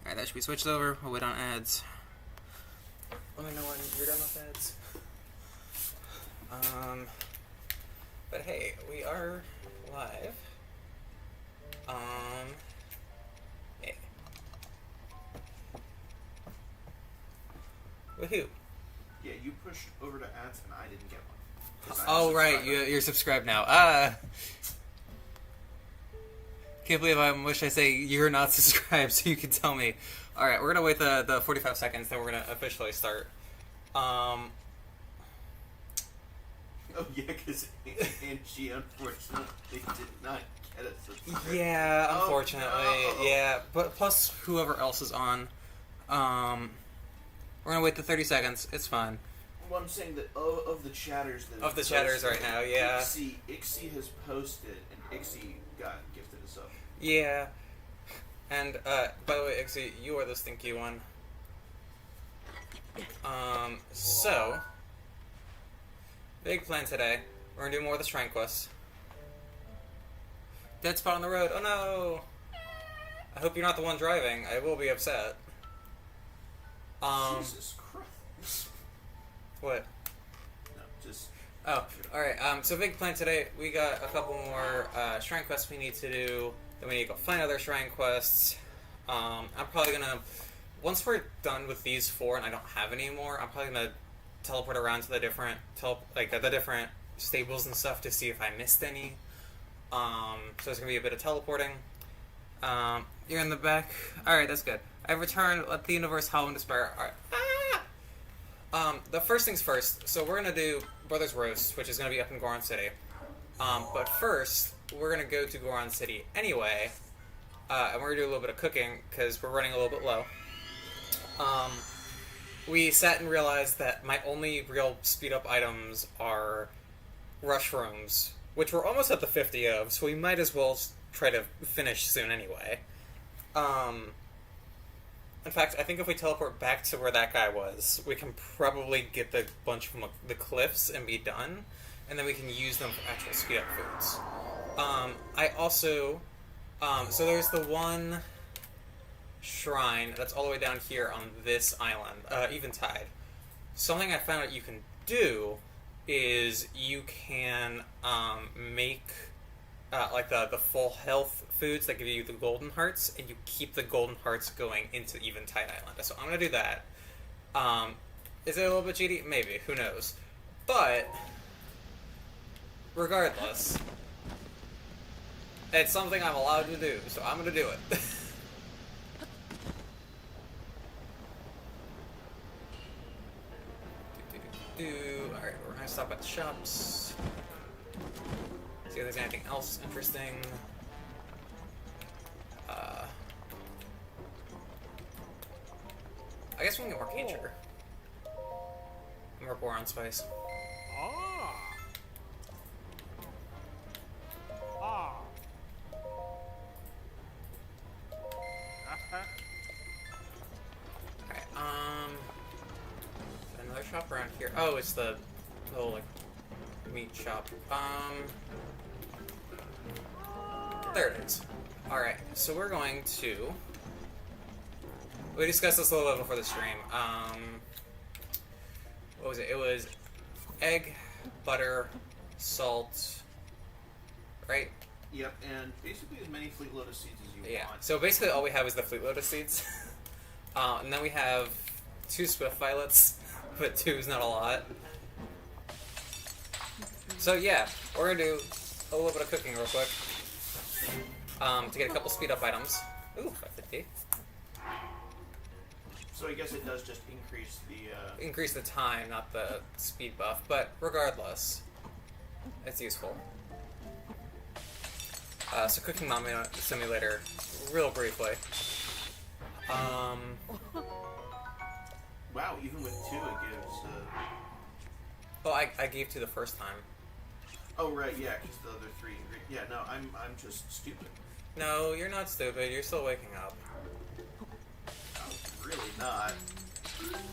Alright, that should be switched over. We'll wait on ads. Let me know when you're done with ads. But hey, we are live. Hey. Woohoo. Yeah, you pushed over to ads and I didn't get one. Oh, right, you're subscribed now. Can't believe I wish I say you're not subscribed so you can tell me. Alright, we're gonna wait the 45 seconds, then we're gonna officially start. Oh, yeah, because Angie unfortunately did not get a subscription. Yeah, unfortunately, yeah. But plus whoever else is on. We're gonna wait the 30 seconds. It's fine. Well, I'm saying that of the chatters that Of the chatters right now, yeah. Ixie has posted, and Ixie got gifted a sub. Yeah. And, by the way, Ixie, you are the stinky one. So... Big plan today. We're gonna do more of the Shrine quests. Dead spot on the road. Oh no! I hope you're not the one driving. I will be upset. Jesus Christ. What? No, just... Oh, alright. So big plan today. We got a couple more Shrine quests we need to do. Then we need to go find other Shrine quests. I'm probably gonna... Once we're done with these 4 and I don't have any more, I'm probably gonna teleport around to the different the different stables and stuff to see if I missed any. So there's gonna be a bit of teleporting. You're in the back. Alright, that's good. I've returned. Let the universe howl in despair. Alright. The first things first. So we're gonna do Brothers Roast, which is gonna be up in Goron City. But first, we're gonna go to Goron City anyway, and we're gonna do a little bit of cooking because we're running a little bit low. We sat and realized that my only real speed-up items are rush rooms, which we're almost at the 50 of, so we might as well try to finish soon anyway. In fact, I think if we teleport back to where that guy was, we can probably get the bunch from the cliffs and be done, and then we can use them for actual speed-up foods. I also... so there's the one... shrine that's all the way down here on this island, Eventide. Something I found out you can do is you can make the full health foods that give you the golden hearts, and you keep the golden hearts going into Eventide Island. So I'm gonna do that. Is it a little bit cheaty? Maybe. Who knows? But regardless, it's something I'm allowed to do, so I'm gonna do it. Alright, we're gonna stop at the shops. See if there's anything else interesting. I guess we can get more cane sugar. More boron spice. Alright, another shop around here. Oh, it's the little, meat shop. There it is. Alright, so we're going to... We discussed this a little bit before the stream. What was it? It was egg, butter, salt, right? Yep, and basically as many Fleet Lotus seeds as you want. So basically all we have is the Fleet Lotus seeds. And then we have 2 Swift Violets, but 2 is not a lot. So yeah, we're gonna do a little bit of cooking real quick. To get a couple speed up items. Ooh, 550. So I guess it does just increase the... Increase the time, not the speed buff, but regardless, it's useful. So Cooking Mama Simulator, real briefly. Wow, even with 2 it gives... Oh, I gave 2 the first time. Oh, right, yeah, because the other 3... Yeah, no, I'm just stupid. No, you're not stupid, you're still waking up. I'm really not.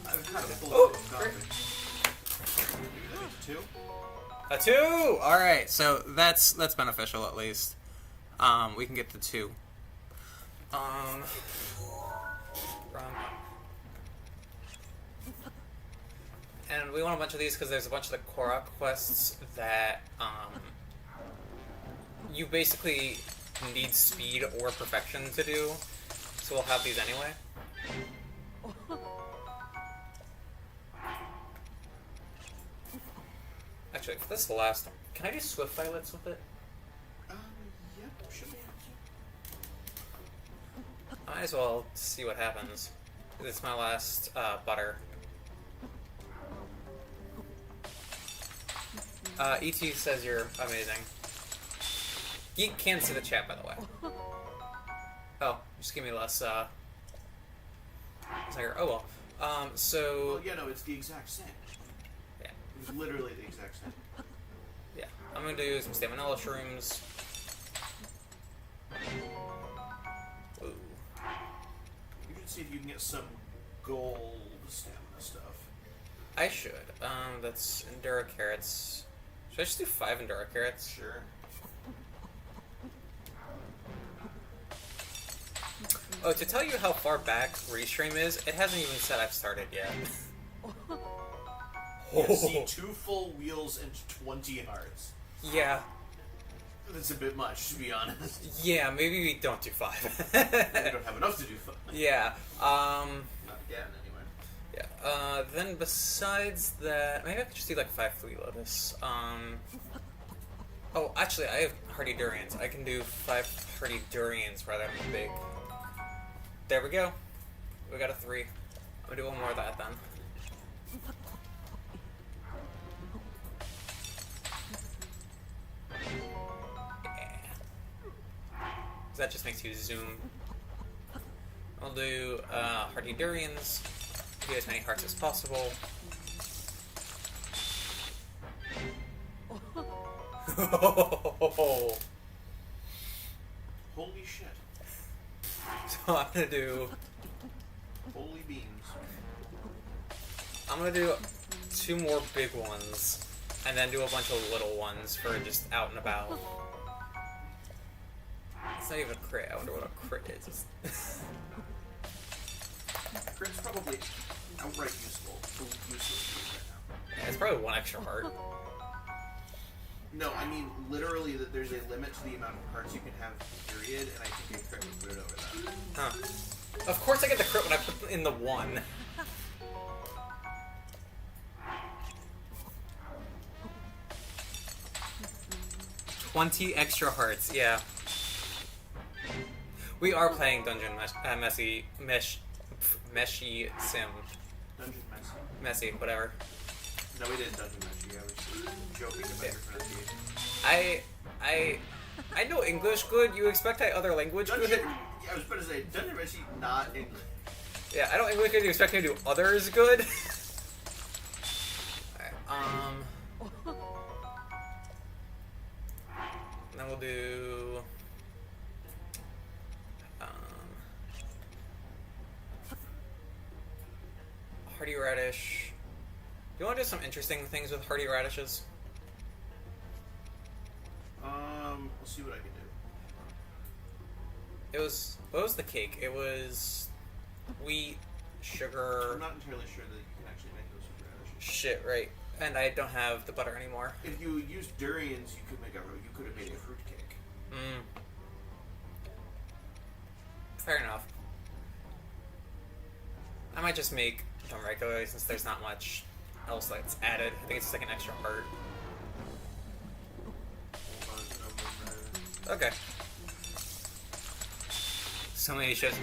I've had a full cup of coffee. I think 2? A 2! Alright, so that's beneficial at least. We can get the 2. we want a bunch of these because there's a bunch of the Korok quests that you basically need speed or perfection to do, so we'll have these anyway. Actually, for this last one, can I do Swift Violets with it? Yep, should be able to. Might as well see what happens. It's my last butter. ET says you're amazing. You can see the chat, by the way. Oh, just give me less, oh well. So... Well, yeah, no, it's the exact same. Yeah. It was literally the exact same. Yeah. I'm gonna do some Staminella shrooms. Ooh. You should see if you can get some gold stamina stuff. I should. That's Endura Carrots. Should I just do 5 Endura Carrots? Sure. Oh, to tell you how far back Restream is, it hasn't even said I've started yet. You see 2 full wheels and 20 hearts. Yeah. That's a bit much, to be honest. Yeah, maybe we don't do 5. We don't have enough to do 5. Yeah. Not again, anyway. Yeah. Then besides that, maybe I could just do like 5 Fleet Lotus. Oh, actually, I have Hardy Durians. I can do 5 Hardy Durians rather than big. There we go. We got a 3. I'm gonna do one more of that then. Yeah. That just makes you zoom. I'll do Hardy Durians. Do as many hearts as possible. Holy shit. So I'm gonna do. Holy beans. I'm gonna do 2 more big ones, and then do a bunch of little ones for just out and about. It's not even a crit. I wonder what a crit is. Crit's probably outright useful. Useless right now. Yeah, it's probably 1 extra heart. No, I mean literally that there's a limit to the amount of hearts you can have, period, and I think a crit would put it over that. Huh. Of course I get the crit when I put in the 1. $20 extra hearts, yeah. We are playing Dungeon Meshy Sim. Dungeon Messy. Messy, whatever. No, we didn't Dungeon Messy. I was joking about your pronunciation. I know English good. You expect I other language good? Yeah, I was about to say Dungeon Messy, not English. Yeah, I know English good. You expect me to do others good? Alright, then we'll do... Hardy Radish. Do you want to do some interesting things with Hardy Radishes? We'll see what I can do. It was... What was the cake? It was... wheat, sugar... I'm not entirely sure that you can actually make those with radishes. Shit, right. And I don't have the butter anymore. If you used durians, you could have made a fruit cake. Fair enough. I might just make them regularly since there's not much else that's added. I think it's just like an extra heart. Okay. So many shows.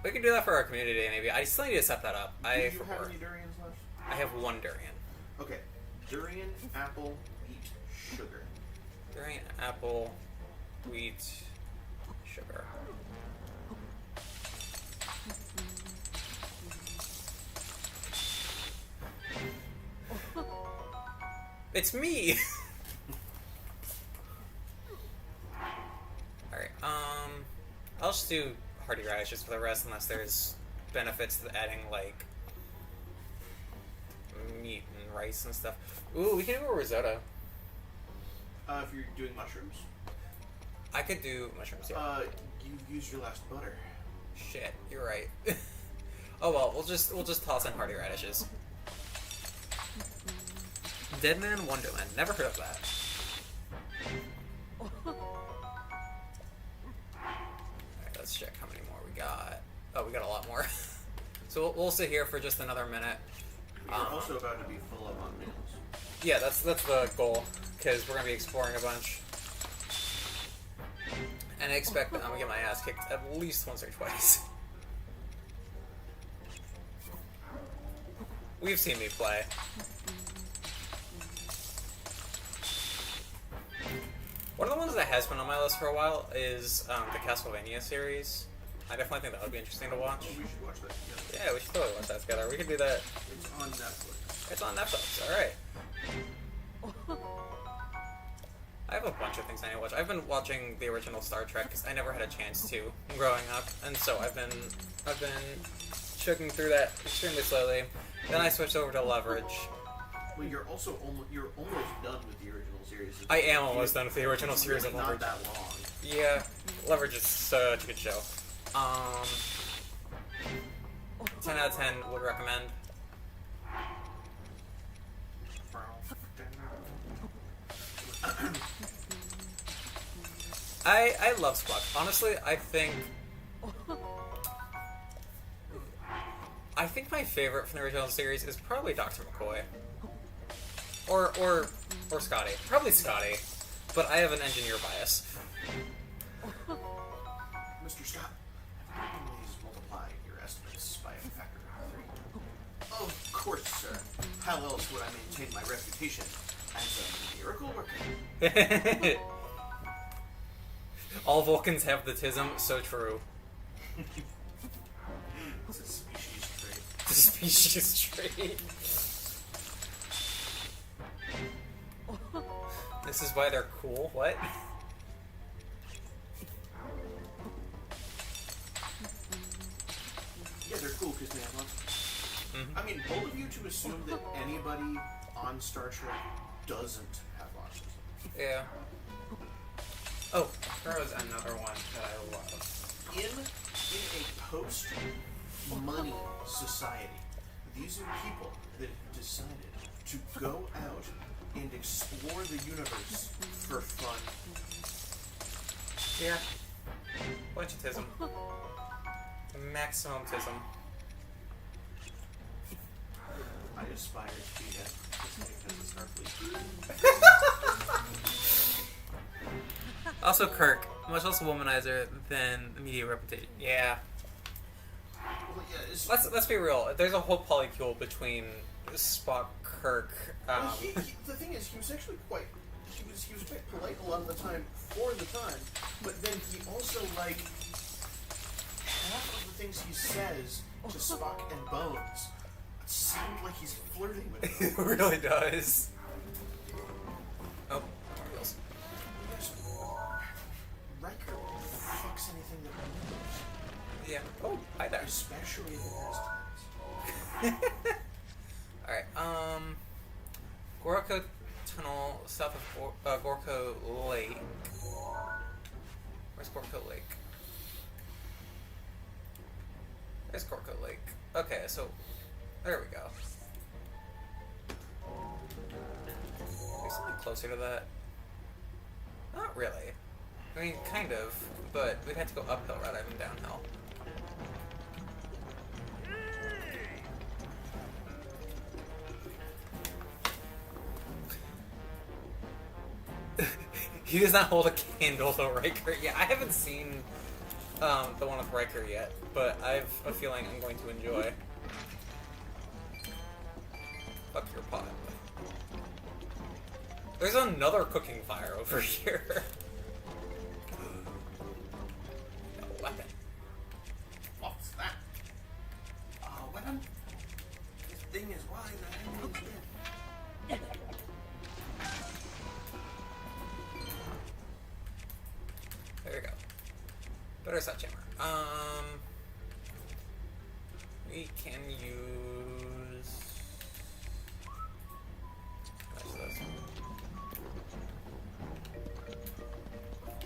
We can do that for our community day, maybe. I still need to set that up. Do you have any durians left? I have 1 durian. Okay. Durian, apple, wheat, sugar. Durian, apple, wheat, sugar. It's me! Alright, I'll just do Hardy Radishes for the rest unless there's benefits to adding, like, meat and rice and stuff. Ooh, we can do a risotto. If you're doing mushrooms. I could do mushrooms, yeah. You used your last butter. Shit, you're right. Oh well, we'll just toss in Hardy Radishes. Dead Man Wonderland. Never heard of that. Alright, let's check how many more we got. Oh, we got a lot more. So we'll sit here for just another minute. We're also about to be full up on meals. Yeah, that's the goal, because we're going to be exploring a bunch. And I expect that I'm going to get my ass kicked at least once or twice. We've seen me play. One of the ones that has been on my list for a while is the Castlevania series. I definitely think that would be interesting to watch. Oh, we should watch that together. Yeah, we should totally watch that together. We could do that. It's on Netflix. It's on Netflix, alright. I have a bunch of things I need to watch. I've been watching the original Star Trek because I never had a chance to growing up, and so I've been chugging through that extremely slowly. Then I switched over to Leverage. Well, you're almost done with the original series. I am almost done with the original series It's of really Leverage. not that long. Yeah, Leverage is such a good show. 10 out of 10 would recommend. I love Spock. Honestly, I think my favorite from the original series is probably Dr. McCoy. Or Scotty. Probably Scotty. But I have an engineer bias. Mr. Scott, please multiply your estimates by a factor of 3. Of course, sir. How else would I maintain my reputation as a miracle worker? All Vulcans have the tism, so true. It's a species trait. The species trait. This is why they're cool? What? Yeah, they're cool because they have lots of... Mm-hmm. I mean, bold of you to assume that anybody on Star Trek doesn't have autism. Yeah. Oh, there was another one that I love. In a post-money society, these are people that have decided to go out and explore the universe for fun. Yeah. Bunch of tism. Maximum tism. I aspire to be that because it's Starfleet. Also, Kirk, much less a womanizer than the media reputation. Yeah. Well, yeah, it's, Let's be real. There's a whole polycule between Spock, Kirk. the thing is, he was actually quite. He was quite polite a lot of the time for the time, but then he also like half of the things he says to Spock and Bones sound like he's flirting with them. It really does. Oh, more wheels. Riker fucks anything that moves, Yeah. Oh, hi there. especially the best times. Alright, Gorko Tunnel, south of Gorko Lake. Where's Gorko Lake? There's Gorko Lake. Okay, so, there we go. There's something closer to that. Not really. I mean, kind of, but we'd have to go uphill rather than downhill. He does not hold a candle to Riker. Yeah, I haven't seen the one with Riker yet, but I have a feeling I'm going to enjoy. Fuck your pot. There's another cooking fire over here. No weapon. What's that? A weapon? This thing is wide and is dead. There we go. Better sledgehammer. We can use. What's this?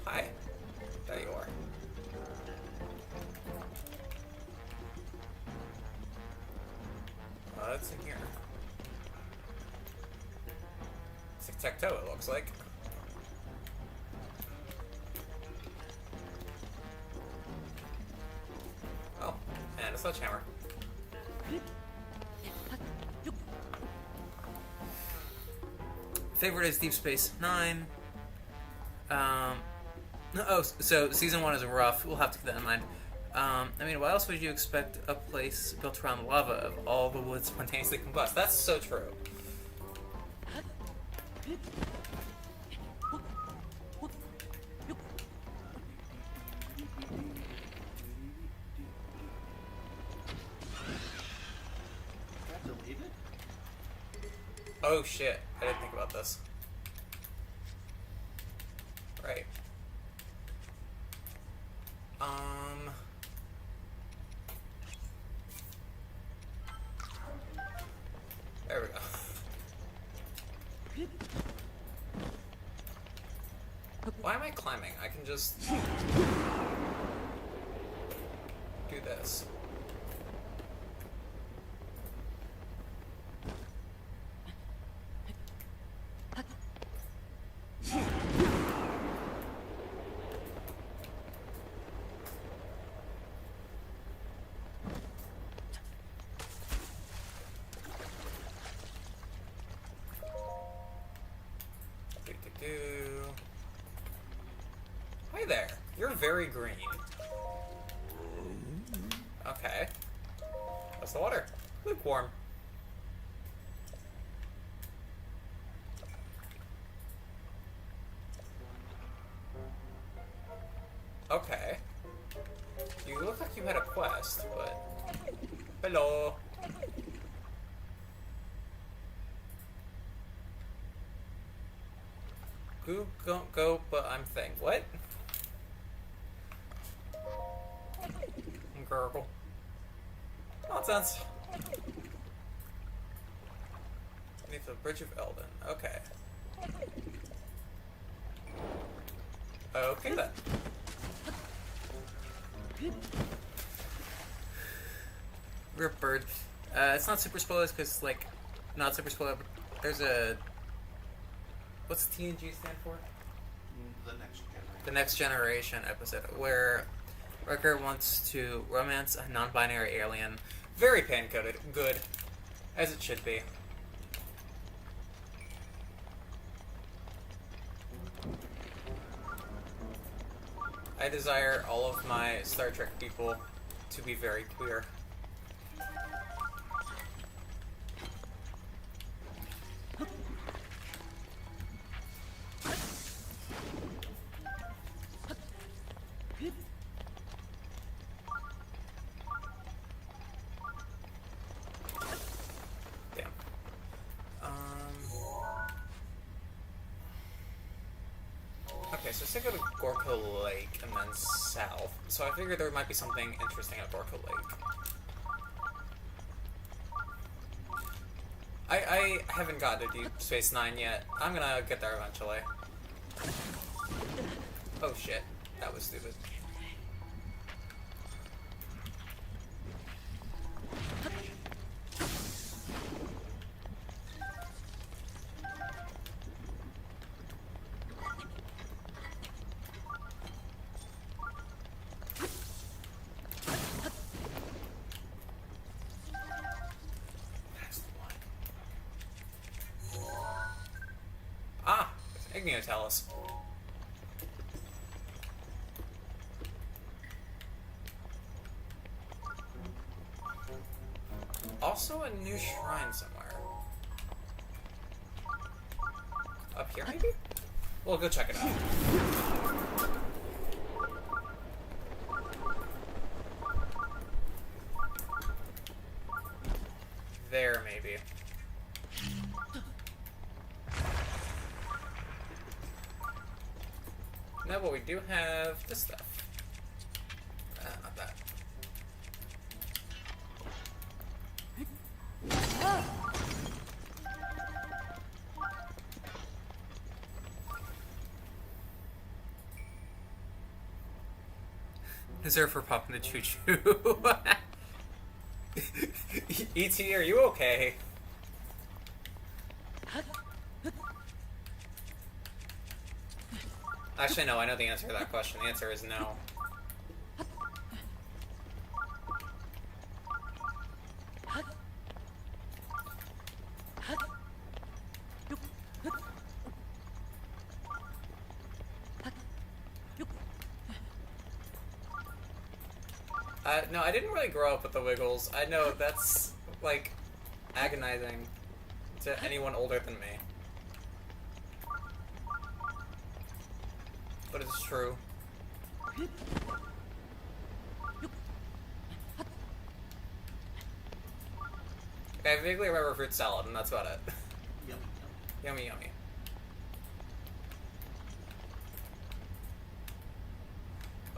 Hi. There you are. What's in here? tic-tac-toe, it looks like. Oh, and a sledgehammer. Favorite is Deep Space Nine. Oh, so season 1 is rough. We'll have to keep that in mind. I mean, what else would you expect a place built around lava of all the wood spontaneously combust? That's so true. Got deleted? Oh shit, I didn't think about this. Right. There we go. Why am I climbing? I can just do this. Hi there. You're very green. Okay. That's the water. Lukewarm. Okay. You look like you had a quest, but... Hello. Go, but I'm thing. What? Gurgle. Nonsense. Beneath the Bridge of Eldon. Okay. Okay then. Rip Bird. It's not super spoilers because, like, not super spoiler, but there's a... What's TNG stand for? The Next Generation. The Next Generation episode, where Riker wants to romance a non-binary alien. Very pan-coded. Good. As it should be. I desire all of my Star Trek people to be very queer. Okay, so let's go to Gorko Lake and then south. So I figured there might be something interesting at Gorko Lake. I haven't gotten to Deep Space Nine yet. I'm gonna get there eventually. Oh shit, that was stupid. Igniotalis. Also a new shrine somewhere. Up here, maybe? We'll go check it out. There, maybe. No, but we do have this stuff. Not that. Reserve for popping the choo-choo. E.T., are you okay? Actually, no, I know the answer to that question. The answer is no. No, I didn't really grow up with the Wiggles. I know that's, like, agonizing to anyone older than me. But it's true. Okay, I vaguely remember fruit salad, and that's about it. Yum, Yummy, yummy.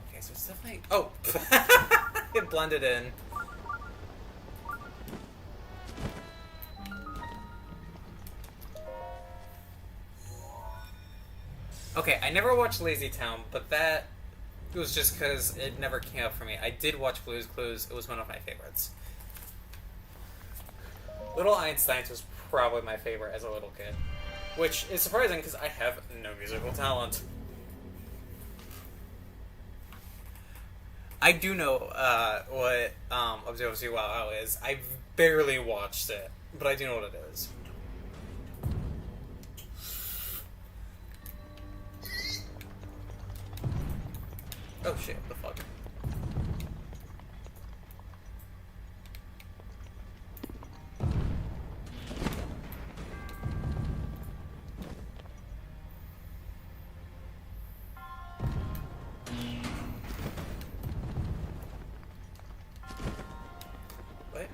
Okay, so it's definitely... Oh! It blended in. Okay, I never watched Lazy Town, but that was just because it never came up for me. I did watch Blue's Clues. It was one of my favorites. Little Einsteins was probably my favorite as a little kid. Which is surprising because I have no musical talent. I do know what Observe Wow is. I barely watched it, but I do know what it is. Oh shit, what the fuck? What?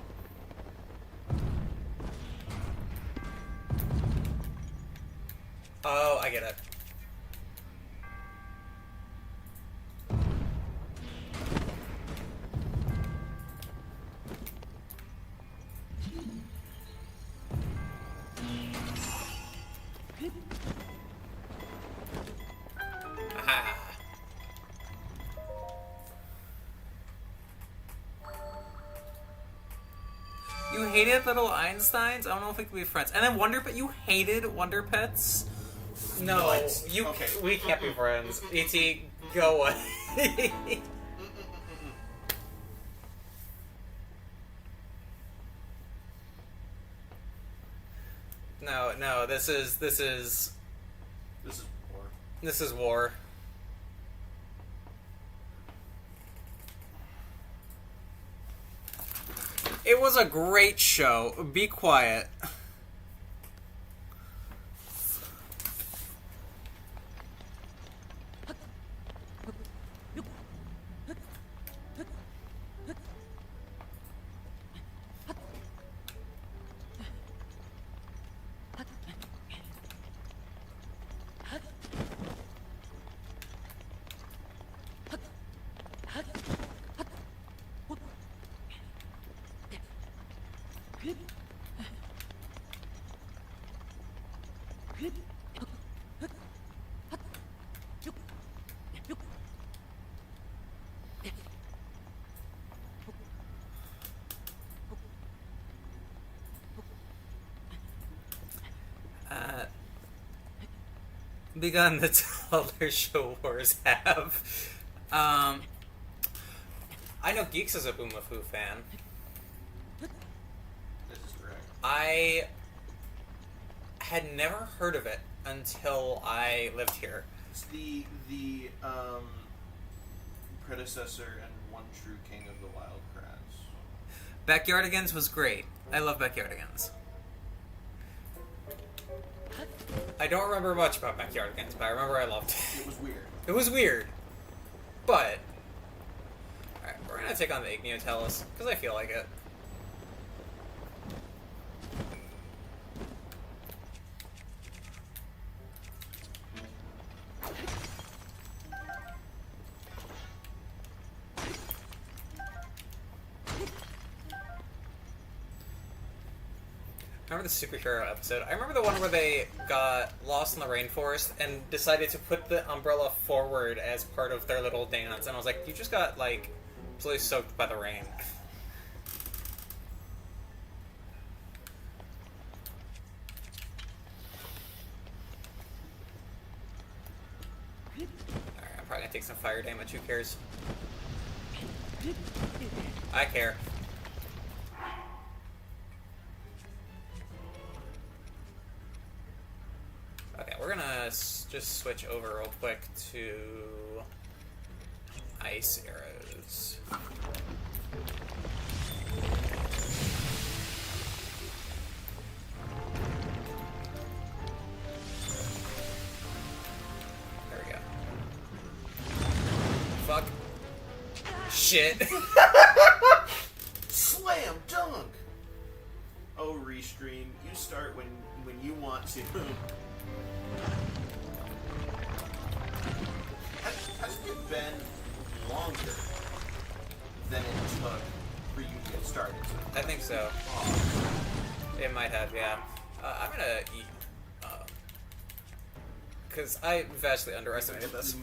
Oh, I get it. Aha. You hated Little Einsteins? I don't know if we can be friends. And then Wonder Pet, you hated Wonder Pets? No, What? you. Okay. We can't be friends. E.T., go away. No, this is This is war. This is war. It was a great show. Be quiet. Begun the Toddler Show Wars have. I know Geeks is a Boomafoo fan. This is correct. I had never heard of it until I lived here. It's the predecessor and one true king of the wild crabs. Backyardigans was great. I love Backyardigans. I don't remember much about Backyardigans, but I remember I loved it. It was weird. It was weird. But... Alright, we're gonna take on the Igneotellus, because I feel like it. Remember the superhero episode? I remember the one where they got lost in the rainforest and decided to put the umbrella forward as part of their little dance, and I was like, you just got, like, absolutely soaked by the rain. might take some fire damage. Who cares? I care. Okay, we're gonna just switch over real quick to ice arrows. There we go. Fuck. Shit. Slam dunk. Oh, Restream, you start when you want to. Hasn't it been longer than it took for you to get started? I think so. It might have, yeah. I'm gonna eat, because I vastly underestimated this.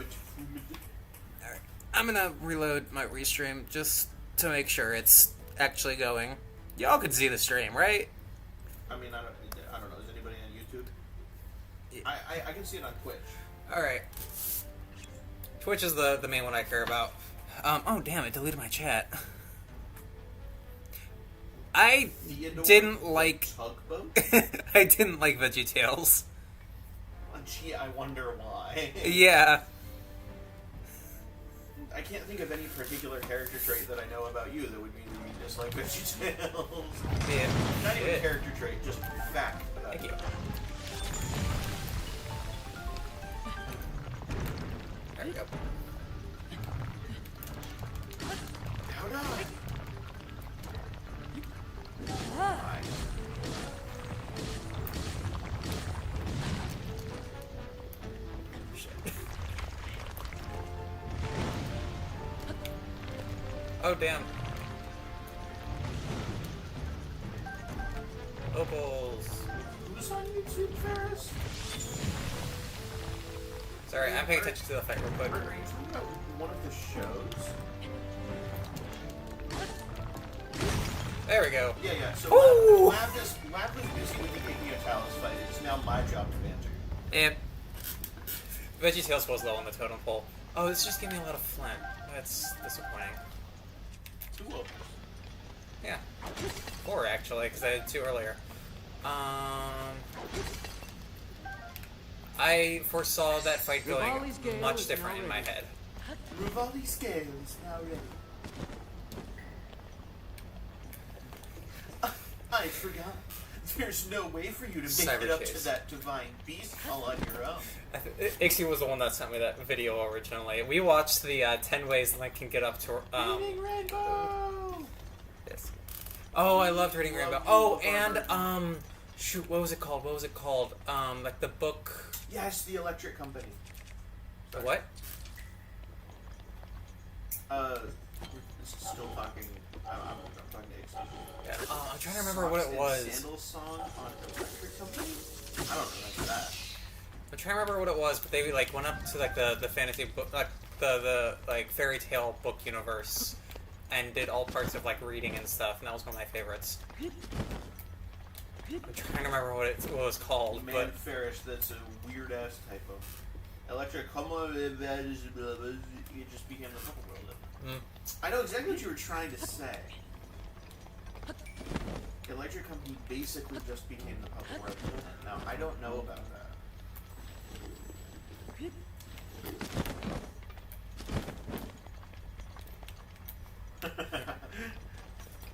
Alright. I'm gonna reload my restream just to make sure it's actually going. Y'all can see the stream, right? I mean, I don't know. Is anybody on YouTube? Yeah. I can see it on Twitch. Alright. Twitch is the main one I care about. Oh damn, it deleted my chat. I didn't like... Tugboat? I didn't like VeggieTales. Gee, I wonder why. Yeah. I can't think of any particular character trait that I know about you that would mean that you dislike VeggieTales. Yeah. Not even Shit. character trait, just fact about Thank you. There we go. How do I? Shit. Oh damn. Opals. Who's on YouTube, Ferris? Sorry, I'm paying attention to the fight real quick. Are you talking about one of the shows? There we go. Yeah. So Ooh. Lab was busy with the Igneotalis fight. It's now my job to banter. And VeggieTales was low on the totem pole. Oh, this just gave me a lot of flint. That's disappointing. 2 opals. Yeah. 4 actually, because I had 2 earlier. I foresaw that fight going Rivali's gale much is different now in my ready. head. Rivali scale is now ready. I forgot. There's no way for you to make Cyber it up chase. to that divine beast all on your own. Ixie was the one that sent me that video originally. We watched the 10 ways that I can get up to. Reading Rainbow! Yes. Oh, I loved reading Rainbow. Oh, and shoot, what was it called? Like the book. Yes, the electric company. What? Still talking. I'm talking to Ixie. Yeah. I'm trying to remember what it was. Sandals song on electric company? I don't remember that. I'm trying to remember what it was, but they like went up to like the fantasy book, like the like fairy tale book universe, and did all parts of like reading and stuff, and that was one of my favorites. I'm trying to remember what it was called, Man, but Farish, that's a weird ass typo. Electric company, it just became the couple world. I know exactly what you were trying to say. Electric company basically just became the puppet world. Now I don't know about that.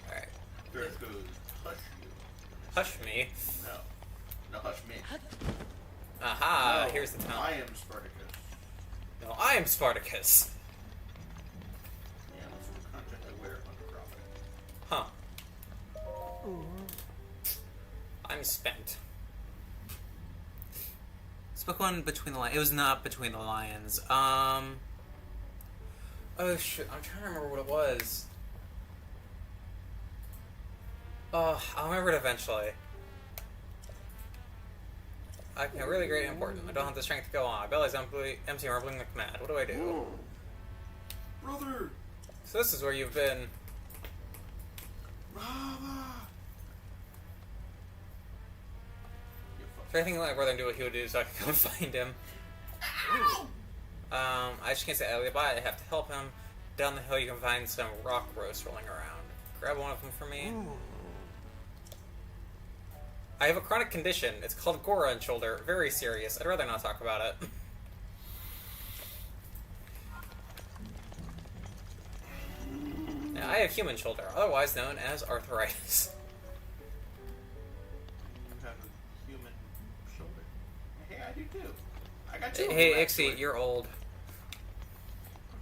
alright. Earth goes, hush you. Hush me. No, hush me. Aha, No, here's the town. I am Spartacus. No, I am Spartacus. Yeah, that's what content I wear under profit. Huh. I'm spent. This book one Between the Lions. It was not Between the Lions. Oh shoot, I'm trying to remember what it was. Oh, I'll remember it eventually. I can really great and important. I don't have the strength to go on. My belly's empty and rumbling like mad. What do I do? Brother! So this is where you've been. Rama! Is there anything my brother can do what he would do so I can go and find him? Ow! I just can't say Elliot bye. I have to help him. Down the hill, you can find some rock roast rolling around. Grab one of them for me. I have a chronic condition. It's called Goron shoulder. Very serious. I'd rather not talk about it. Now, I have human shoulder, otherwise known as arthritis. I have a human shoulder. Hey, I do too. I got two. Hey, of them, Ixie, actually. you're old.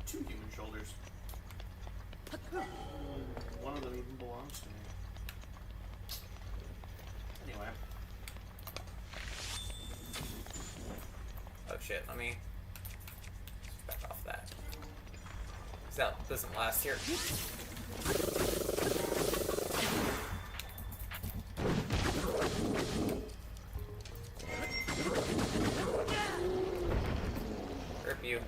Two human shoulders. One of them even belongs to me. Anyway. Oh shit, let me back off that. 'Cause that doesn't last here. Rip you.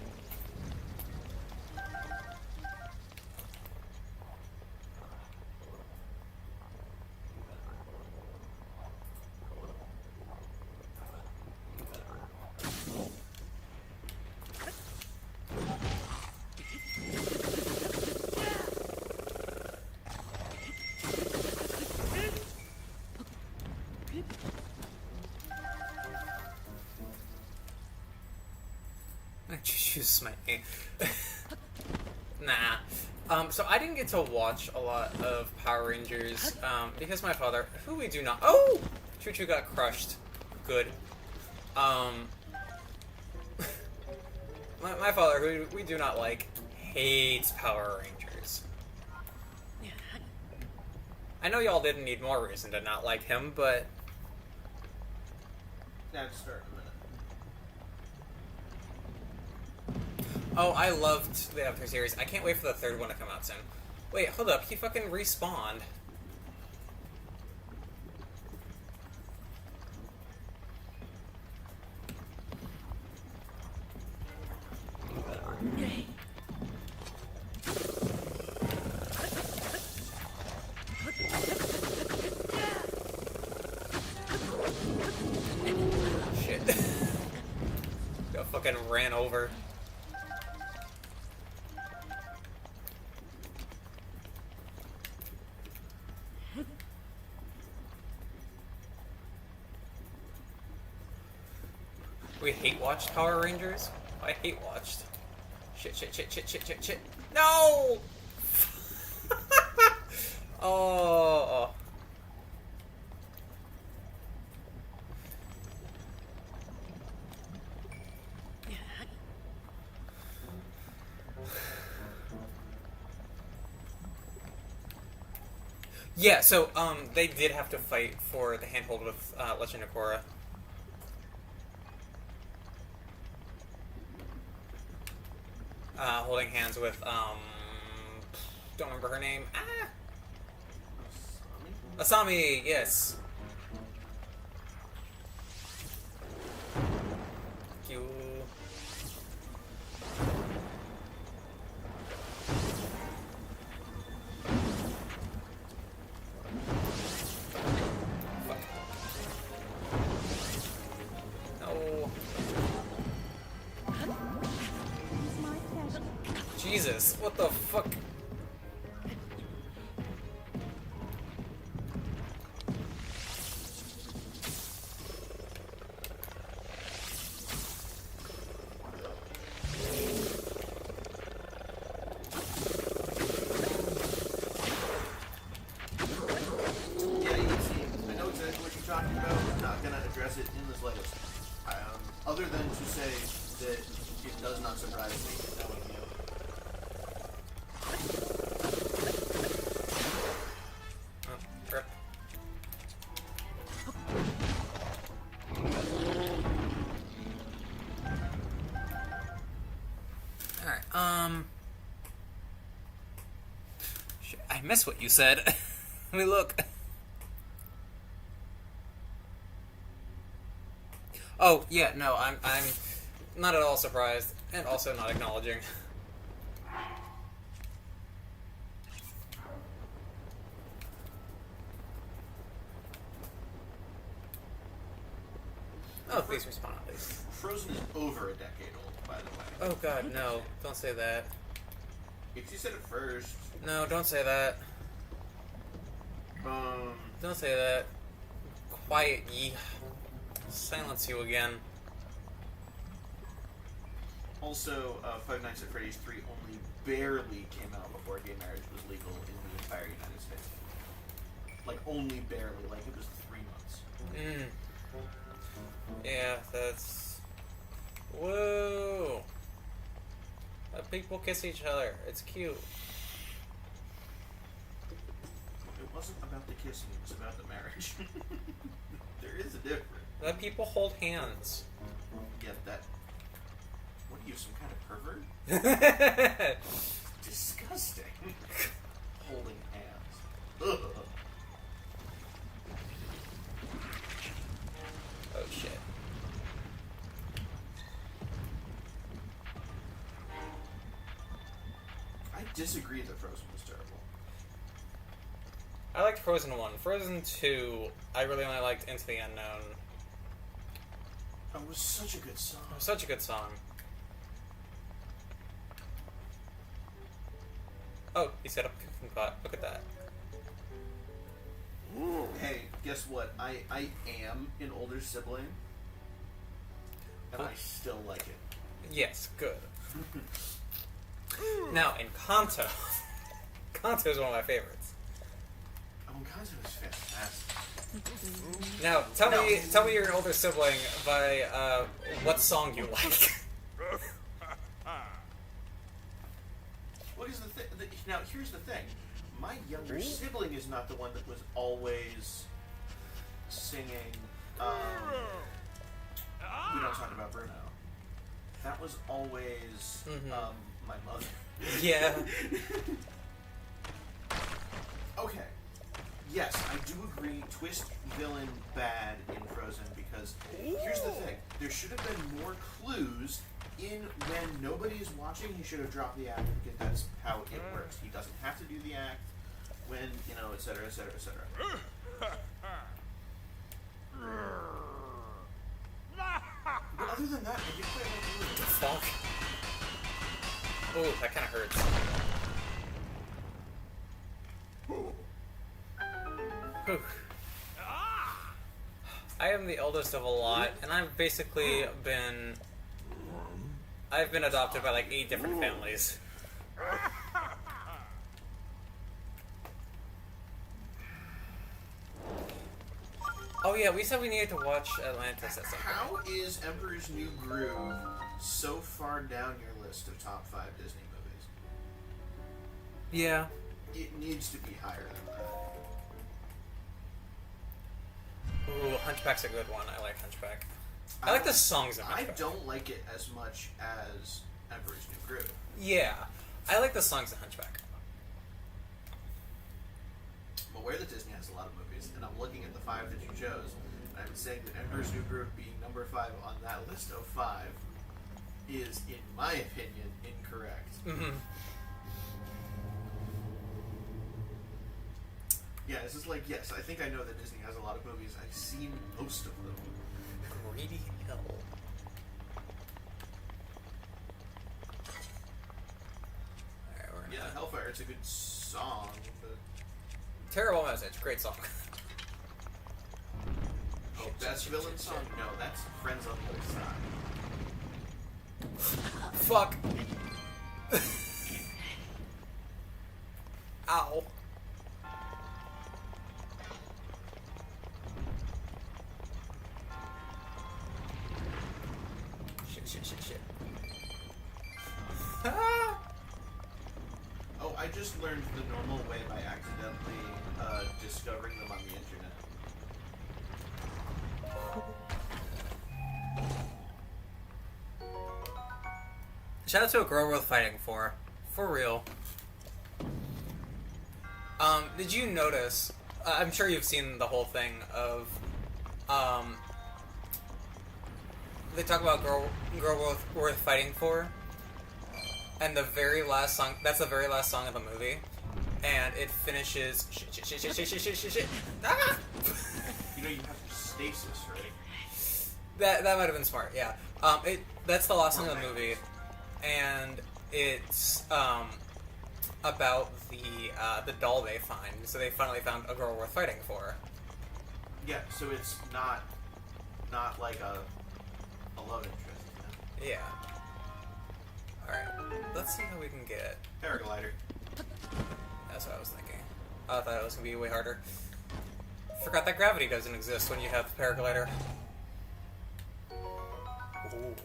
I choose my name. Nah. So I didn't get to watch a lot of Power Rangers, because my father, who we do not— Oh! Choo Choo got crushed. Good. My father, who we do not like, hates Power Rangers. I know y'all didn't need more reason to not like him, but Now start in a minute. oh, I loved the Avatar series. I can't wait for the third one to come out soon. Wait, hold up. He fucking respawned. Shit. Got fucking ran over. We hate watched Power Rangers? I hate watched. Shit, shit, shit, shit, shit, shit, shit. No! Oh. Yeah, so, they did have to fight for the handhold with, Legend of Korra. Holding hands with, don't remember her name. Ah! Asami, yes. Thank you. Fuck. No. Jesus, what the fuck? Yeah, you can see. I know exactly what you're talking about. I'm not gonna address it in the slightest. Other than to say that it does not surprise me knowing you. Oh, rip. Alright, shit, I missed what you said. Let me look. Oh, yeah, no, I'm not at all surprised, and also not acknowledging. Oh, please respawn at least. Frozen is over a decade old. by the way. Oh god, no. Don't say that. If you said it first. No, don't say that. Don't say that. Quiet ye. Silence you again. Also, Five Nights at Freddy's 3 only barely came out before gay marriage was legal in the entire United States. Like, only barely. Like, it was 3 months. Yeah, that's... Whoa! People kiss each other. It's cute. It wasn't about the kissing, it was about the marriage. There is a difference. Let people hold hands. Get that. What are you, some kind of pervert? Disgusting. Holding hands. Ugh. Oh shit. I disagree that Frozen was terrible. I liked Frozen 1. Frozen 2, I really only liked Into the Unknown. It was such a good song. It was such a good song. Oh, he set up a cooking pot. Look at that. Hey, guess what? I am an older sibling, and I still like it. Yes, good. Now, in Kanto, Kanto is one of my favorites. Oh, Kanto is fantastic. Now, tell me you're an older sibling by what song you like. What is the thing? Now, here's the thing. My younger sibling is not the one that was always singing. We don't talk about Bruno. That was always my mother. Yeah. Okay. Yes, I do agree. Twist villain bad in Frozen because here's the thing: there should have been more clues in when nobody is watching. He should have dropped the act because that's how it works. He doesn't have to do the act when etc. etc. etc. But other than that, I did quite like the movie. Fuck. Oh, that kind of hurts. Whew. I am the eldest of a lot, and I've basically been... I've been adopted by like 8 different families. Oh yeah, we said we needed to watch Atlantis at some point. How is Emperor's New Groove so far down your list of top 5 Disney movies? Yeah. It needs to be higher than that. Ooh, Hunchback's a good one. I like Hunchback. I like the songs in I Hunchback. don't like it as much as Emperor's New Groove. Yeah. I like the songs in Hunchback. I'm aware that Disney has a lot of movies, and I'm looking at the 5 that you chose, and I'm saying that Emperor's New Groove being number 5 on that list of 5 is, in my opinion, incorrect. Mm-hmm. Yeah, it's just like, yes, I think I know that Disney has a lot of movies. I've seen most of them. Greedy Hill. Alright, we're Yeah, Hellfire, it's a good song, but... Terrible Message. Great song. Oh, that's villain song? No, that's Friends on the Other Side. Fuck. Ow. Shit. Ah! Oh, I just learned the normal way by accidentally discovering them on the internet. Shout out to a girl worth fighting for. For real. Did you notice, I'm sure you've seen the whole thing of, they talk about girl worth fighting for, and the very last song, that's the very last song of the movie, and it finishes, shit, ah! You know, you have stasis, right? That might have been smart. Yeah. That's the last song of the movie, and it's about the doll they find. So they finally found a girl worth fighting for. Yeah. So it's not like a love interest. You know? Yeah. All right. Let's see how we can get. Paraglider. That's what I was thinking. I thought it was gonna be way harder. Forgot that gravity doesn't exist when you have the paraglider. Ooh.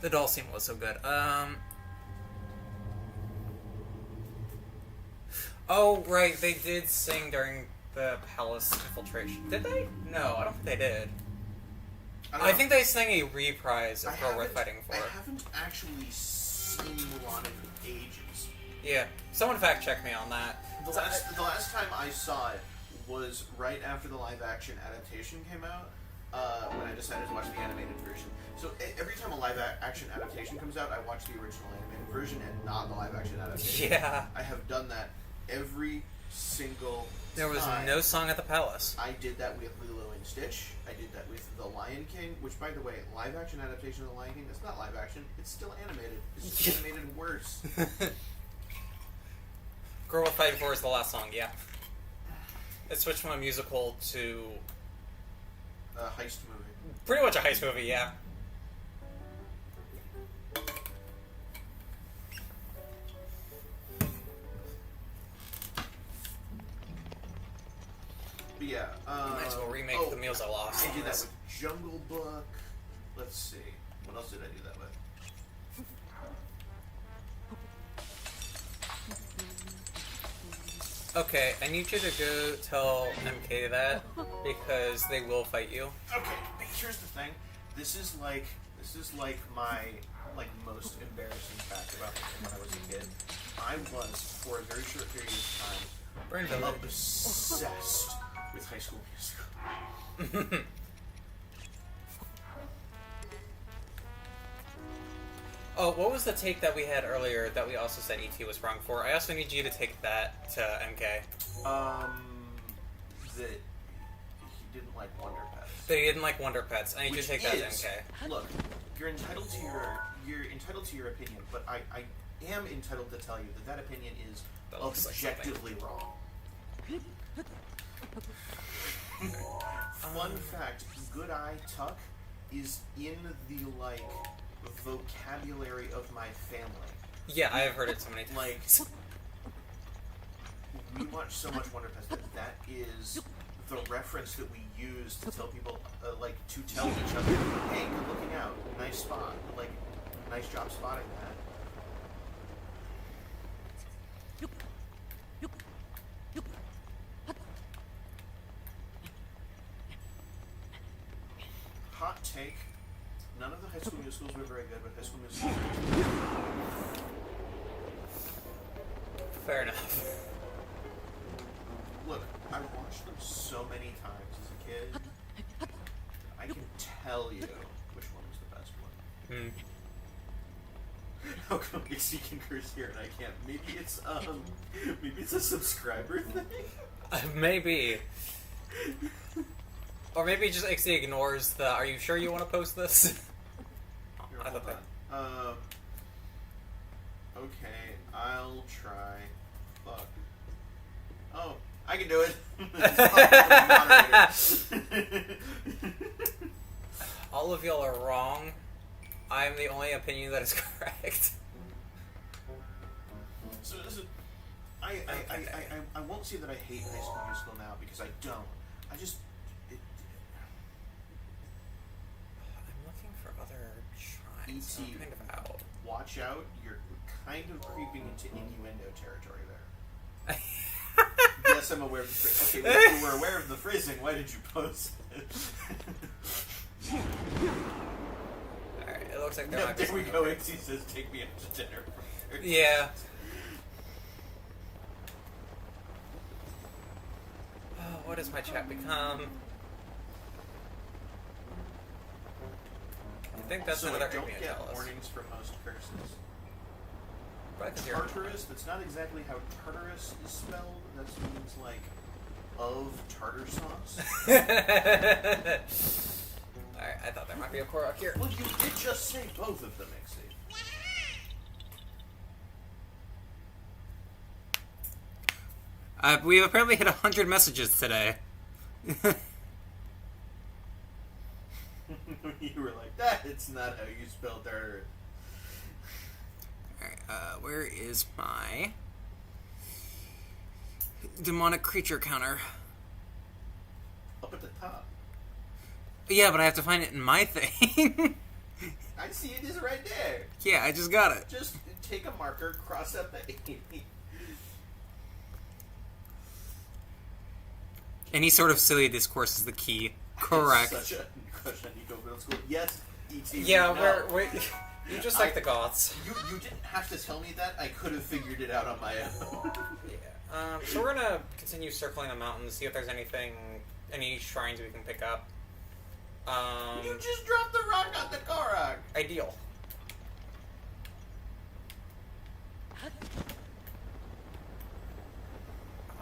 The doll scene was so good. Oh, right, they did sing during the palace infiltration. Did they? No, I don't think they did. I think they sang a reprise of Girl Worth Fighting For. I haven't actually seen Mulan in ages. Yeah, someone fact check me on that. The last time I saw it was right after the live action adaptation came out. When I decided to watch the animated version. So every time a live action adaptation comes out, I watch the original animated version and not the live action adaptation. Yeah. I have done that every single There was time. no song at the palace. I did that with Lilo and Stitch. I did that with The Lion King, which, by the way, live action adaptation of The Lion King, it's not live action, it's still animated. It's just animated worse. Girl Worth Fighting For is the last song, yeah. It switched from a musical to A heist movie. pretty much a heist movie, yeah. But yeah, Might as well remake The Meals I Lost. I did that with Jungle Book. Let's see. What else did I do that with? Okay, I need you to go tell MK that because they will fight you. Okay, but here's the thing. This is like my most embarrassing fact about me when I was a kid. I was, for a very short period of Burn time, Village. obsessed with High School Musical. Oh, what was the take that we had earlier that we also said ET was wrong for? I also need you to take that to MK. That he didn't like Wonder Pets. That he didn't like Wonder Pets. I need you to take that to MK. Look, you're entitled to your opinion, but I am entitled to tell you that opinion is That looks like objectively wrong. Fun fact: Good Eye Tuck is in the vocabulary of my family. Yeah, I have heard it so many times. Like, we watch so much Wonder Pets that is the reference that we use to tell people, to tell each other, hey, good looking out, nice spot, nice job spotting that. Hot take. None of the High School Musicals were very good, but High School Musicals. Fair enough. Look, I watched them so many times as a kid. I can tell you which one was the best one. How come Ixie can curse here and I can't? Maybe it's a subscriber thing. Maybe. Or maybe just Ixie ignores the, are you sure you want to post this? Here, I hold thought on. Okay, I'll try. Fuck. Oh, I can do it. All of y'all are wrong. I am the only opinion that is correct. So I won't say that I hate High School Musical now because I don't. I just I'm looking for other shrines. I'm kind of out. watch out. You're kind of creeping into innuendo territory there. Yes, I'm aware of the phrasing. Okay, well, if you were aware of the phrasing, why did you post it? Alright, it looks like there No, might be there we something go. over here. Ixie says, take me out to dinner. Yeah. Oh, what does my chat become? think that's so another I don't Ignia get Chalice. warnings for most curses. But you're- Tartarus, that's not exactly how Tartarus is spelled. That means like of tartar sauce. Alright, I thought there might be a Korok here. Well, you did just say both of them, Ixie. We've apparently hit 100 messages today. You were like, that's not how you spell Tartarus. Alright, where is my demonic creature counter? Up at the top. Yeah, but I have to find it in my thing. I see it is right there. Yeah, I just got it. Just take a marker, cross out the 80. Any sort of silly discourse is the key. Correct. Such a crush on Nico Middle School. Yes, E.T. Yeah, no. we're you just like the Goths. You didn't have to tell me that. I could have figured it out on my own. Yeah. So we're gonna continue circling the mountains, see if there's any shrines we can pick up. You just dropped the rock on the Korok. Ideal.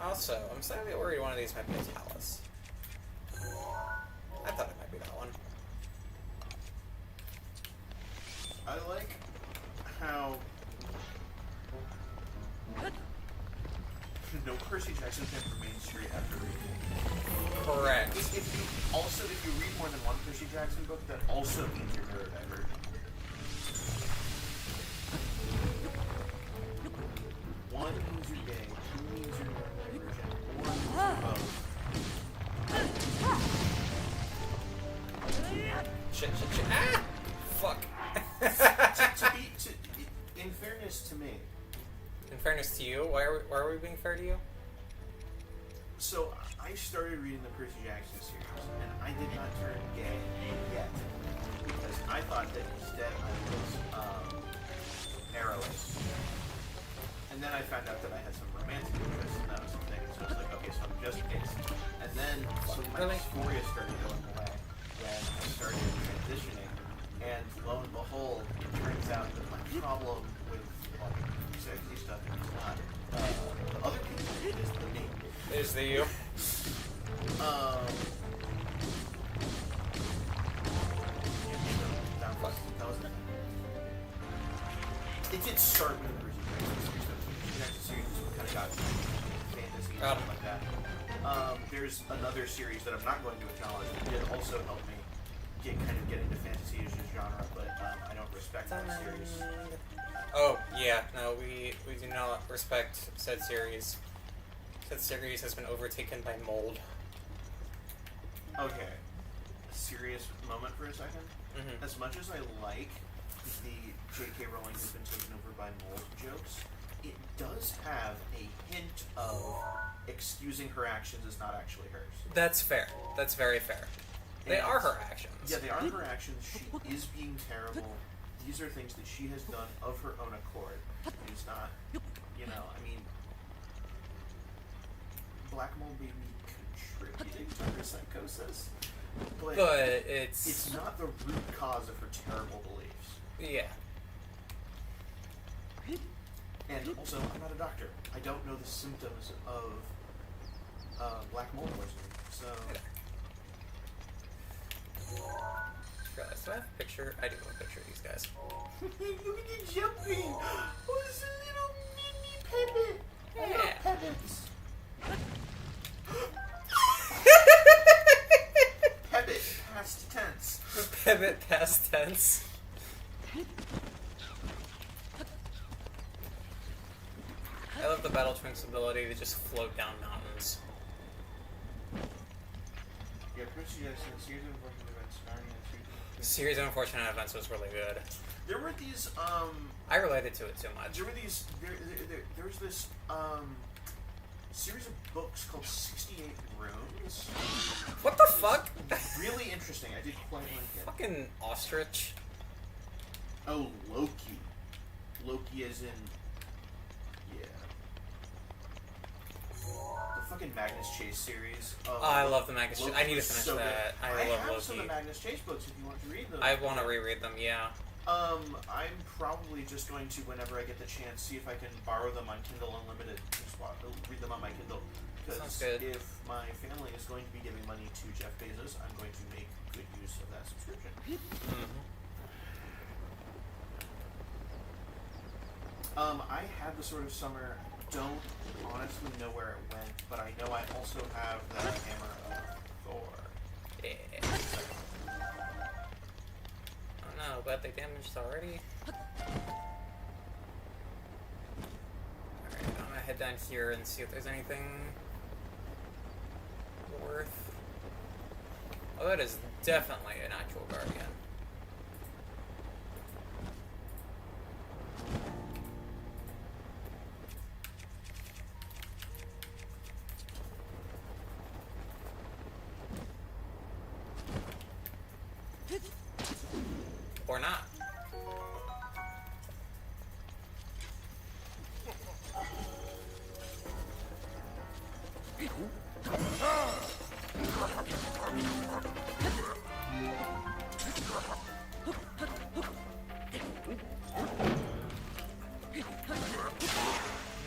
Also, I'm slightly worried one of these might be a Talus. I thought it might be that one. I like how no Percy Jackson can remain straight after reading. Correct. If you read more than one Percy Jackson book, that also means you're neurodivergent. One means you're gay, two means you're neurodivergent, or means you're both. Shit. Ah! Fuck. In fairness to me, In fairness to you, why are we being fair to you? so I started reading the Percy Jackson series, and I did not turn gay yet, because I thought that instead I was narrowist. And then I found out that I had some romantic interests, and that was something, so I was like, okay, so I'm just gay. And then, so my Really? dysphoria started going away when I started transitioning, and lo and behold, it turns out that my problem with, like, sexy stuff is not the other people, it is the me. Is the you? That was it. It did start with the Percy Jackson series. The Percy Jackson series is what kind of got me into fantasy and stuff like that. There's another series that I'm not going to acknowledge that did also help me get into fantasy as a genre, but I don't respect that series. Oh, yeah. No, we do not respect said series. Said series has been overtaken by mold. Okay. A serious moment for a second. Mm-hmm. As much as I like the J.K. Rowling has been taken over by mold jokes, it does have a hint of excusing her actions as not actually hers. That's fair. That's very fair. They are her actions. Yeah, they are her actions. She is being terrible. These are things that she has done of her own accord. It's not, I mean, Black Mold may be contributing to her psychosis, but it's not the root cause of her terrible beliefs. Yeah. And also, I'm not a doctor. I don't know the symptoms of black mold poisoning, so... Realize, do I have a picture? I do have a picture of these guys. Look at you jumping! Oh, it's a little mini Pebbit! I love Pebbits! Pebbit, past tense. Pivot past tense. I love the Battle Twink's ability to just float down mountains. Yeah, Percy Jackson, series of unfortunate events, Narnia, Series of Unfortunate Events was really good. There were these, I related to it too much. there were these, there was this, series of books called 68 Rooms. What the fuck? Really interesting. I did quite like it. Fucking ostrich. Oh, Loki. Loki as in... Yeah. The fucking Magnus Chase series. Oh, I love the Magnus Chase. I need to was finish so that. good. I love have Loki. some of the Magnus Chase books if you want to read them. I want to reread them, yeah. I'm probably just going to, whenever I get the chance, see if I can borrow them on Kindle Unlimited and read them on my Kindle. Sounds Because good. if my family is going to be giving money to Jeff Bezos, I'm going to make good use of that subscription. I had the Sword of Summer. Don't honestly know where it went, but I know I also have the Hammer of Thor. Yeah. Oh no, but they damaged already. Alright, I'm gonna head down here and see if there's anything worth. Oh, that is definitely an actual Guardian. Or not.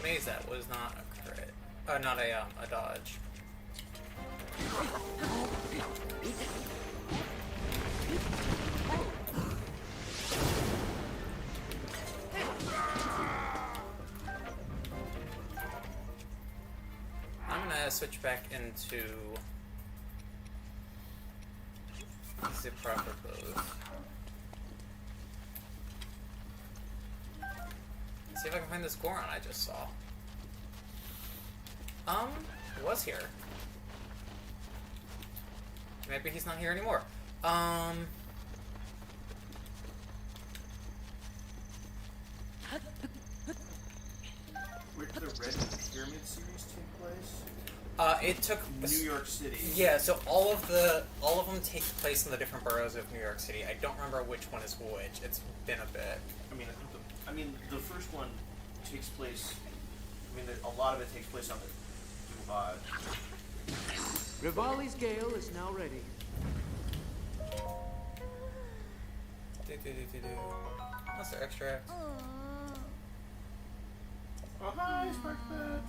Maze that was not a crit. Not a dodge. I'm gonna switch back into the proper pose. See if I can find this Goron I just saw. He was here. Maybe he's not here anymore. Where did the Red Pyramid series take place? It took New York City. Yeah, so all of them take place in the different boroughs of New York City. I don't remember which one is which. It's been a bit. I mean, the first one takes place. I mean, a lot of it takes place on the. Rivali's Gale is now ready. Monster extract. Oh, hi, Sparkbet.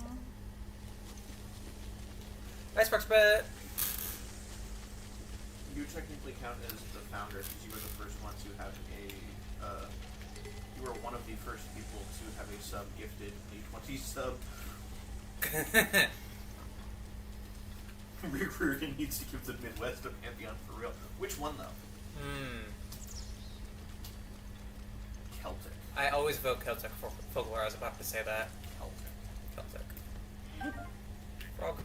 Hi, Sparksbet. You technically count as the founder because you were the first one to have a. You were one of the first people to have a sub gifted a 20 sub. Rick Riordan needs to give the Midwest a Pantheon for real. Which one though? Celtic. I always vote Celtic for folklore. I was about to say that. Celtic. Frog.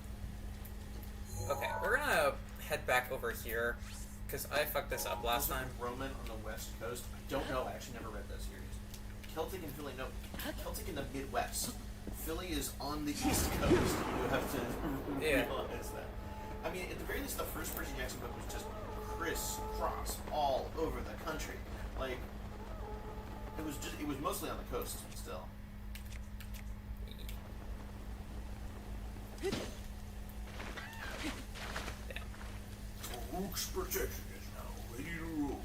Okay, we're gonna head back over here because I fucked this up last time. Roman on the West Coast. I don't know. I actually never read that series. Celtic and Philly. No, Celtic in the Midwest. Philly is on the East Coast. You have to realize that. I mean, at the very least, the first Percy Jackson book was just crisscross all over the country. Like, it was mostly on the coast still. Rook's protection is now ready to roll.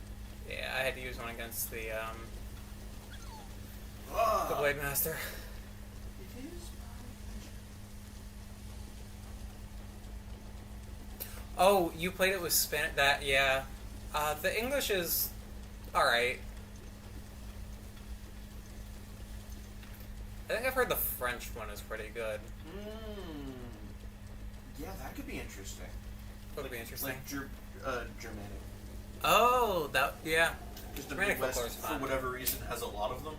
Yeah, I had to use one against the Ah, Blade Master. it is Oh, you played it with Spanish? That, yeah. The English is alright. I think I've heard the French one is pretty good. Yeah, that could be interesting. That would be interesting. Like Germanic. Oh, that, yeah. Just the Germanic Midwest, folklore is for fun. whatever reason, has a lot of them.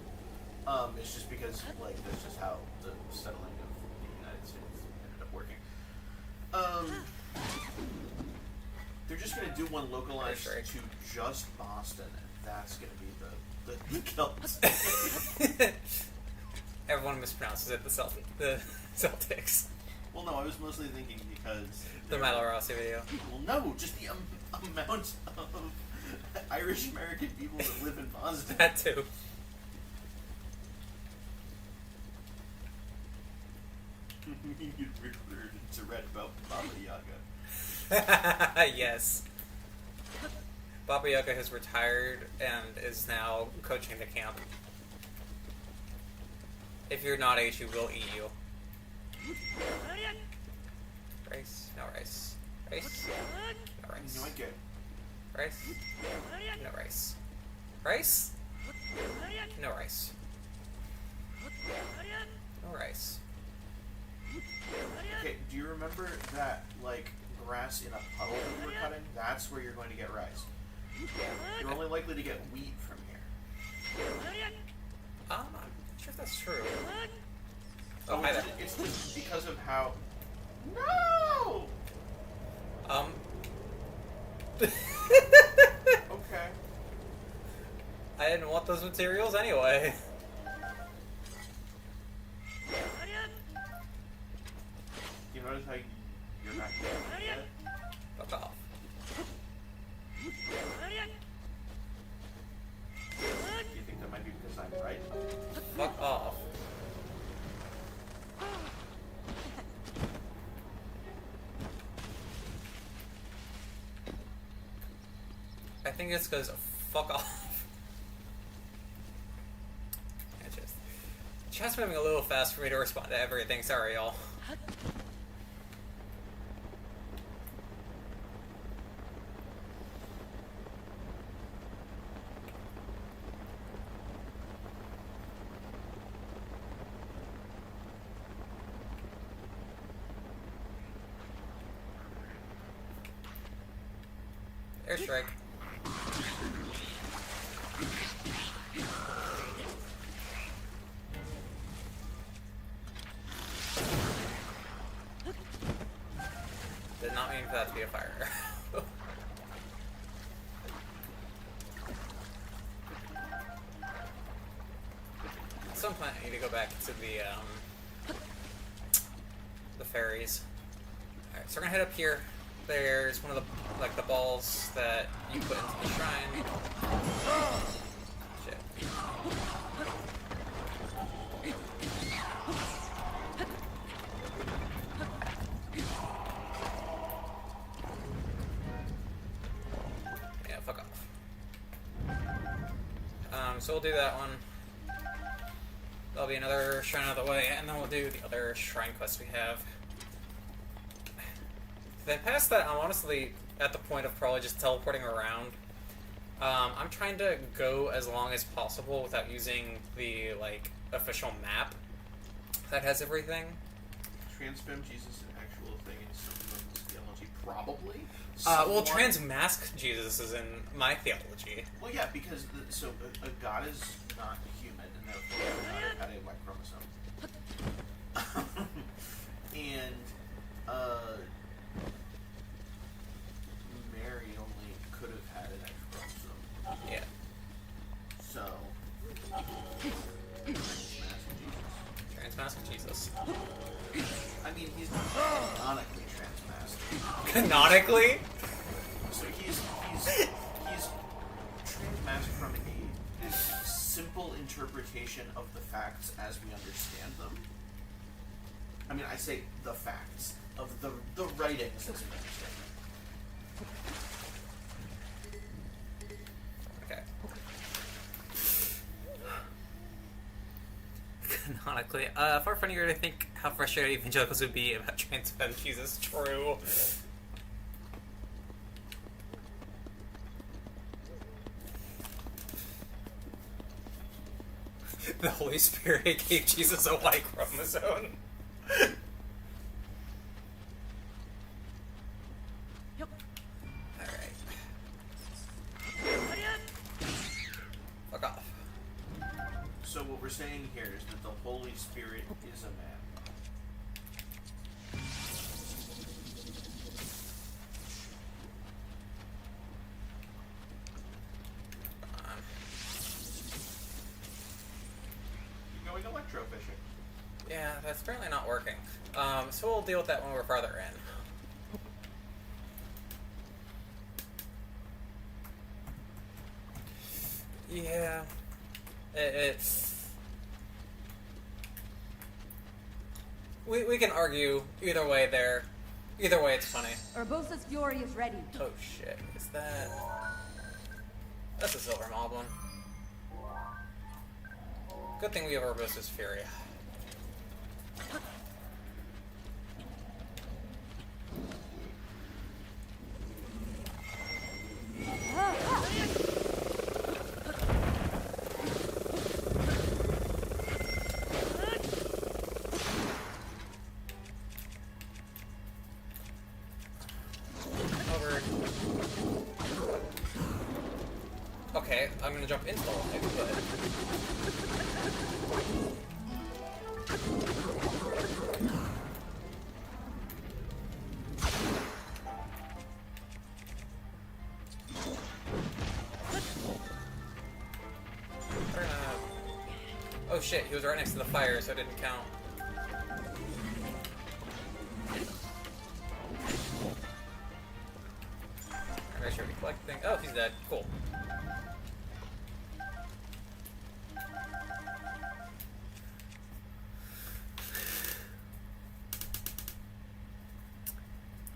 It's just because, like, that's just how the settling of the United States ended up working. They're just gonna do one localized Sure. to just Boston, and that's gonna be the Celts. Everyone mispronounces it, the Celtics. Well, no, I was mostly thinking because The Milo Rossi video. well, no, just the amount of Irish American people that live in Boston. That too. You recruited to read about Baba Yaga. Yes. Baba Yaga has retired and is now coaching the camp. If you're not H, he will eat you. Rice? No rice. Rice? No rice. No, I get. Rice? No rice. Rice? No rice. No rice. Okay, do you remember that, like, grass in a puddle that you were cutting? That's where you're going to get rice. You're only likely to get wheat from here. I'm not sure if that's true. Oh, hi there. it's just because of how... No! Okay. I didn't want those materials anyway. You notice how you're not getting it yet? Fuck off. Do you think that might be because I'm right? Fuck off. I think it's because fuck off. Chat's moving a little fast for me to respond to everything. Sorry, y'all. Airstrike. Did not mean for that to be a fire. At some point I need to go back to the ferries. Alright, so we're gonna head up here. There's one of the, like, the balls that you put into the shrine. Shit. Yeah, fuck off. So we'll do that one. There'll be another shrine out of the way, and then we'll do the other shrine quest we have. Then past that, I'm honestly at the point of probably just teleporting around. I'm trying to go as long as possible without using the, like, official map that has everything. Transfem Jesus an actual thing in someone's theology? Probably. Well, transmask Jesus is in my theology. Well, yeah, because a god is not human, and therefore not had a Y chromosome. And Mary only could have had an X chromosome. Yeah. So Transmask Jesus. I mean, he's not canonically transmasked. Canonically? So he's transmasked from a simple interpretation of the facts as we understand them. I mean, I say the facts of the writings as we understand them. Okay. Canonically. Far funnier to think how frustrated evangelicals would be about transfem Jesus. True. The Holy Spirit gave Jesus a Y chromosome. Alright. Fuck off. So what we're saying here is that the Holy Spirit is a man. You're going electrofishing. Yeah, that's apparently not working. So we'll deal with that when we're farther in. Yeah. It's... We can argue either way there. Either way, it's funny. Urbosa's fury is ready. Oh shit, is that... That's a silver mob one. Good thing we have Urbosa's fury. Okay, I'm gonna jump into the life, but... Oh shit, he was right next to the fire, so it didn't count. I should be collecting. Oh, he's dead. Cool.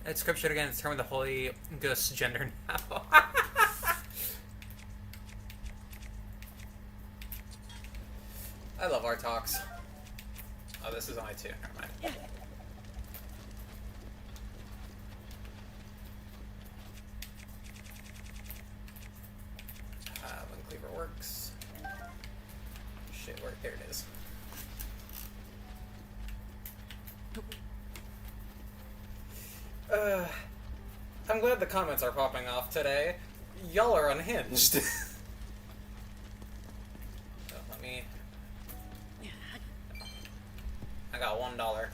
It's scripture again. Determine the Holy Ghost's gender now. I love our talks. Oh, this is only 2. Never mind. When cleaver works. Shit, where? There it is. I'm glad the comments are popping off today. Y'all are unhinged. Oh, let me... I got $1.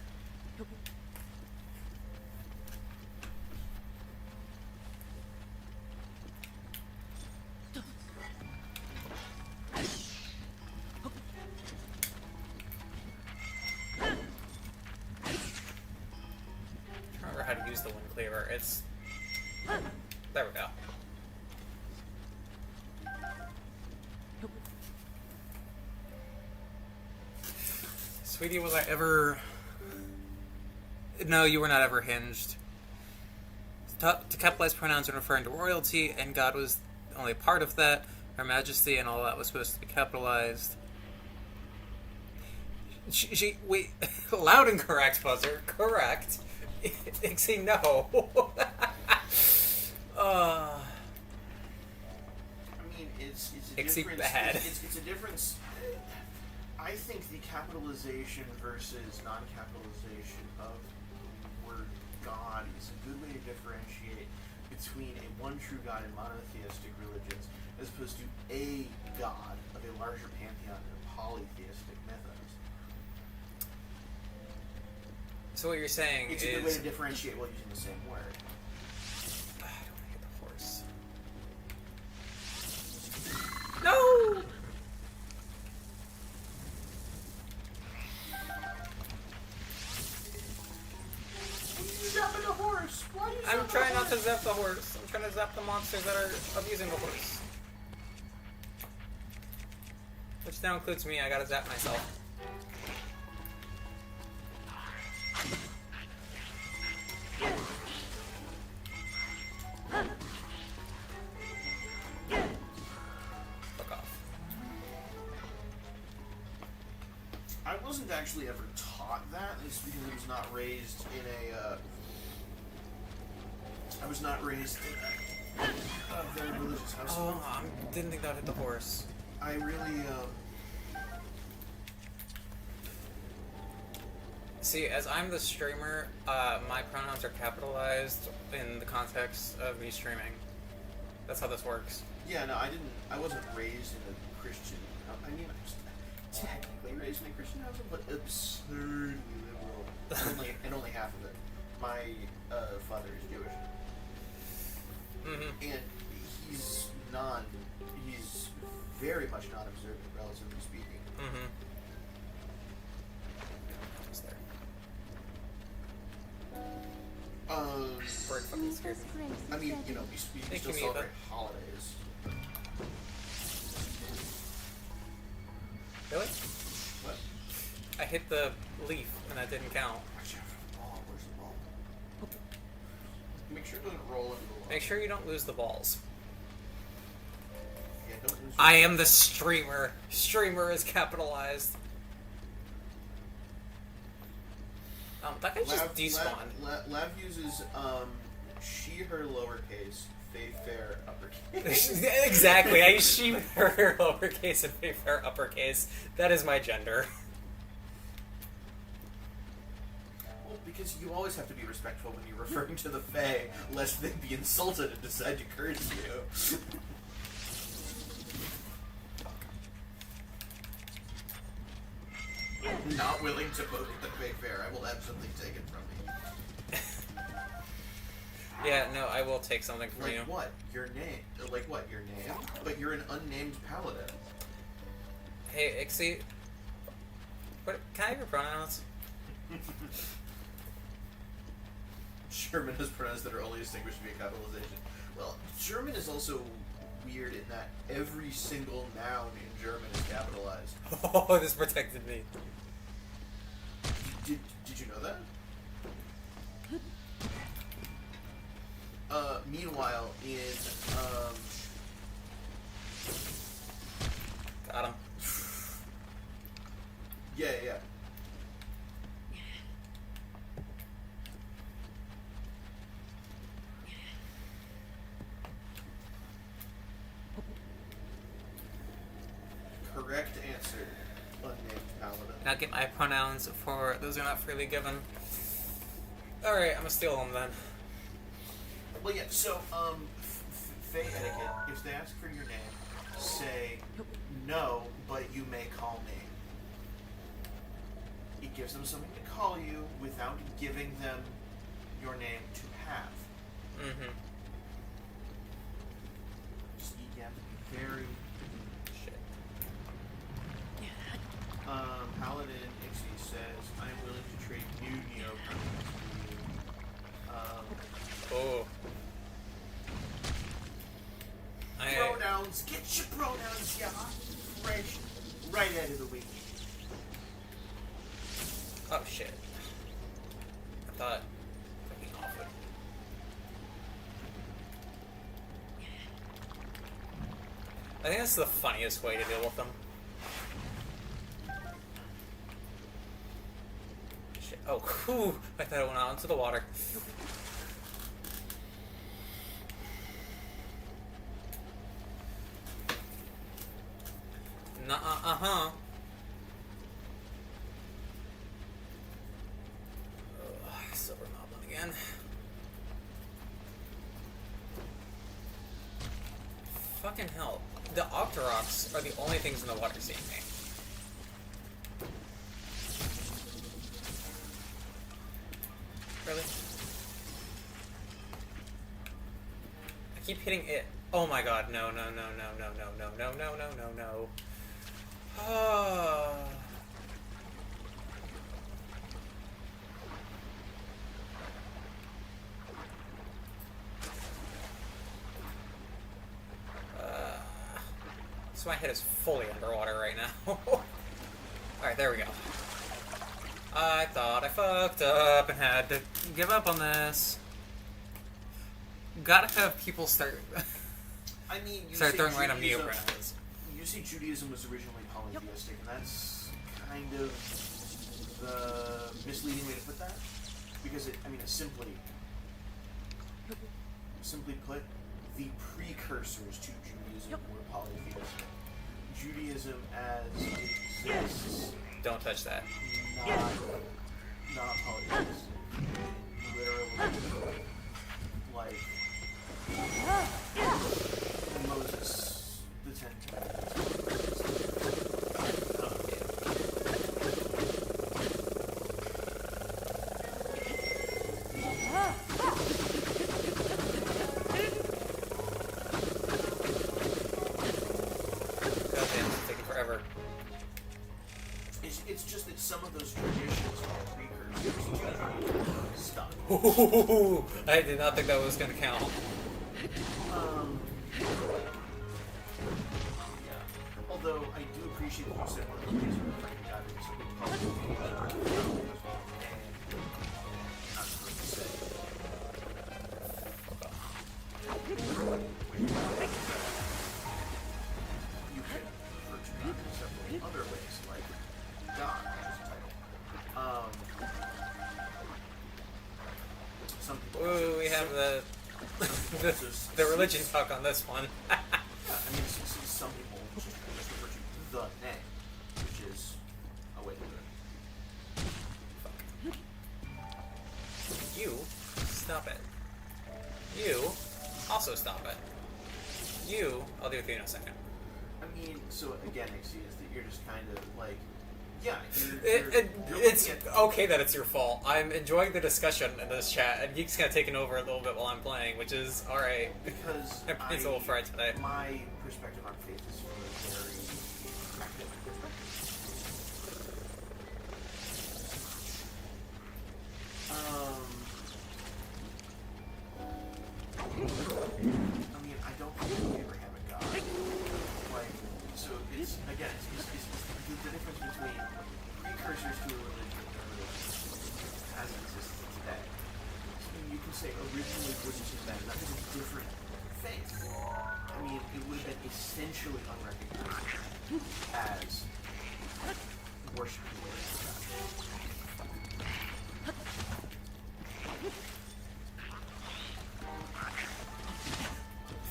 Remember how to use the wind cleaver. It's... There we go. Sweetie, was I ever... No, you were not ever hinged. To capitalize pronouns when referring to royalty, and God was only part of that. Her Majesty and all that was supposed to be capitalized. Wait, loud and correct, Buzzer. Correct. Ixie, no. I mean, it's a Ixie difference. bad. It's a difference. I think the capitalization versus non-capitalization of the word God is a good way to differentiate between a one true God in monotheistic religions as opposed to a God of a larger pantheon in a polytheistic mythos. So what you're saying It's is... a good way to differentiate while using the same word. I don't want to hit the horse. No! Zapping the horse! Why are you I'm zapping trying the not to horse? zap the horse. I'm trying to zap the monsters that are abusing the horse. Which now includes me. I gotta zap myself. Fuck off. I wasn't actually ever taught that, at least because I was not raised in a, I was not raised in a very religious household. Oh, I didn't think that would hit the horse. I really, See, as I'm the streamer, my pronouns are capitalized in the context of me streaming. That's how this works. yeah, no, I wasn't raised in a Christian, I mean, I was technically raised in a Christian household, but absurdly liberal. and only half of it. My, father is Jewish. Mm-hmm. And he's very much non-observant, relatively speaking. Mm-hmm. Just there. Bird fucking scared me. I mean, you know, we Thank still you, celebrate Mika. holidays. Really? What? I hit the leaf, and that didn't count. Watch out for the ball. Where's the ball? Make sure it doesn't roll into the water. Make sure you don't lose the balls. Yeah, don't lose I am the streamer. Streamer is capitalized. That guy just despawned. Lav uses she, her lowercase, Faye, fair, uppercase. Exactly. I use she, her, lowercase, and Faye, fair, uppercase. That is my gender. Well, because you always have to be respectful when you're referring to the Fae, lest they be insulted and decide to curse you. I'm not willing to vote with the Fae fair. I will have something taken from me. Yeah, no, I will take something from Like you. what? Your name? Like what? Your name? But you're an unnamed paladin. Hey, Ixie. What? Can I have your pronouns? German has pronouns that are only distinguished via capitalization. Well, German is also weird in that every single noun in German is capitalized. Oh, this protected me. Did you know that? Meanwhile, in Got him. yeah. Correct answer, unnamed paladin. Now get my pronouns for those who are not freely given. Alright, I'm gonna steal them then. Well, yeah. So, Fae etiquette. If they ask for your name, say no, but you may call me. It gives them something to call you without giving them your name to have. Mm-hmm. Just, you have to be very. Shit. Paladin Ixie says, "I'm willing to trade new neopronouns for you." Oh. Pronouns, get your pronouns, yeah. Fresh, right out of the week. Oh shit. I thought fucking off it. I think that's the funniest way to deal with them. Shit. Oh, whew. I thought it went out into the water. Nuh-uh-huh. Silver Moblin again. Fucking hell. The Octoroks are the only things in the water seeing me. Really? I keep hitting it. Oh my god, no. Oh. So my head is fully underwater right now. Alright, there we go. I thought I fucked up and had to give up on this. Gotta have people start I mean, you start say throwing random Judaism- neopronouns. You say Judaism was originally polytheistic, and that's kind of the misleading way to put that. Because it's simply put, the precursors to Judaism were polytheistic. Judaism as it exists, Don't touch that. not polytheistic. Literally, like Moses, the Ten Commandments. Goddamn, it's taking forever. It's just that some of those traditions are precursors to stuff. Ooh, I did not think that was gonna count. Yeah. Although I do appreciate that you said one of the things you were trying to dive into something called the religion talk on this one. I mean, some people just refer to the name, which is a way to do it. You stop it. You also stop it. You, I'll do it with you in a second. I mean, so again, Ixie, is that you're just kind of like, yeah, It's okay that it's your fault. I'm enjoying the discussion in this chat, and Geek's kind of taking over a little bit while I'm playing, which is alright. because My brain's a little fried today. My perspective on faith is from a very academic perspective. I mean, I don't think we ever have a God. Like, so it's again, it's the difference between precursors to a religion and a religion as it exists today. I mean, you can say originally Buddhism and that is a different faith. I mean, it would have been essentially unrecognized as worshiping the way of God.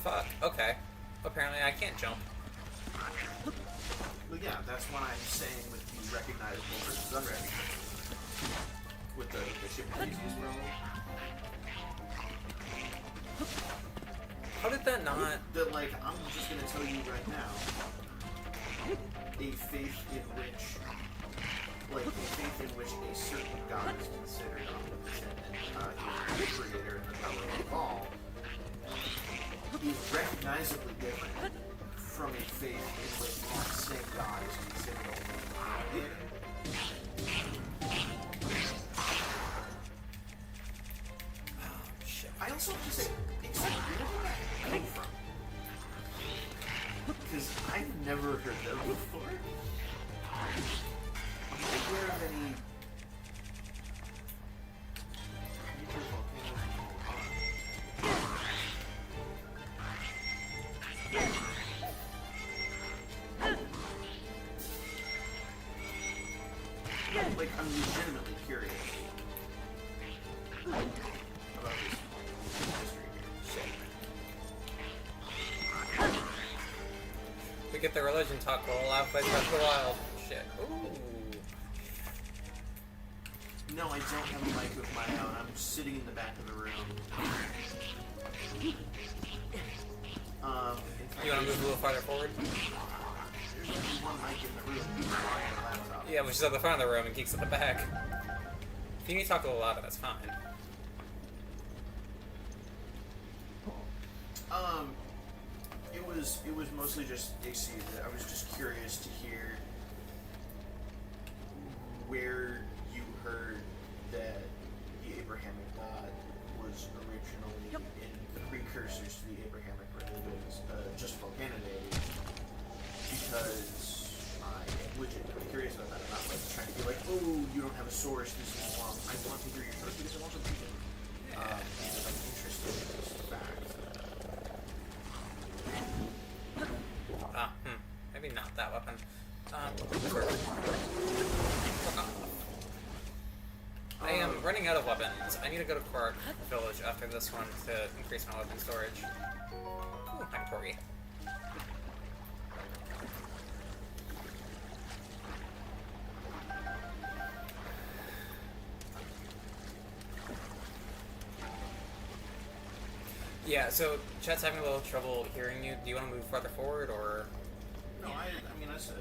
Fuck, okay. Apparently I can't jump. Well, yeah, that's what I'm saying with the recognizable versus unrecognizable. With the Shipnesius roll. How did that not... That, like, I'm just gonna tell you right now, a faith in which, a certain God is considered omnipotent and the creator and the power of all, is recognizably different from a faith in which that same God is considered only. Oh, shit. I also have to say, exactly where did that come from? Because I've never heard that before. I'm not aware of any major volcanoes. Like, I'm legitimately curious about this history here. We get the religion talk a little out, but Breath of the Wild. Shit. Ooh. No, I don't have a mic of my own. I'm sitting in the back of the room. In fact, You want to move a little farther forward? there's only one mic in the room. My laptop. Yeah, which is at the front of the room and Geek's at the back. If you need to talk a little louder, that's fine. It was mostly just Ixie. I was just curious to hear where you heard that the Abrahamic God was originally in the precursors to the Abrahamic religions, just Vulcanidae, because I am legitimately curious about that. I'm not like trying to be like, oh, you don't have a source, this is wrong. I want to hear your source because I'm also reading. Because I'm interested in this fact. Maybe not that weapon. I am running out of weapons. I need to go to Quark Village after this one to increase my weapon storage. Ooh, I'm Corgi. Yeah, so chat's having a little trouble hearing you. Do you want to move farther forward, or...? No, I mean, I said.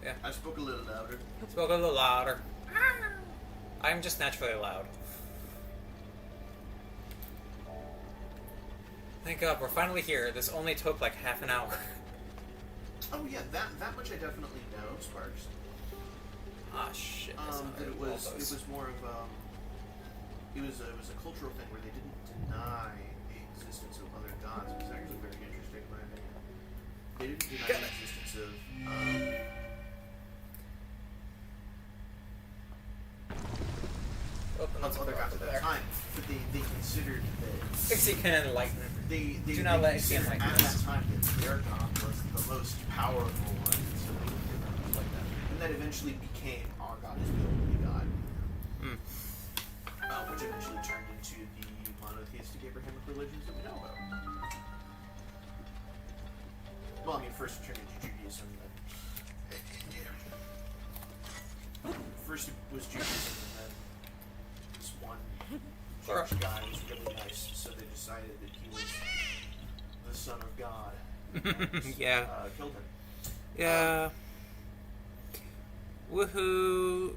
Yeah. I spoke a little louder. Spoke a little louder. I'm just naturally loud. Thank God, we're finally here. This only took like half an hour. Oh yeah, that much I definitely know, Sparks. Ah, shit. That it was more of it was a cultural thing where they didn't deny the existence of other gods. It was actually very interesting, in my opinion. They didn't deny the existence of other gods at that time, but they considered that Pixie can enlighten. they Do not let considered Ixie enlighten at us. that time that their god was the most powerful one, so they did things like that, and that eventually became our god is the only god, which eventually turned into the monotheistic Abrahamic religions that we know about. Well, I mean, first it turned into Judaism. Then, first it was Judaism, and then this one Jewish guy was really nice, so they decided that he was the son of God. And, Yeah. Killed him. Yeah. Woohoo!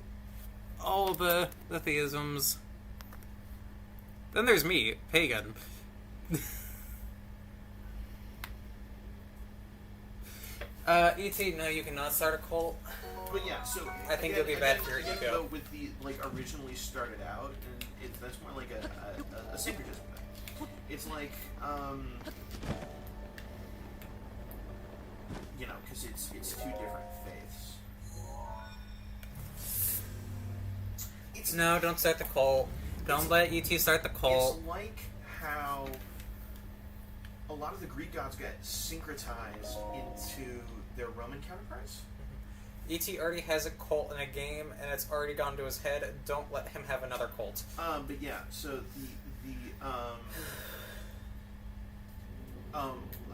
All the theisms. Then there's me, pagan. E.T., no, you cannot start a cult. But yeah, so I think it'll be bad for your again, ego. though, with the originally started out, and that's more like a syncretism thing. It's like because it's two different faiths. No, don't start the cult. Don't let E.T. start the cult. It's like how a lot of the Greek gods get syncretized into their Roman counterparts. E.T. already has a cult in a game, and it's already gone to his head. Don't let him have another cult. But yeah, so I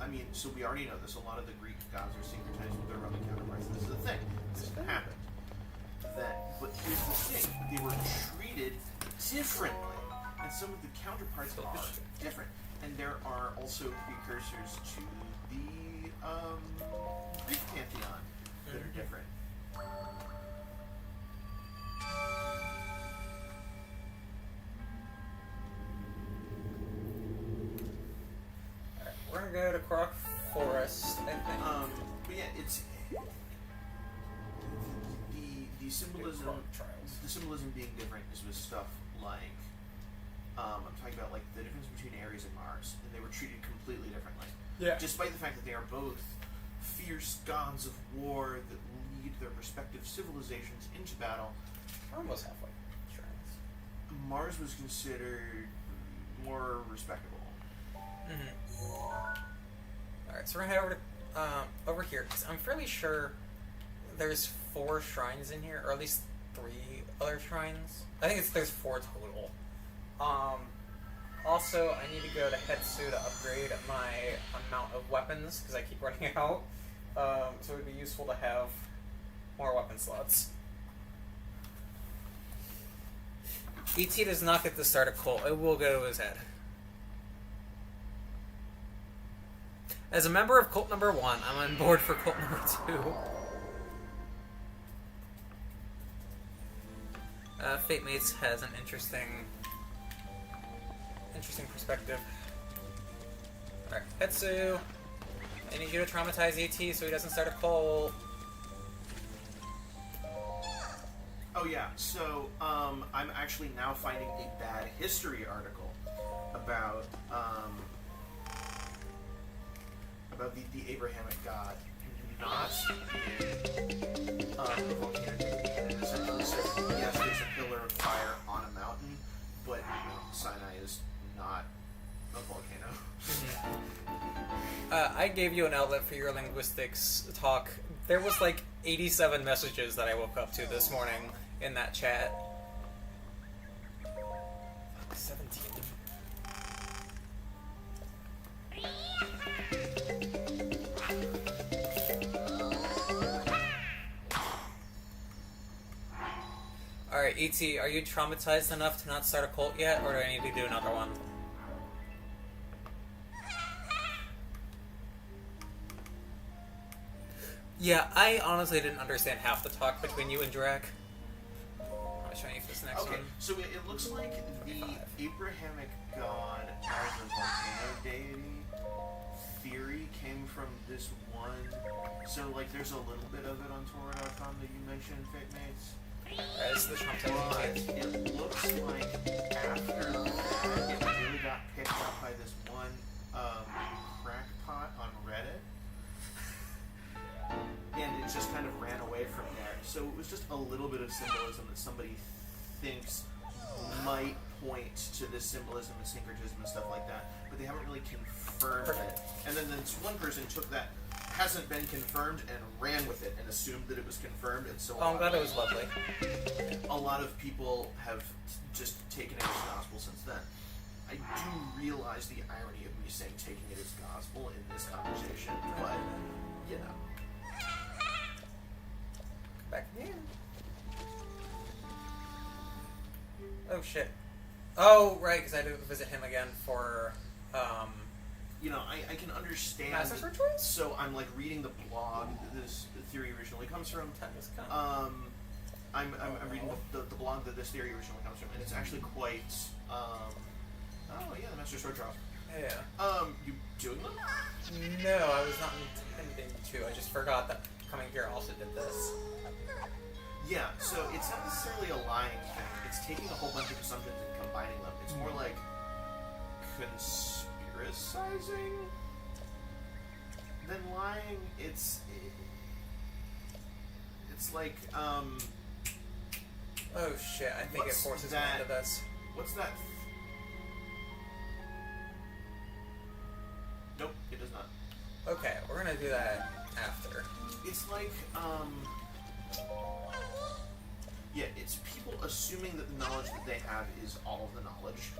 mean, so we already know this. A lot of the Greek gods are syncretized with their Roman counterparts. This is the thing. This happened. But here's the thing: they were treated differently, and some of the counterparts are different. And there are also precursors to the Greek pantheon that are different. We're gonna go to Croc Forest, I think. But yeah, it's the symbolism. Trials. The symbolism being different is with stuff like I'm talking about like the difference between Ares and Mars, and they were treated completely differently. Yeah. Despite the fact that they are both fierce gods of war that lead their respective civilizations into battle, We're almost halfway. Shrines. Mars was considered more respectable. Alright, so we're gonna head over to over here, 'cause I'm fairly sure there's 4 shrines in here, or at least 3 other shrines. I think there's 4 total. Also, I need to go to Hetsu to upgrade my amount of weapons, because I keep running out. So it would be useful to have more weapon slots. E.T. does not get to start a cult. It will go to his head. As a member of cult number 1, I'm on board for cult number 2. Fate Mates has an interesting perspective. Alright, Hetsu, I need you to traumatize E.T. so he doesn't start a cult. Oh yeah, so I'm actually now finding a bad history article about the Abrahamic God, not in the volcano. And it essentially says yes, there's a pillar of fire on a mountain, but Sinai is not a volcano. I gave you an outlet for your linguistics talk. There was like 87 messages that I woke up to this morning in that chat. 17. Alright, E.T., are you traumatized enough to not start a cult yet, or do I need to do another one? Yeah, I honestly didn't understand half the talk between you and Drac. I'm showing you this next Okay, one. so it looks like the Abrahamic God as a volcano deity theory came from this one. So, like, there's a little bit of it on Torah.com that you mentioned, Fate Mates. Alright, this is the traumatizing But case. it looks like after that, it really got picked up by this one crackpot on Reddit. And it just kind of ran away from there. So it was just a little bit of symbolism that somebody thinks might point to this symbolism and syncretism and stuff like that, but they haven't really confirmed it. And then this one person took that hasn't been confirmed and ran with it and assumed that it was confirmed, and so Oh, I'm glad it was lovely. a lot of people have just taken it as gospel since then. I do realize the irony of me saying taking it as gospel in this conversation, but you know. Back in. Oh shit. Oh right, because I had to visit him again for You know, I can understand. Master for Choice? So I'm like reading the blog that this theory originally comes from. Time has come. I'm reading the blog that this theory originally comes from, and it's actually quite. Oh yeah, the Master Sword Trials. Yeah. You doing them? No, I was not intending to. I just forgot that coming here also did this. Yeah. So it's not necessarily a lying thing. It's taking a whole bunch of assumptions and combining them. It's more like conspiracizing than lying. It's like Oh shit, I think it What's forces me that? into this. what's that? Nope, it does not. Okay, we're gonna do that after. It's like yeah, it's people assuming that the knowledge that they have is all of the knowledge.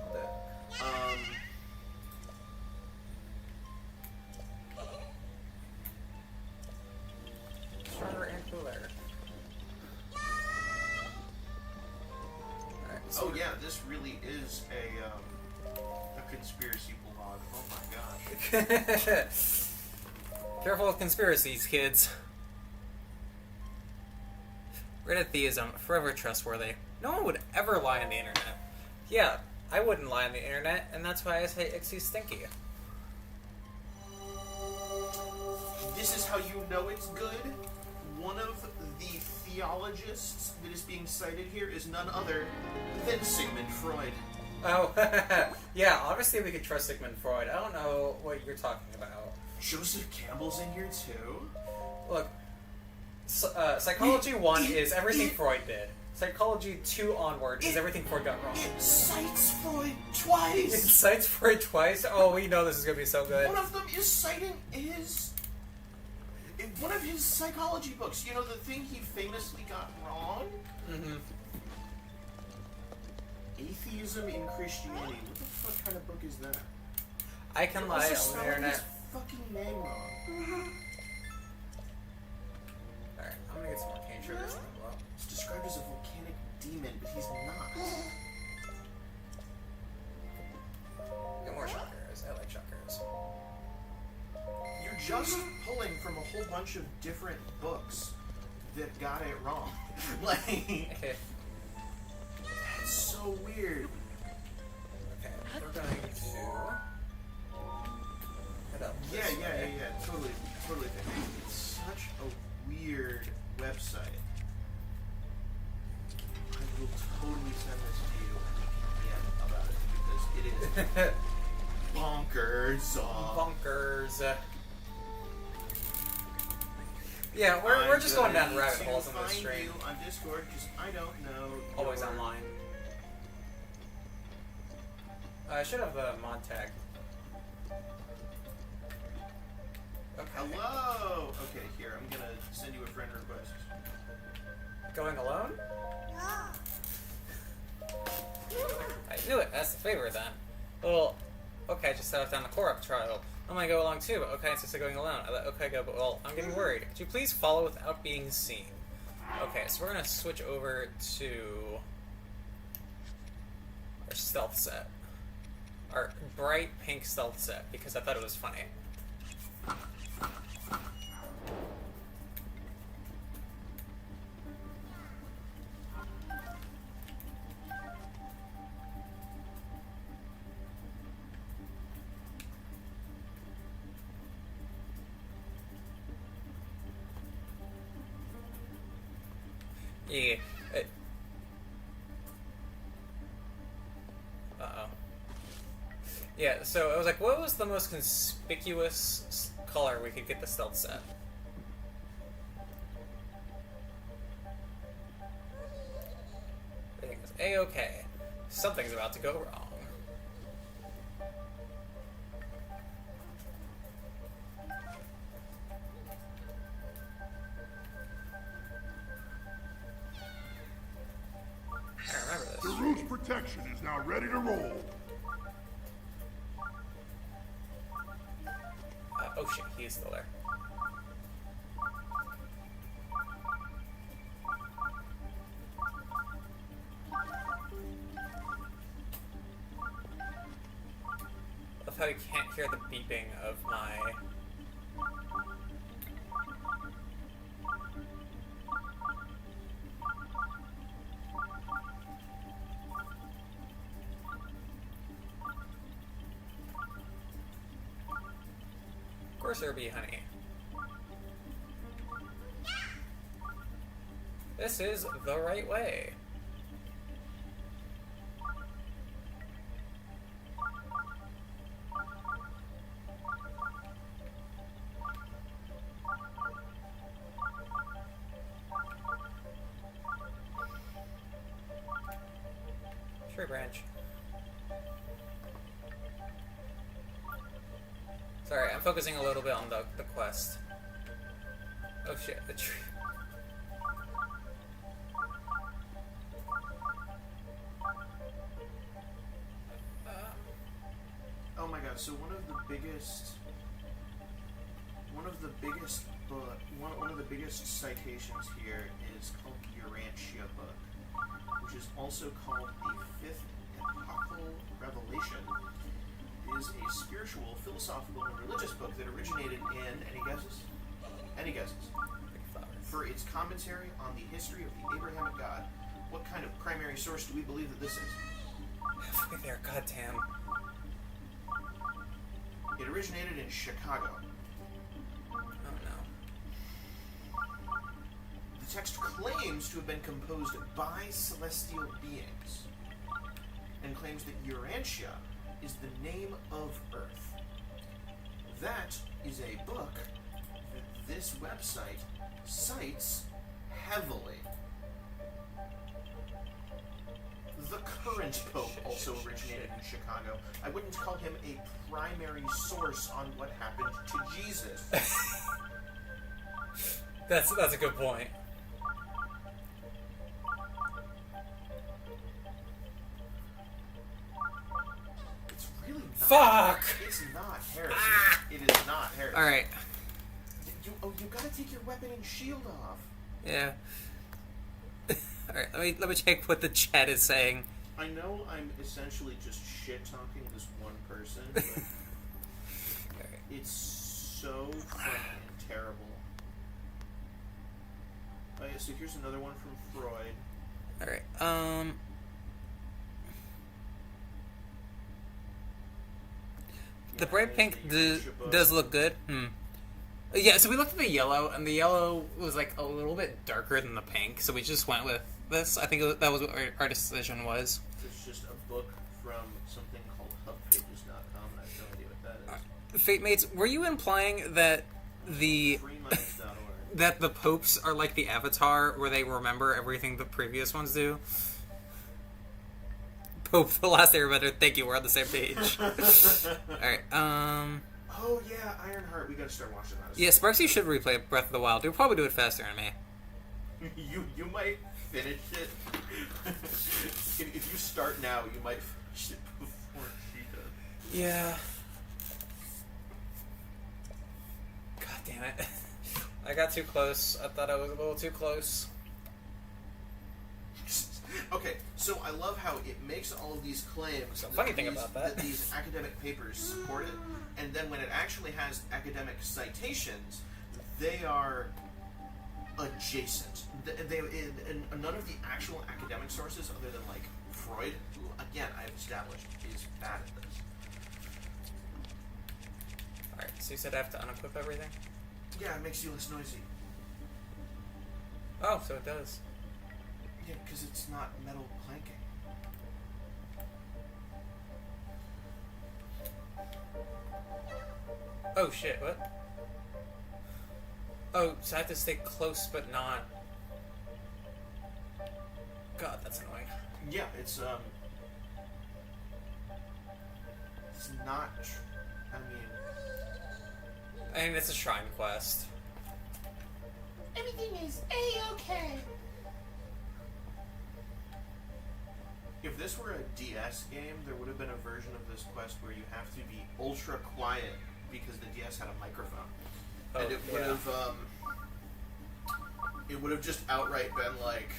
Stronger and cooler. Alright, so Oh yeah, this really is a conspiracy blog. Oh my gosh. Careful with conspiracies, kids. Reddit theism, forever trustworthy. No one would ever lie on the internet. Yeah, I wouldn't lie on the internet, and that's why I say Ixie's stinky. This is how you know it's good. One of the theologists that is being cited here is none other than Sigmund Freud. Oh, yeah, obviously we could trust Sigmund Freud. I don't know what you're talking about. Joseph Campbell's in here too. Look, Psychology 1 is everything Freud did. Psychology 2 onward is everything Freud got wrong. It cites Freud It twice. cites Freud twice? Oh, we know this is gonna be so good. One of them is citing his in one of his psychology books. You know, the thing he famously got wrong? Mm-hmm. Atheism in Christianity. What the fuck kind of book is that? I can lie Also on the spelling internet. his fucking name wrong. Alright, I'm gonna get some more cane sugars in the blow. He's described as a volcanic demon, but he's not. Get more shock arrows. I like shock arrows. You're just pulling from a whole bunch of different books that got it wrong. Like, Okay, that's so weird. okay, we're going to head up Yeah, this yeah, way. yeah, totally, totally. It's such a weird website. I will totally send this to you and you can DM about it because it is bonkers. Bunkers. Yeah, we're just going down rabbit holes on this stream. You on Discord because I don't know. Always your- online. I should have a mod tag. Okay. Hello. Okay, here I'm gonna send you a friend request. Going alone? I knew it. That's the favor then. Well, okay, I just set up down the Korok trial. I'm gonna go along too. Okay, it's just going alone. I let okay go, but well, I'm getting worried. Could you please follow without being seen? Okay, so we're gonna switch over to our stealth set. Our bright pink stealth set, because I thought it was funny. Yeah. Uh-oh. Yeah, so I was like, what was the most conspicuous color we could get the stealth set? Everything is A-okay. Something's about to go wrong. I don't remember this. The roof's protection is now ready to roll. Oh shit, he is still there. hear the beeping of my... Of course there'll be honey. This is the right way. Tree branch. Sorry, I'm focusing a little bit on the quest. Oh shit, the tree. Oh my god! So one of the biggest citations here is called the Urantia book, which is also called the Fifth Epochal Revelation. It is a spiritual, philosophical, and religious book that originated in any guesses? Any guesses? For its commentary on the history of the Abrahamic God, what kind of primary source do we believe that this is? Halfway there, goddamn. It originated in Chicago. Oh no. The text claims to have been composed by celestial beings, and claims that Urantia is the name of Earth. That is a book that this website cites heavily. The current Pope also originated in Chicago. I wouldn't call him a primary source on what happened to Jesus. That's a good point. It's really not. Fuck! It's not heresy. It is not heresy. Alright. You gotta take your weapon and shield off. Yeah. Alright, let me check what the chat is saying. I know I'm essentially just shit-talking this one person, but Alright. it's so fucking terrible. Oh yeah, so here's another one from Freud. Alright, the bright pink does look good. Yeah, so we looked at the yellow, and the yellow was like a little bit darker than the pink, so we just went with this. I think that was what our decision was. It's just a book from something called hubpages.com, and I have no idea what that is. Fate mates, were you implying that Freeminds.org. that the popes are like the Avatar, where they remember everything the previous ones do? Pope, the last Airbender. Thank you. We're on the same page. All right. Oh yeah, Ironheart. We gotta start watching that. Yeah, Sparksy should replay Breath of the Wild. You'll probably do it faster than me. You might finish it. If you start now, you might finish it before she does. Yeah. God damn it. I got too close. I thought I was a little too close. Okay, so I love how it makes all of these claims. The funny thing about that. These academic papers support it, and then when it actually has academic citations, they are adjacent. And none of the actual academic sources, other than like Freud, who again I've established is bad at this. Alright, so you said I have to unequip everything? Yeah, it makes you less noisy. Oh, so it does. Yeah, because it's not metal clanking. Oh shit, what? Oh, so I have to stay close but not... God, that's annoying. Yeah, it's not. I mean, it's a shrine quest. Everything is A-okay. If this were a DS game, there would have been a version of this quest where you have to be ultra quiet because the DS had a microphone. Oh, And it would have just outright been like,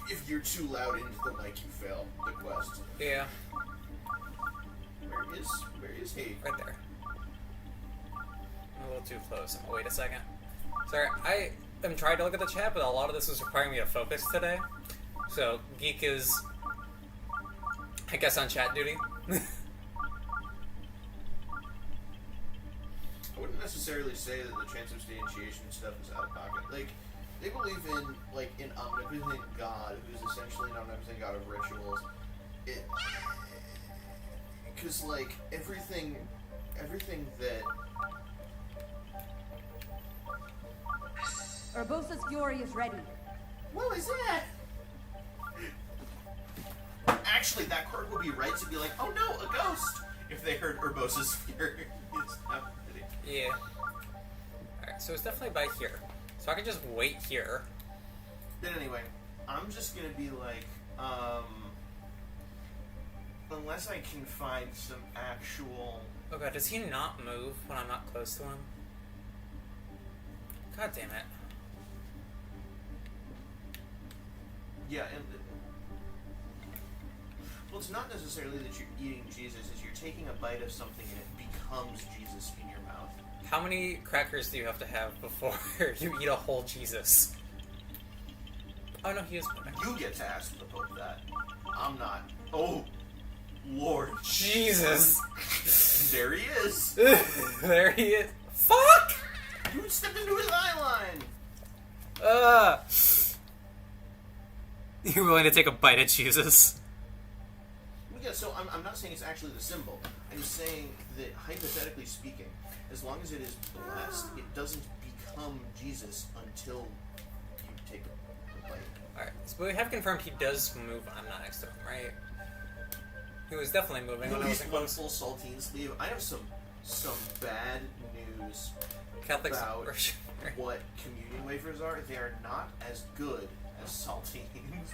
if you're too loud into the mic, you fail the quest. Yeah. Where is he? Right there. I'm a little too close. I'm gonna wait a second. Sorry, I am trying to look at the chat, but a lot of this is requiring me to focus today. So, Geek is, I guess, on chat duty. I wouldn't necessarily say that the transubstantiation stuff is out of pocket. Like, they believe in, like, an omnipotent God who's essentially an omnipotent God of rituals. Because, like, everything that... Urbosa's Fury is ready. What was that? Actually, that court would be right to be like, oh no, a ghost! If they heard Urbosa's Fury is not ready. Yeah. Alright, so it's definitely by here. So I can just wait here. But anyway, I'm just gonna be like, unless I can find some actual... Oh god, does he not move when I'm not close to him? God damn it. Yeah, and... Well, it's not necessarily that you're eating Jesus, it's you're taking a bite of something and it becomes Jesus in your mouth. How many crackers do you have to have before you eat a whole Jesus? Oh no, he is moving. You get to ask the Pope that. I'm not. Oh, Lord. Jesus! There he is! There he is. Fuck! You stepped into his eye line! You willing to take a bite of Jesus? Yeah, so I'm not saying it's actually the symbol. I'm saying that, hypothetically speaking, as long as it is blessed, it doesn't become Jesus until you take a bite. Alright, so we have confirmed he does move when I'm not next to him, right? He was definitely moving when I He's wasn't one close. full saltine sleeve. I have some bad news Catholics about worship. what communion wafers are. They are not as good as saltines.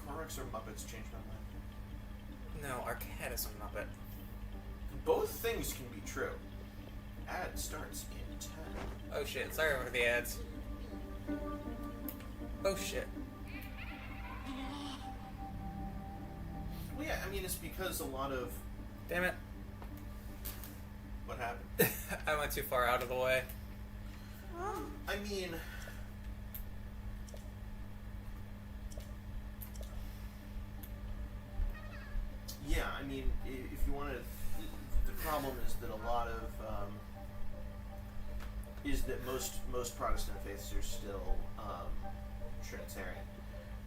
Koroks or Muppets changed my mind. No, our cat is a Muppet. Both things can be true. Ad starts in 10. Oh shit, sorry for the ads. Oh shit. Well, yeah, I mean, it's because a lot of... Damn it. What happened? I went too far out of the way. I mean... Yeah, I mean, if you want to... The problem is that a lot of... is that most Protestant faiths are still Trinitarian.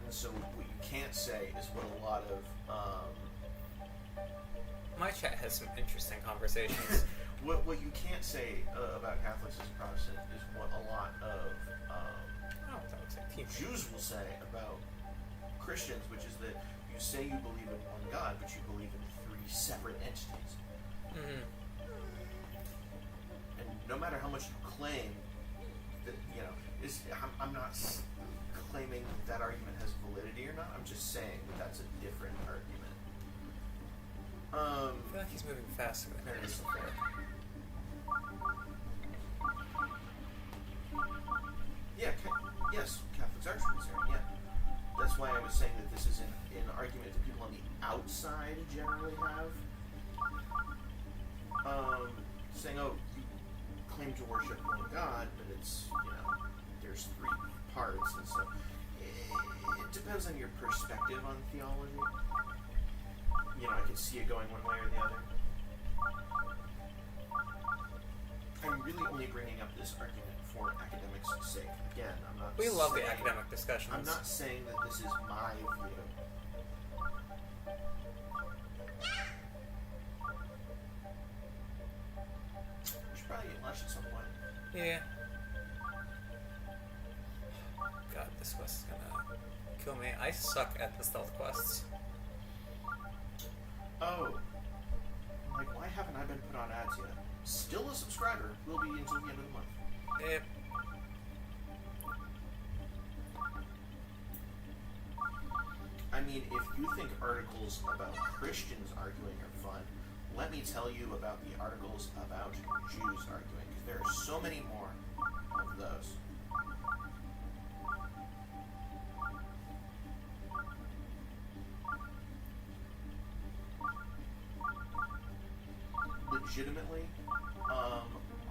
And so what you can't say is what a lot of... My chat has some interesting conversations. what you can't say about Catholics as a Protestant is what a lot of Oh, that looks like teeth. Jews will say about Christians, which is that you say you believe in one God, but you believe in three separate entities. Mm-hmm. And no matter how much you claim that, you know, I'm not claiming that argument has validity or not. I'm just saying that that's a different argument. I feel like he's moving faster than he is before. Yeah, yes, Catholics are Trinitarian, yeah. That's why I was saying that this is an argument that people on the outside generally have. Saying, oh, you claim to worship one God, but it's, you know, there's three parts, and so it depends on your perspective on theology. You know, I can see it going one way or the other. I'm really only bringing up this argument for academics' sake. Again, I'm not We love the saying- academic discussions. I'm not saying that this is my view. We should probably get lunch at some point. Yeah. God, this quest is gonna kill me. I suck at the stealth quests. Oh. Like, why haven't I been put on ads yet? Still a subscriber. Will be until the end of the month. Yep. I mean, if you think articles about Christians arguing are fun, let me tell you about the articles about Jews arguing, because there are so many more of those. legitimately,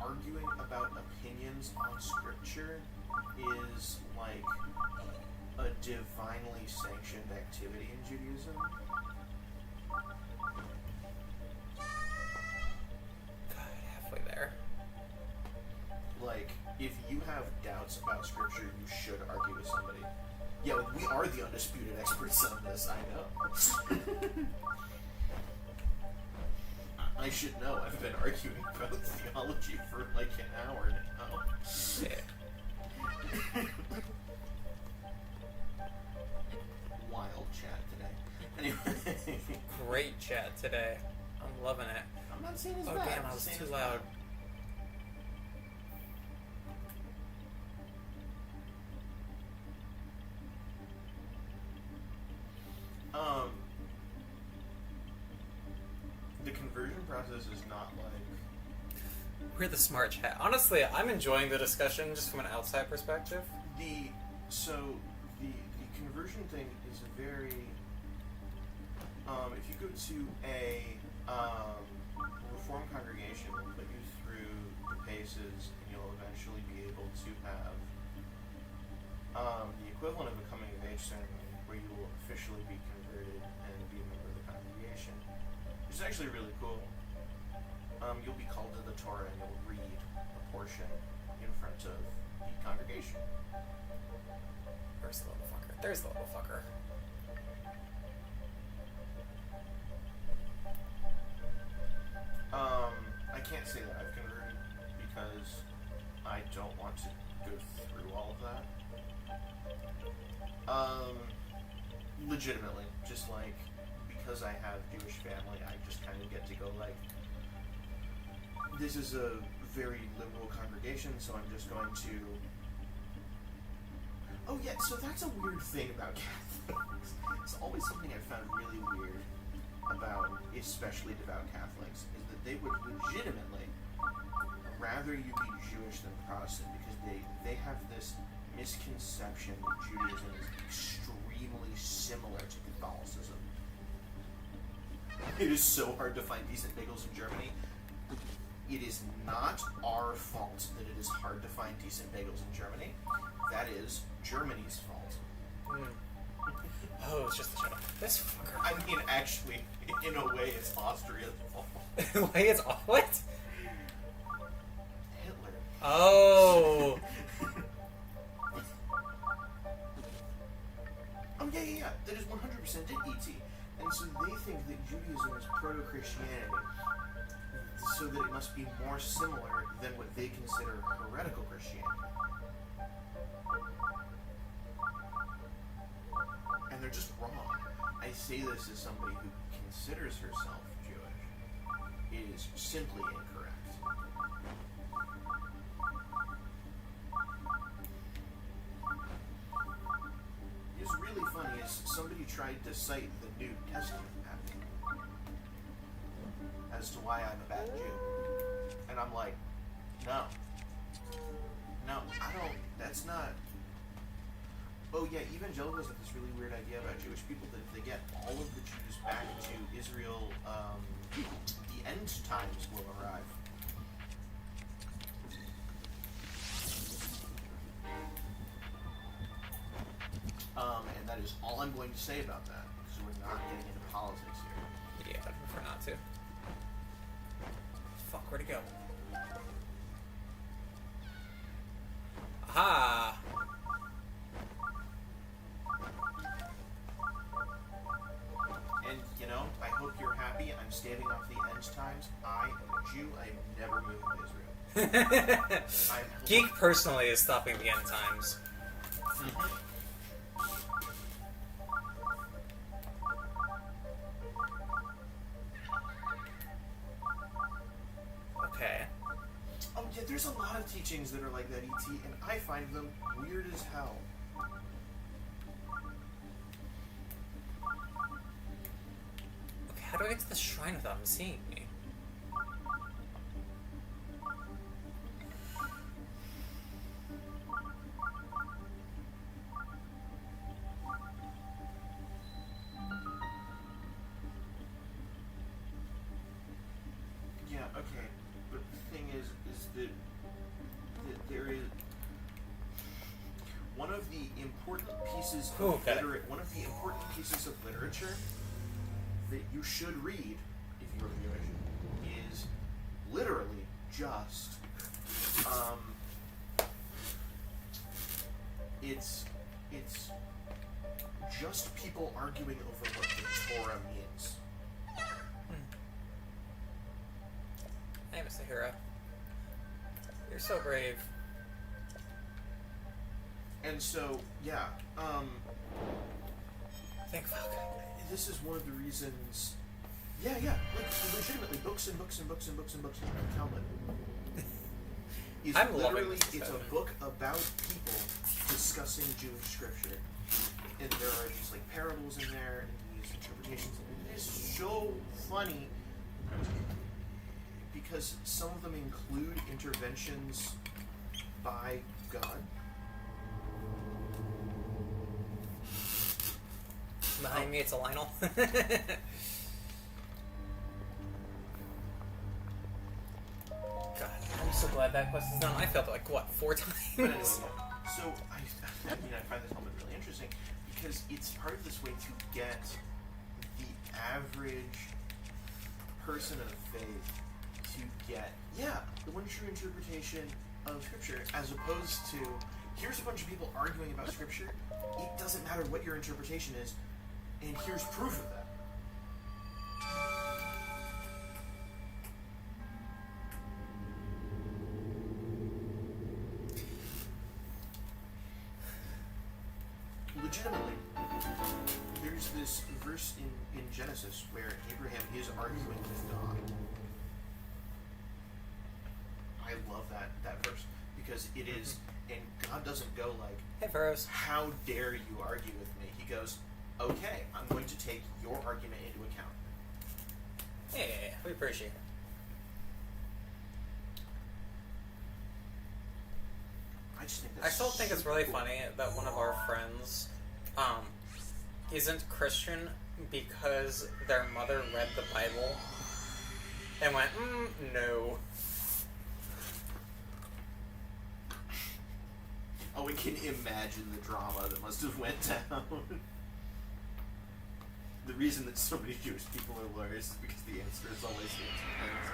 arguing about opinions on scripture is like a divinely sanctioned activity in Judaism. God, halfway there. Like, if you have doubts about scripture, you should argue with somebody. Yeah, we are the undisputed experts on this, I know. I should know. I've been arguing about theology for like an hour now. Yeah. Wild chat today. Anyway. Great chat today. I'm loving it. I'm not saying it's Oh bad. damn, I I'm was saying too it's loud. bad. The conversion process is not like... We're the smart chat. Honestly, I'm enjoying the discussion just from an outside perspective. The conversion thing is a very... if you go to a Reformed congregation, they'll put you through the paces, and you'll eventually be able to have the equivalent of a coming of age ceremony, where you will officially be converted and be a member of the congregation. It's actually really cool. You'll be called to the Torah and you'll read a portion in front of the congregation. There's the little fucker. There's the little fucker. I can't say that I've converted because I don't want to go through all of that. Legitimately, just like, because I have Jewish family, I just kind of get to go like, this is a very liberal congregation, so I'm just going to... Oh yeah, so that's a weird thing about Catholics. It's always something I've found really weird about especially devout Catholics, is that they would legitimately rather you be Jewish than Protestant, because they have this misconception that Judaism is extremely similar to Catholicism. It is so hard to find decent bagels in Germany. It is not our fault that it is hard to find decent bagels in Germany. That is Germany's fault. Oh, it's just the shadow. This fucker. I mean, actually, in a way, it's Austria's fault. Wait, it's what? Hitler. Oh. Oh, yeah. That is 100% E.T. And so they think that Judaism is proto-Christianity, so that it must be more similar than what they consider heretical Christianity. And they're just wrong. I say this as somebody who considers herself Jewish. It is simply incorrect. It's really funny is somebody tried to cite the New Testament at me as to why I'm a bad Jew. And I'm like, no, I don't, that's not... Oh yeah, evangelicals have this really weird idea about Jewish people that if they get all of the Jews back to Israel, the end times will arrive. And that is all I'm going to say about that, because we're not getting into politics here. Yeah, I'd prefer not to. Fuck, where'd it go? Aha! And, you know, I hope you're happy. I'm staving off the end times. I am a Jew. I am never moving to Israel. Geek personally is stopping the end times. Okay. Oh, yeah, there's a lot of teachings that are like that, E.T., and I find them weird as hell. Okay, how do I get to the shrine without him seeing me? Yeah, Okay, but the thing is that there is one of the important pieces of one of the important pieces of literature that you should read if you're Jewish is literally just it's just people arguing over what the Torah means. Hey, Mr. Hero. You're so brave. And so, yeah, Thank fuck. this is one of the reasons. Yeah, like legitimately, books and books and books and books and books and Talmud. I'm loving Literally, this it's a discussion. book about people discussing Jewish scripture, and there are these like parables in there and these interpretations. And it is so funny because some of them include interventions by God. Behind me, it's a Lionel. God, I'm so glad that quest is done. I felt it like, what, 4 times? But anyway, so I find this moment really interesting because it's part of this way to get the average person of faith to get, the one true interpretation of Scripture, as opposed to, here's a bunch of people arguing about Scripture, it doesn't matter what your interpretation is, and here's proof of that. Legitimately, there's this verse in Genesis where Abraham is arguing with God. I love that verse because it is, and God doesn't go like, Hey, Pharaohs. how dare you argue with me? He goes, okay, I'm going to take your argument into account. Hey, we appreciate it. I just think I that's still think it's super really cool. funny that one of our friends isn't Christian because their mother read the Bible and went, no. Oh, we can imagine the drama that must have went down. The reason that so many Jewish people are lawyers is because the answer is always the depends.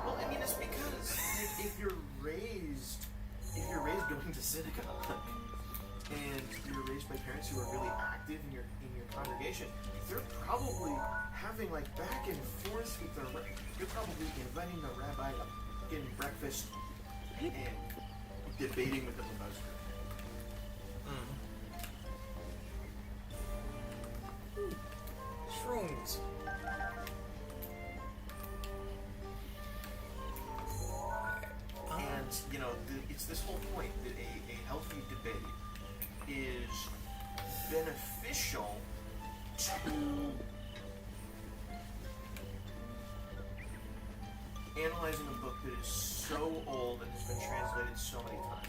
Well, I mean, it's because like, if you're raised going to synagogue and you're raised by parents who are really active in your congregation, they're probably having like back and forth with the. You're probably inviting the rabbi to getting breakfast and debating with them about scripture. Shrooms. And, you know, it's this whole point that a healthy debate is beneficial to analyzing a book that is so old and has been translated so many times.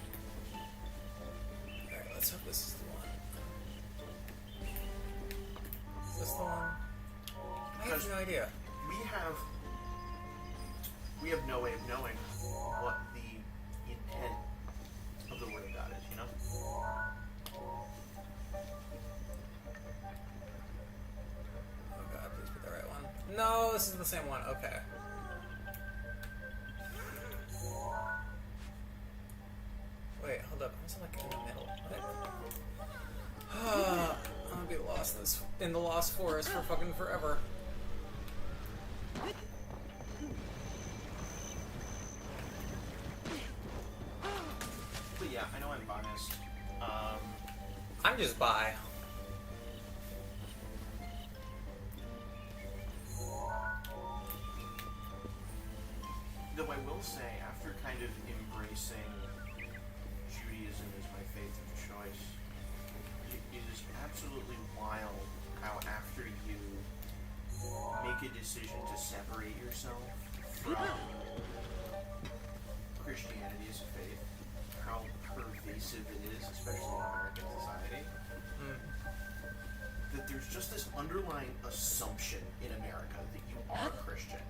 Alright, let's hope this is the one. Is this the one? I have no idea. We have no way of knowing what the intent of the Word of God is, you know? Oh god, please be the right one. No, this is the same one. Okay. Wait, hold up. Was it like in the middle? What? I'm gonna be lost in the Lost Forest for fucking forever. But yeah, I know I'm biased. I'm just bi. Though I will say, after kind of embracing Judaism as my faith of choice, it is absolutely wild how after you make a decision to separate yourself from Christianity as a faith, how pervasive it is, especially in American society, that there's just this underlying assumption in America that you are Christian.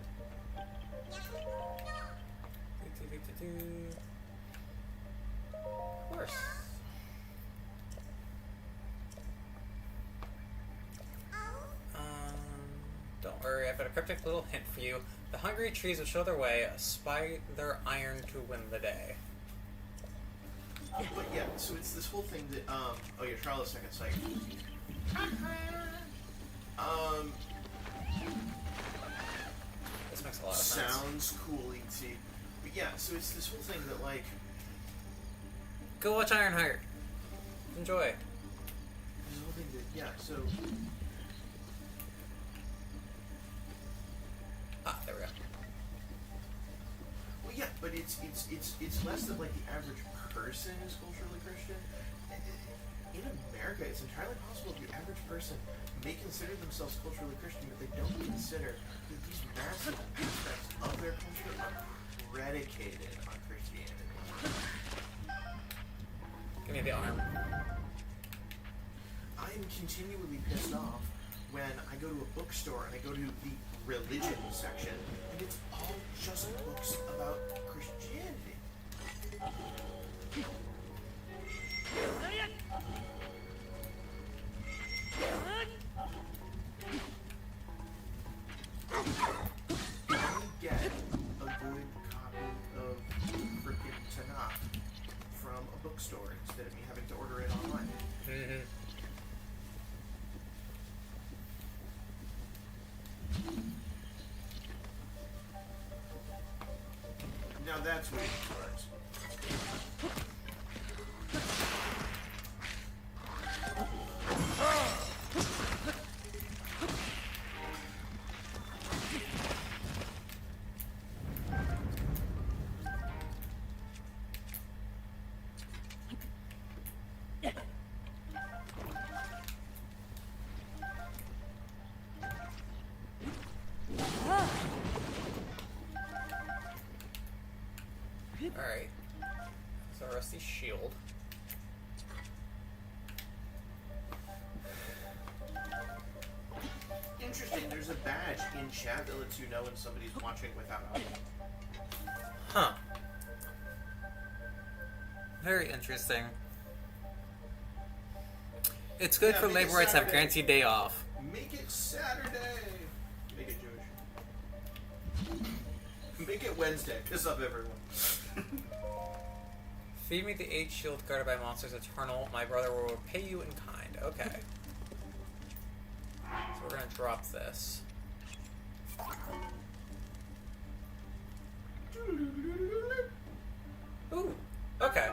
Of course. Don't worry, I've got a cryptic little hint for you. The hungry trees will show their way, aspire their iron to win the day. But yeah, so it's this whole thing that, oh yeah, trial of second sight. This makes a lot of sense. Sounds cool, ET. But yeah, so it's this whole thing that, like, Go watch Ironheart. Enjoy. this whole thing that, yeah, so, Ah, there we go. well, yeah, but it's less that, like, the average person is culturally Christian. In America, it's entirely possible the average person may consider themselves culturally Christian, but they don't consider that these massive aspects of their culture are predicated on Christianity. Give me the arm. I am continually pissed off when I go to a bookstore and I go to the religion section, and it's all just books about Christianity. Get a good copy of frickin' Tanakh from a bookstore instead of me having to order it online. Mm-hmm. Now that's what it was. Alright. So rusty shield. Interesting, there's a badge in chat that lets you know when somebody's watching without audio. Huh. Very interesting. It's good Yeah, for make it labor rights to have Saturday. guaranteed day off. Make it Saturday! Make it Jewish. Make it Wednesday. Piss off everyone. Feed me the 8 shield guarded by monsters eternal. My brother will repay you in kind. Okay. So we're gonna drop this. Ooh. Okay.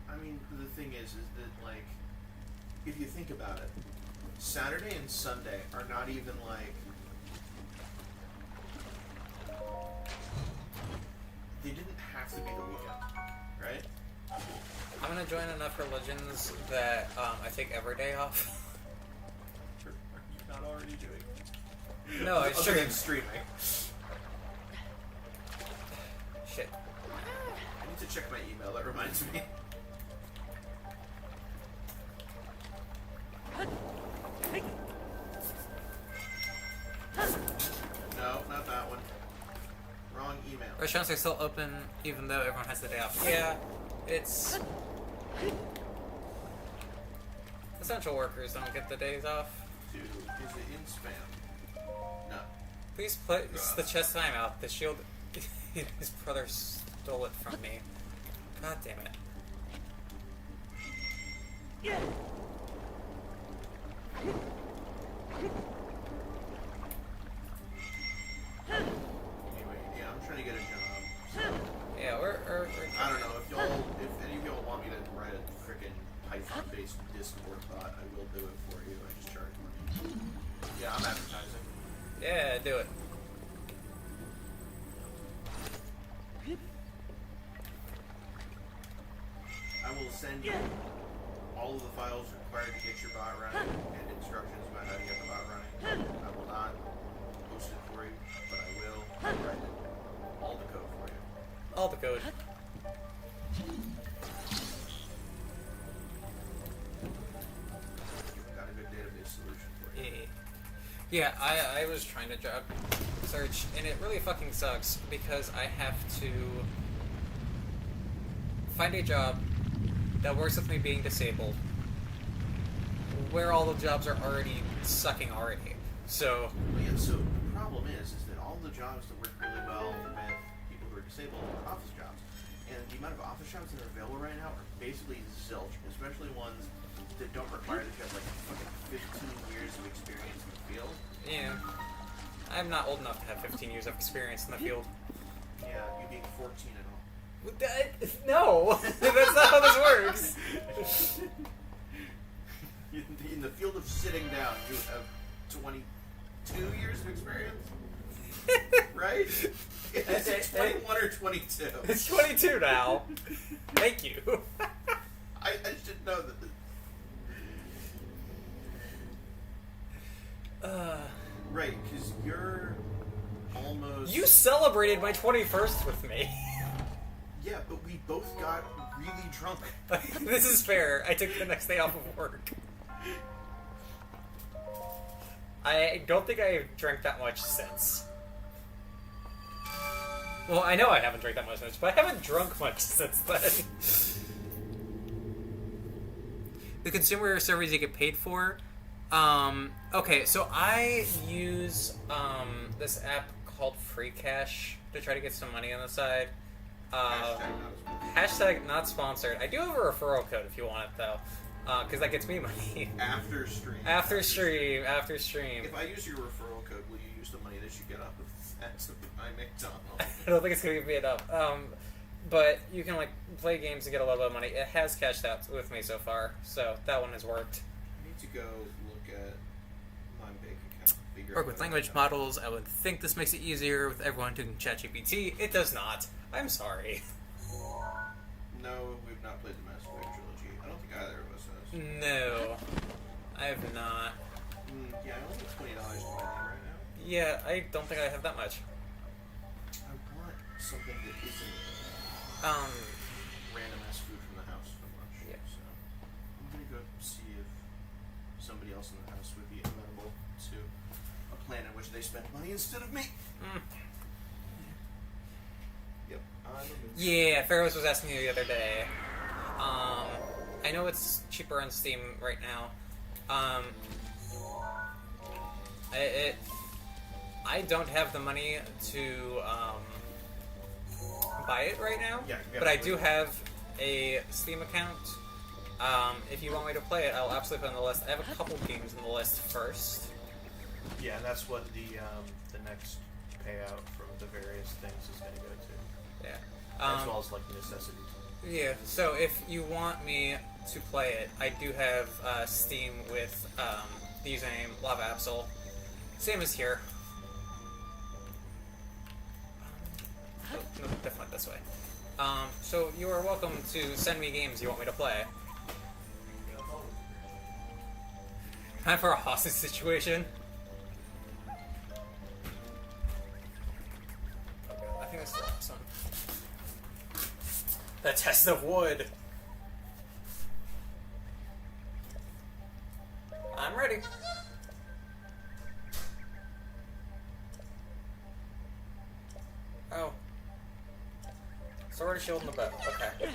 I mean, the thing is that, like, if you think about it, Saturday and Sunday are not even, like, they didn't have to be the weekend, right? I'm gonna join enough religions that I take every day off. Are you not already doing it? No, I Other stream. than streaming. Shit. I need to check my email, that reminds me. No, not that one. Wrong email. Restaurants are still open even though everyone has the day off. Yeah, it's... Essential workers don't get the days off. Dude, is it in spam? No. Please place the chest time out. The shield... His brother stole it from me. God damn it. Anyway, yeah, I'm trying to get a job. Yeah, we're I don't know, if any of y'all want me to write a freaking Python-based Discord bot, I will do it for you. I just charge money. Yeah, I'm advertising. Yeah, do it. I will send you all of the files required to get your bot running and instructions about how to get the bot running. I will not post it for you, but I will write it. All the code for you. All the code. Got a good database solution for you. Yeah. Yeah, I was trying to job search, and it really fucking sucks because I have to find a job that works with me being disabled, where all the jobs are already sucking already. So Yeah, so the problem is that all the jobs that work really well with people who are disabled are office jobs. And the amount of office jobs that are available right now are basically zilch, especially ones that don't require that you have like fucking 15 years of experience in the field. yeah, I'm not old enough to have 15 years of experience in the field. Yeah, you being 14 and all. No, that's not how this works. In the field of sitting down, you have 22 years of experience? Right? Is it 21 or 22? It's 22 now. Thank you. I should know that. Right, because you're almost. You celebrated my 21st with me. Yeah, but we both got really drunk. This is fair. I took the next day off of work. I don't think I've drank that much since. Well, I know I haven't drank that much since, but I haven't drunk much since then. The consumer service you get paid for. Okay, so I use this app called Free Cash to try to get some money on the side. Hashtag not sponsored. I do have a referral code if you want it though, because that gets me money. After stream. After stream. If I use your referral code, will you use the money that you get off of that to buy McDonald's? I don't think it's gonna be enough. But you can like play games and get a little bit of money. It has cashed out with me so far, so that one has worked. I need to go look at my bank account. Figure Work out with what I language got. models. I would think this makes it easier with everyone doing ChatGPT. It does not. I'm sorry. No, we've not played the Mass Effect trilogy. I don't think either of us has. No, I have not. Yeah, I only have $20 to my name right now. Yeah, I don't think I have that much. I want something that isn't random ass food from the house for lunch. Yeah. So I'm gonna go see if somebody else in the house would be amenable to a plan in which they spend money instead of me. Yep. Yeah, Pharaohs was asking me the other day. I know it's cheaper on Steam right now. I don't have the money to buy it right now, Yeah, but I do have a Steam account. If you want me to play it, I'll absolutely put it on the list. I have a couple games on the list first. Yeah, and that's what the next payout from the various things is going to go to, Yeah. as well as like necessities. Yeah, so if you want me to play it, I do have Steam with the username Lava Absol. Same as here. Oh, no, definitely this way. So you are welcome to send me games you want me to play. Time for a hostage situation. Oh god, I think that's the last one. The test of wood. I'm ready. Oh. Sword, shield, and the bow. Okay.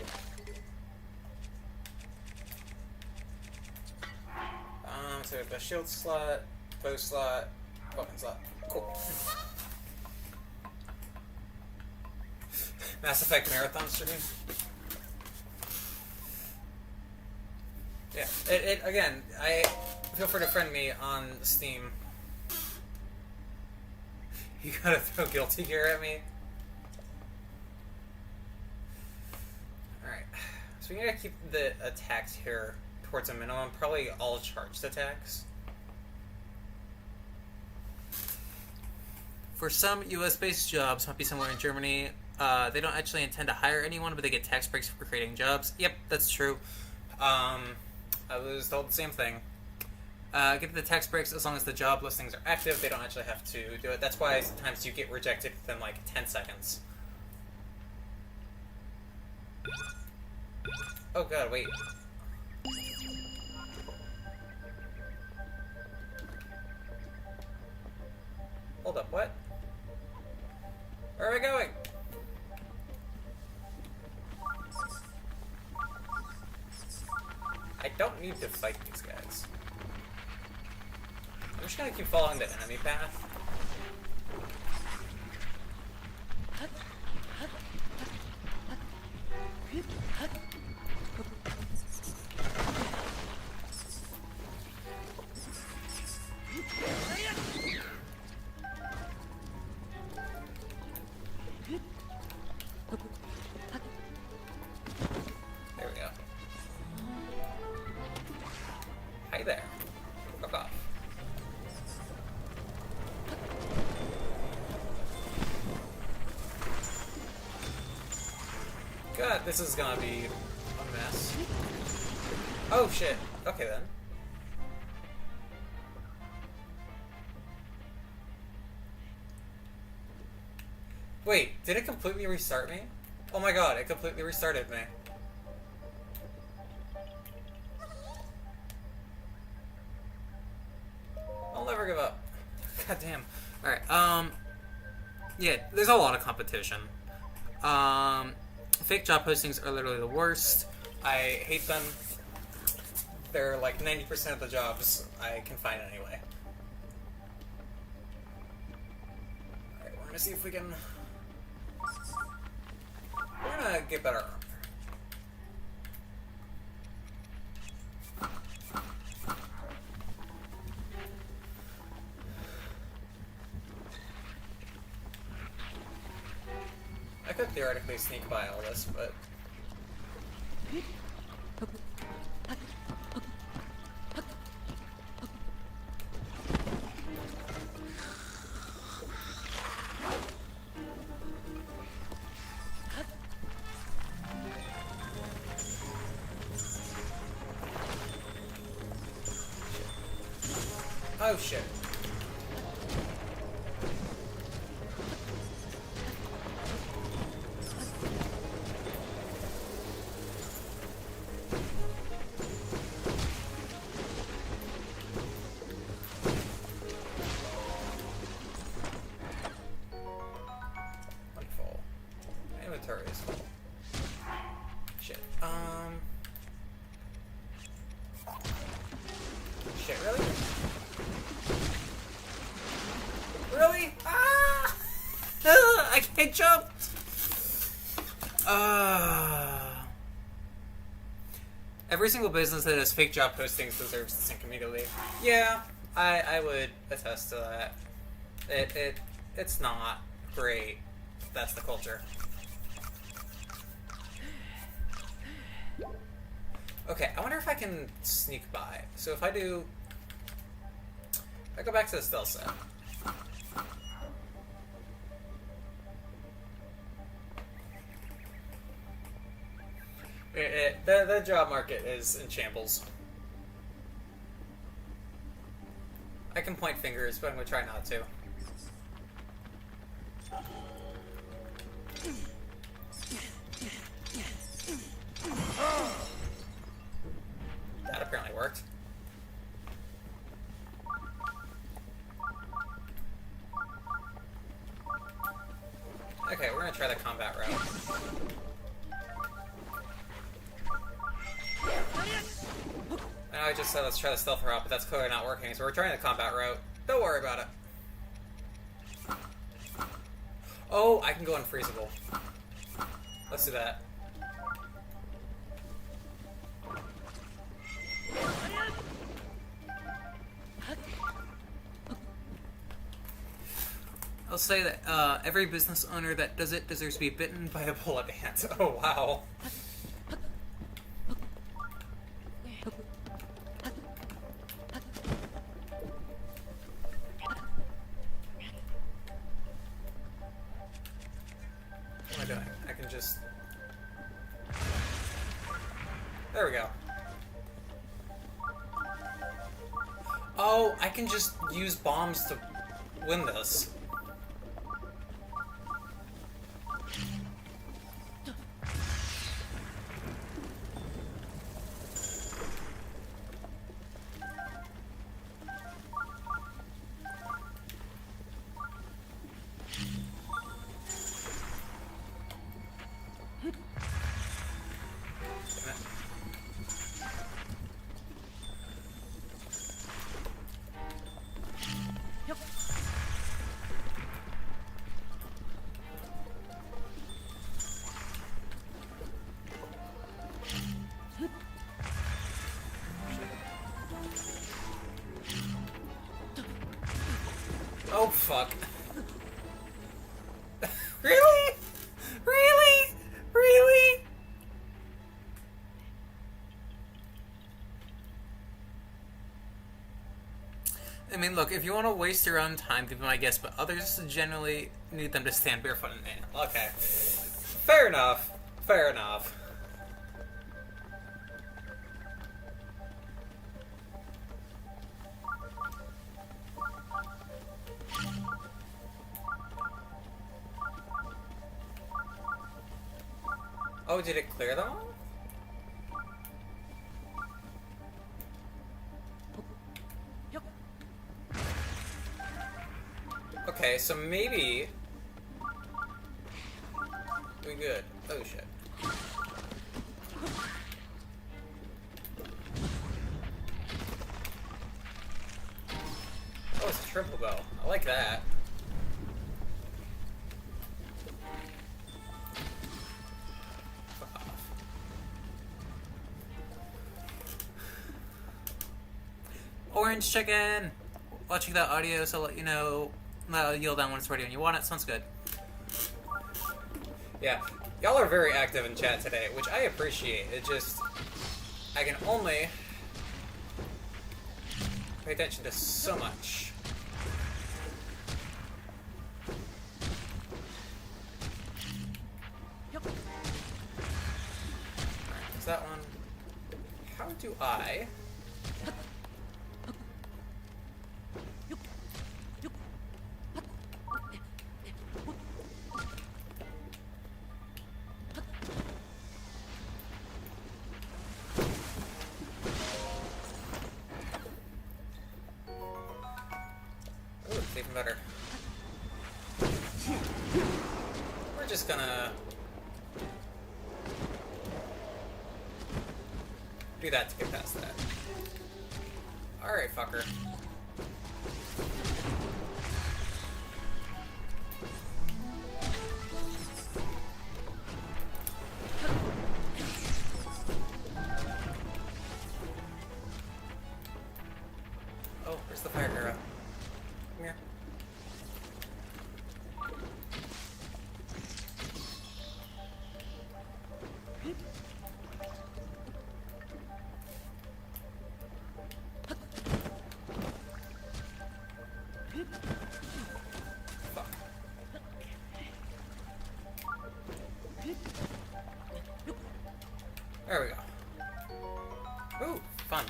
So the shield slot, bow slot, weapon slot. Cool. Mass Effect marathon stream. Yeah. It again. I feel free to friend me on Steam. You gotta throw Guilty Gear at me. All right. So we gotta keep the attacks here towards a minimum. Probably all charged attacks. For some US-based jobs, might be somewhere in Germany, they don't actually intend to hire anyone, but they get tax breaks for creating jobs. Yep, that's true. I was told the same thing. Get the tax breaks as long as the job listings are active. They don't actually have to do it. That's why sometimes you get rejected within like 10 seconds. Oh god, wait. Hold up, what? Where am I going? I don't need to fight these guys. I'm just gonna keep following the enemy path. There we go. Hi there. Fuck off. God, this is gonna be a mess. Oh shit. Okay then. Wait, did it completely restart me? Oh my god, it completely restarted me. I'll never give up. God damn. Alright, yeah, there's a lot of competition. Fake job postings are literally the worst. I hate them. They're like 90% of the jobs I can find anyway. Alright, we're gonna see if we can... We're gonna get better armor. I could theoretically sneak by all this, but... Oh shit. Wonderful. My inventory is full. Shit. Shit, really? Really? Ah! I can't jump! Every single business that has fake job postings deserves to sink immediately. Yeah, I would attest to that. It's not great. That's the culture. Okay, I wonder if I can sneak by. So if I do... I go back to the stealth set. The job market is in shambles. I can point fingers, but I'm gonna try not to. That apparently worked. Okay, we're gonna try the combat route. I know I just said let's try the stealth route, but that's clearly not working, so we're trying the combat route. Don't worry about it. Oh, I can go unfreezable. Let's do that. I'll say that every business owner that does it deserves to be bitten by a bullet ant. Oh, wow. What am I doing? I can just... There we go. Oh, I can just use bombs to win this. Oh, fuck. Really? Really? Really? I mean, look, if you want to waste your own time, give them my guess, but others generally need them to stand barefoot in nail. Okay. Fair enough. Fair enough. Oh, did it clear them all? Okay, so maybe we good. Oh shit. Oh, it's a triple bow. I like that. Fuck off. Orange chicken! Watching that audio, so I'll let you know. Yield down when it's ready and you want it. Sounds good. Yeah, y'all are very active in chat today, which I appreciate. It just, I can only pay attention to so much. Alright, is that one? How do I... Ooh, it's even better. We're just gonna do that to get past that. Alright, fucker. Oh, where's the fire arrow? Come here. Fuck. There we go. Ooh, fun.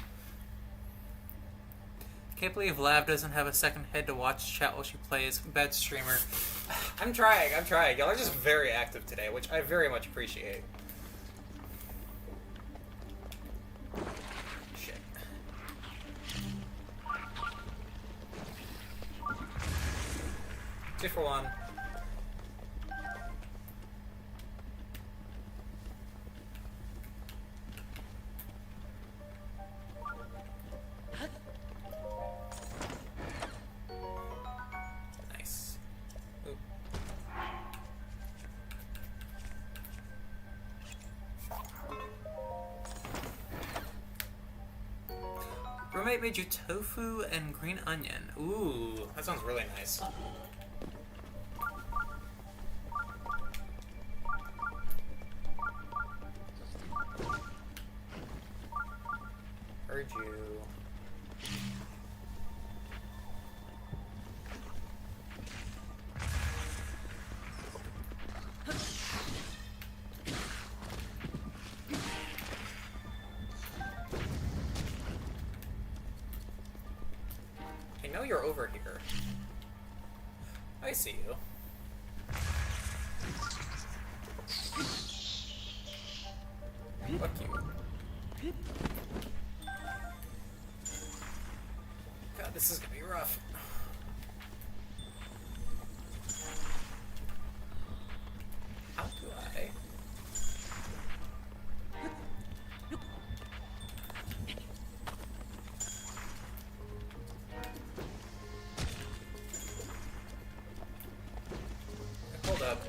Can't believe Lav doesn't have a second head to watch chat while she plays. Bad streamer. I'm trying. Y'all are just very active today, which I very much appreciate. Shit. Two for one. Nice. Oop. Roommate made you tofu and green onion. Ooh, that sounds really nice. Heard you. I know you're over here. I see you. Fuck you. God, this is gonna be rough. How do I? Hold up.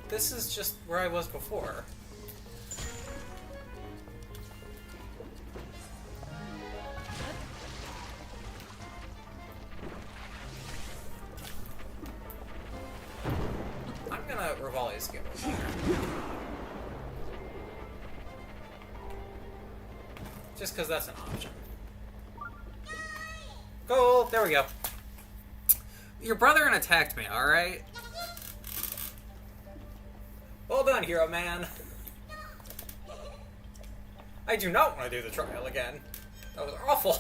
This is just where I was before. Rivali's Gale. Just because that's an option. Gold! There we go. Your brother attacked me, alright? Well done, hero man. I do not want to do the trial again. That was awful.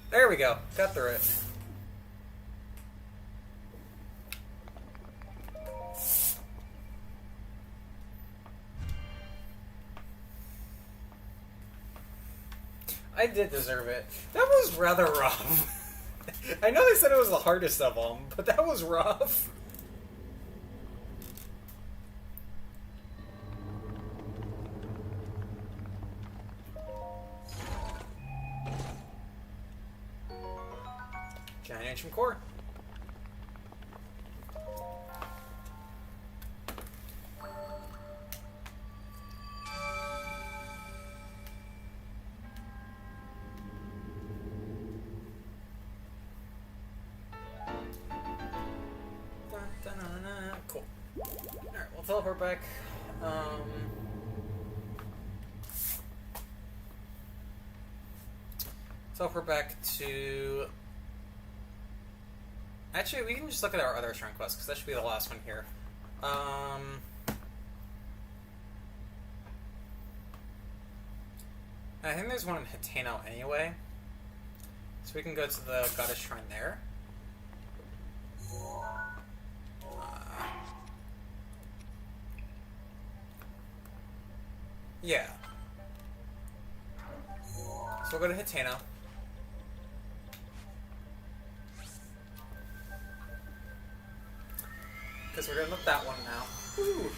There we go. Got through it. I did deserve it. That was rather rough. I know they said it was the hardest of them, but that was rough. Giant Ancient Core. Cool. Alright, we'll teleport back. Teleport back to... Actually, we can just look at our other shrine quests, because that should be the last one here. I think there's one in Hateno anyway. So we can go to the Goddess Shrine there. Yeah. So we'll go to Hateno. Because we're done with that one now. Woo.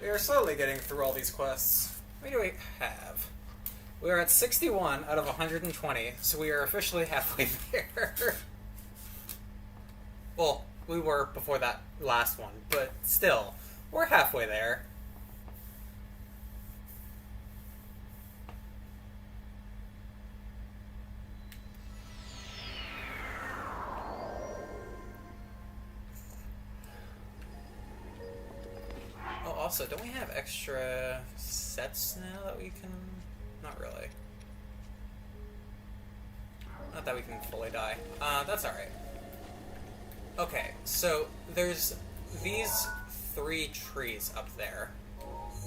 We are slowly getting through all these quests. What do we have? We are at 61 out of 120, so we are officially halfway there. Well, we were before that last one, but still, we're halfway there. Oh, also, don't we have extra sets now that we can... Not really. Not that we can fully die. That's alright. Okay, so there's these 3 trees up there.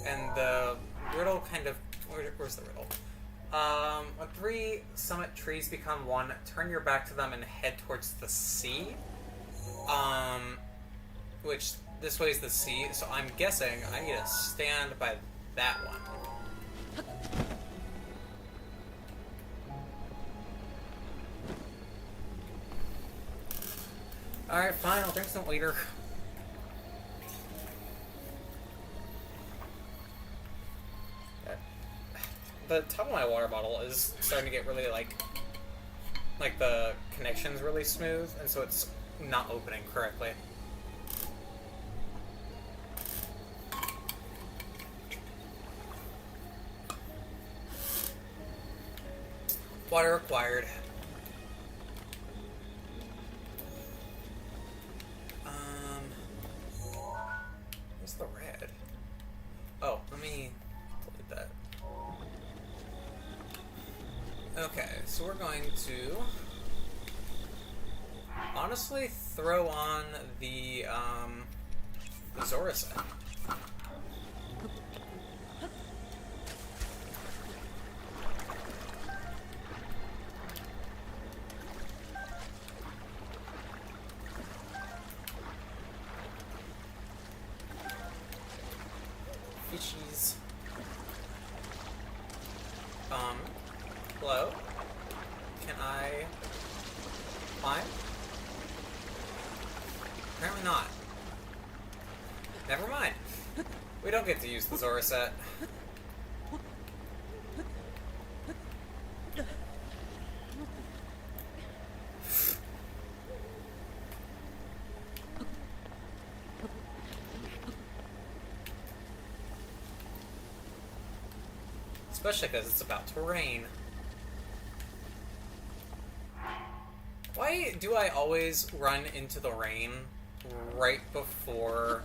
And the riddle kind of... Where's the riddle? When 3 summit trees become one, turn your back to them and head towards the sea. Which, this way is the sea, so I'm guessing I need to stand by that one. Alright, fine, I'll drink some later. The top of my water bottle is starting to get really, like the connection's really smooth, and so it's not opening correctly. Water required. What's the red? Oh, let me delete that. Okay, so we're going to honestly throw on the Zora set. Fishies. Hello? Can I climb? Apparently not. Never mind. We don't get to use the Zora set. Especially because it's about to rain. Why do I always run into the rain right before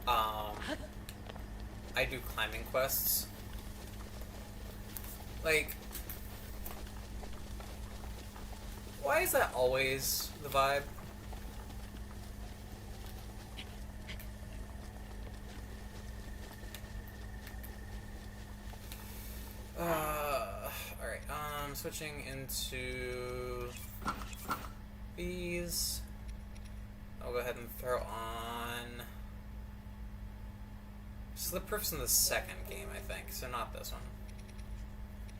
I do climbing quests? Like, why is that always the vibe? Alright, switching into these. I'll go ahead and throw on slip proofs in the second game, I think, so not this one.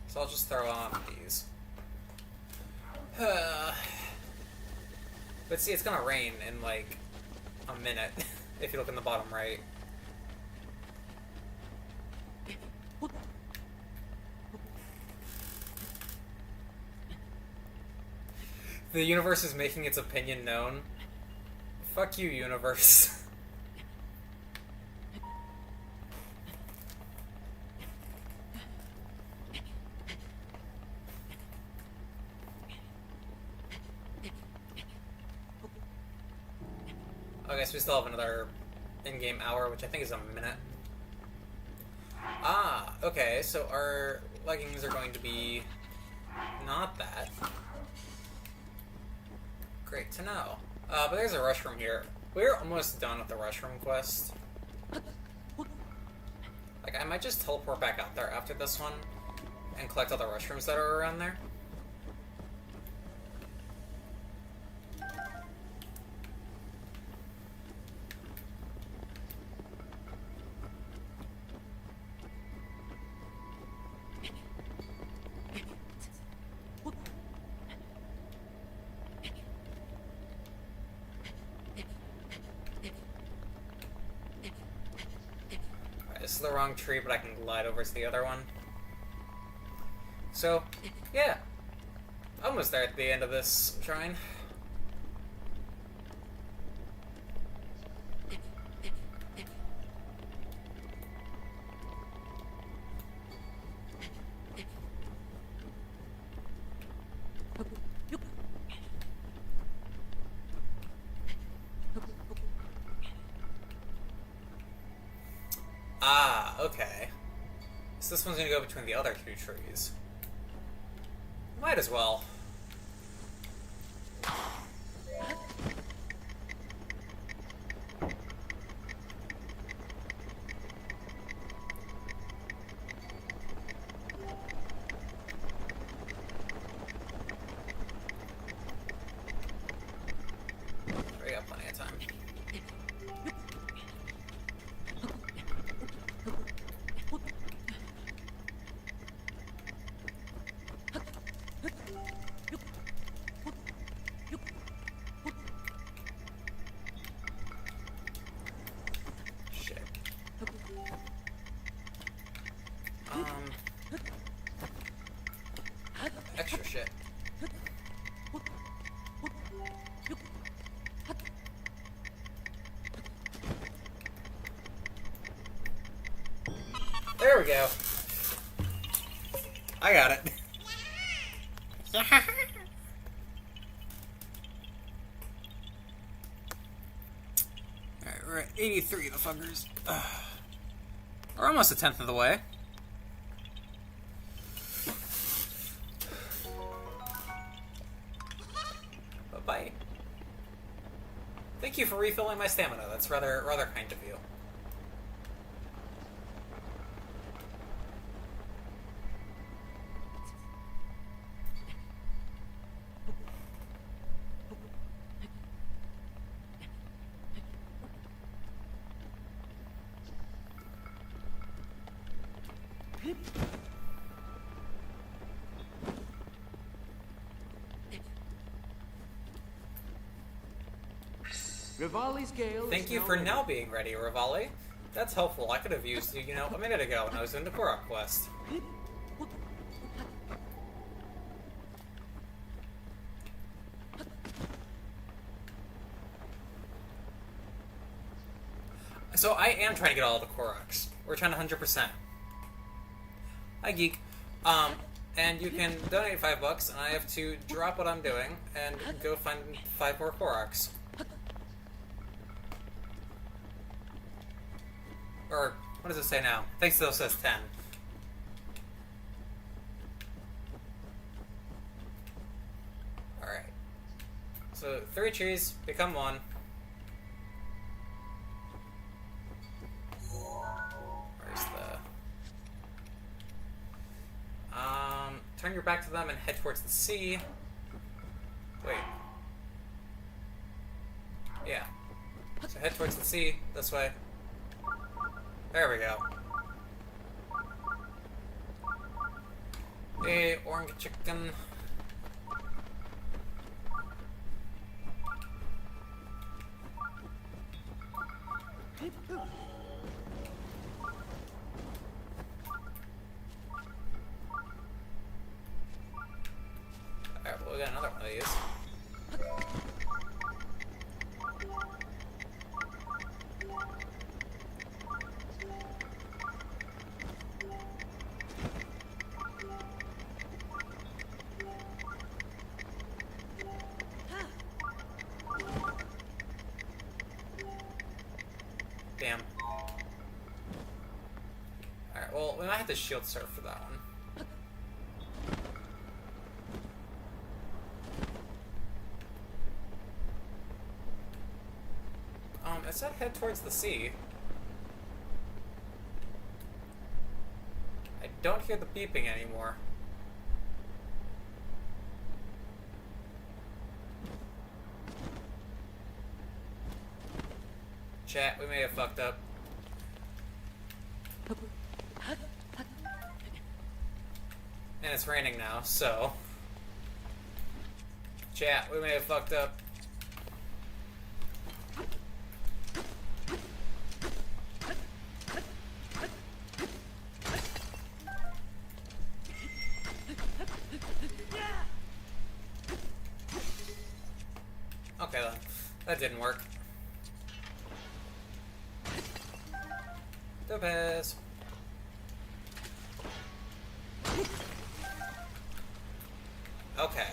So I'll just throw on these. But see, it's gonna rain in like a minute if you look in the bottom right. The universe is making its opinion known. Fuck you, universe. Okay, so we still have another in-game hour, which I think is a minute. Ah, okay, so our leggings are going to be not that. Great to know. But there's a rush room here. We're almost done with the rush room quest. Like, I might just teleport back out there after this one and collect all the rush rooms that are around there. This is the wrong tree, but I can glide over to the other one. So, yeah. Almost there at the end of this shrine. Ah, okay. So this one's gonna go between the other two trees. Might as well. We got plenty of time. Shit. Extra shit. There we go. I got it. Alright, we're at 83, the fuckers. We're almost a tenth of the way. Bye-bye. Thank you for refilling my stamina. That's rather kind of you. Rivali's Gale Thank is you now for ready. now being ready, Rivali. That's helpful. I could have used you, a minute ago when I was doing the Korok quest. So I am trying to get all the Koroks. We're trying to 100%. Hi, Geek. And you can donate $5, and I have to drop what I'm doing and go find 5 more Koroks. Or, what does it say now? I think it still says 10. Alright. So, 3 trees become 1. Where's the... turn your back to them and head towards the sea. Wait. Yeah. So head towards the sea, this way. There we go. Hey, orange chicken. Alright, well, we got another one of these. Damn. Alright, well, we might have to shield surf for that one. It said head towards the sea. I don't hear the beeping anymore. Chat, we may have fucked up. And it's raining now, so... Chat, we may have fucked up. Okay then, that didn't work. Topaz. Okay.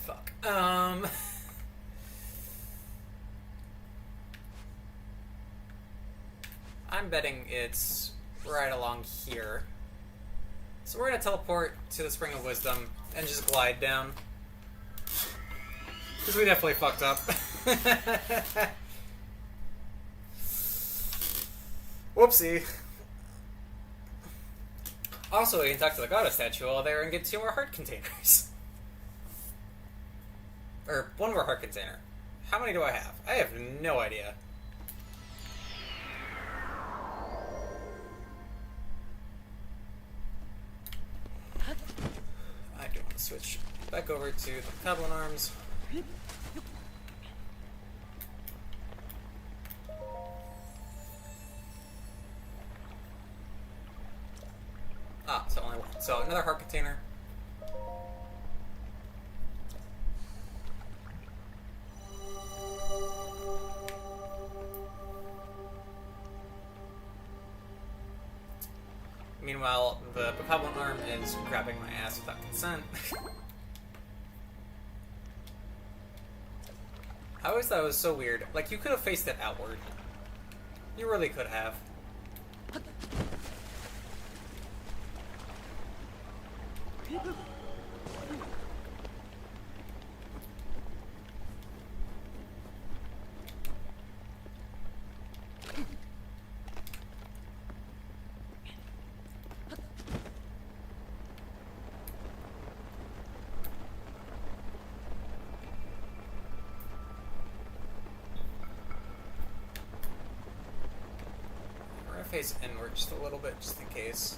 Fuck. I'm betting it's right along here. So we're gonna teleport to the Spring of Wisdom and just glide down. Because we definitely fucked up. Whoopsie. Also, we can talk to the goddess statue while there and get 2 more heart containers. Or 1 more heart container. How many do I have? I have no idea. I do want to switch back over to the Goblin Arms. Ah, so only 1. So another heart container. Meanwhile, the Bokoblin arm is grabbing my ass without consent. I always thought it was so weird. Like, you could have faced it outward. You really could have. We're gonna face inward just a little bit, just in case.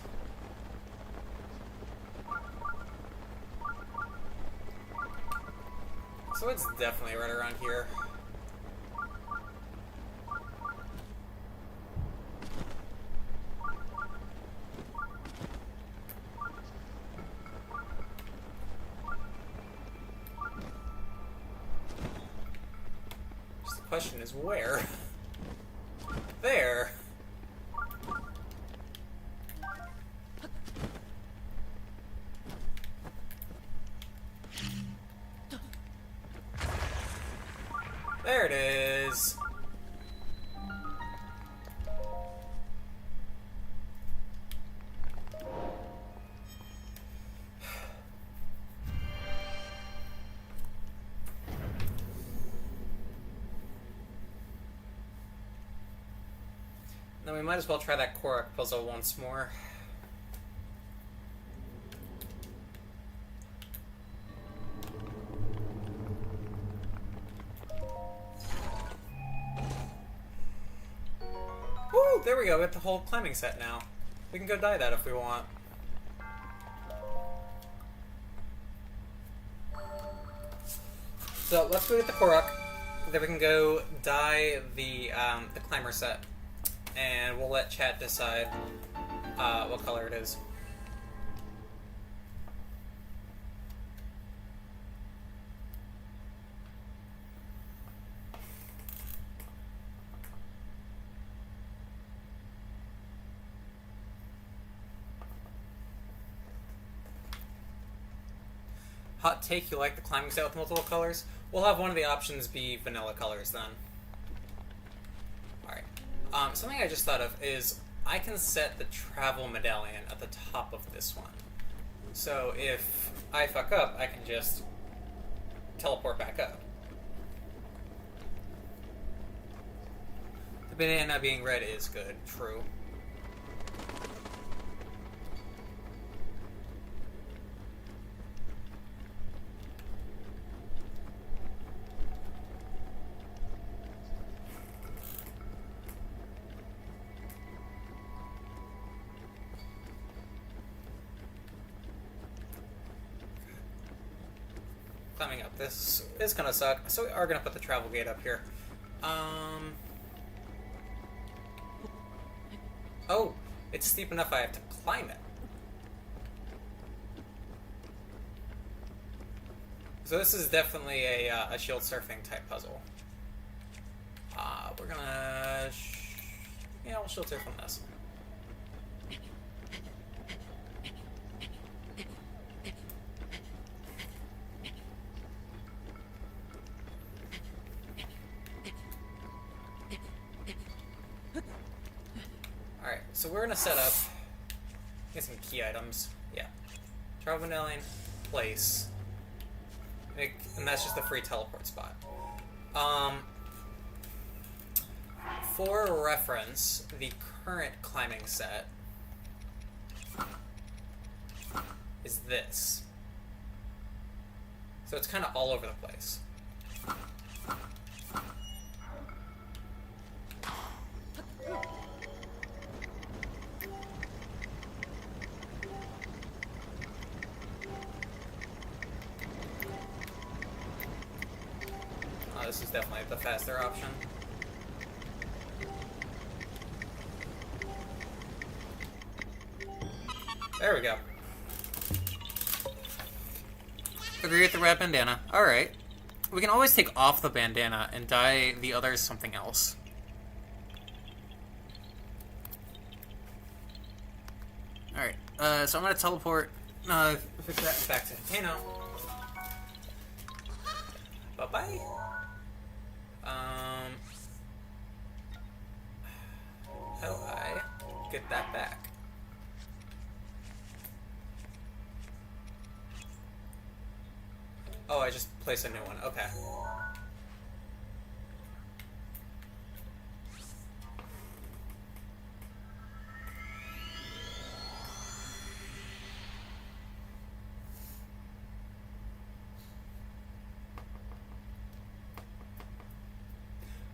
So it's definitely right around here. Just the question is where? There. There it is. Then we might as well try that Korok puzzle once more. Woo! There we go, we got the whole climbing set now. We can go dye that if we want. So let's go get the Korok. Then we can go dye the climber set. And we'll let chat decide what color it is. Hot take, you like the climbing set with multiple colors? We'll have one of the options be vanilla colors then. Alright. Something I just thought of is I can set the travel medallion at the top of this one. So if I fuck up, I can just teleport back up. The banana being red is good, true. Climbing up this is gonna suck, so we are gonna put the travel gate up here. Oh, it's steep enough I have to climb it. So this is definitely a shield surfing type puzzle. We're gonna... yeah, we'll shield surf on this. Alright, so we're gonna set up... get some key items. Yeah. Travel medallion, place. And that's just the free teleport spot. For reference, the current climbing set is this. So it's kind of all over the place. This is definitely the faster option. There we go. Agree with the red bandana. Alright. We can always take off the bandana and dye the others something else. Alright, so I'm gonna teleport back to Hateno. Bye-bye. How do I get that back? Oh, I just place a new one. Okay.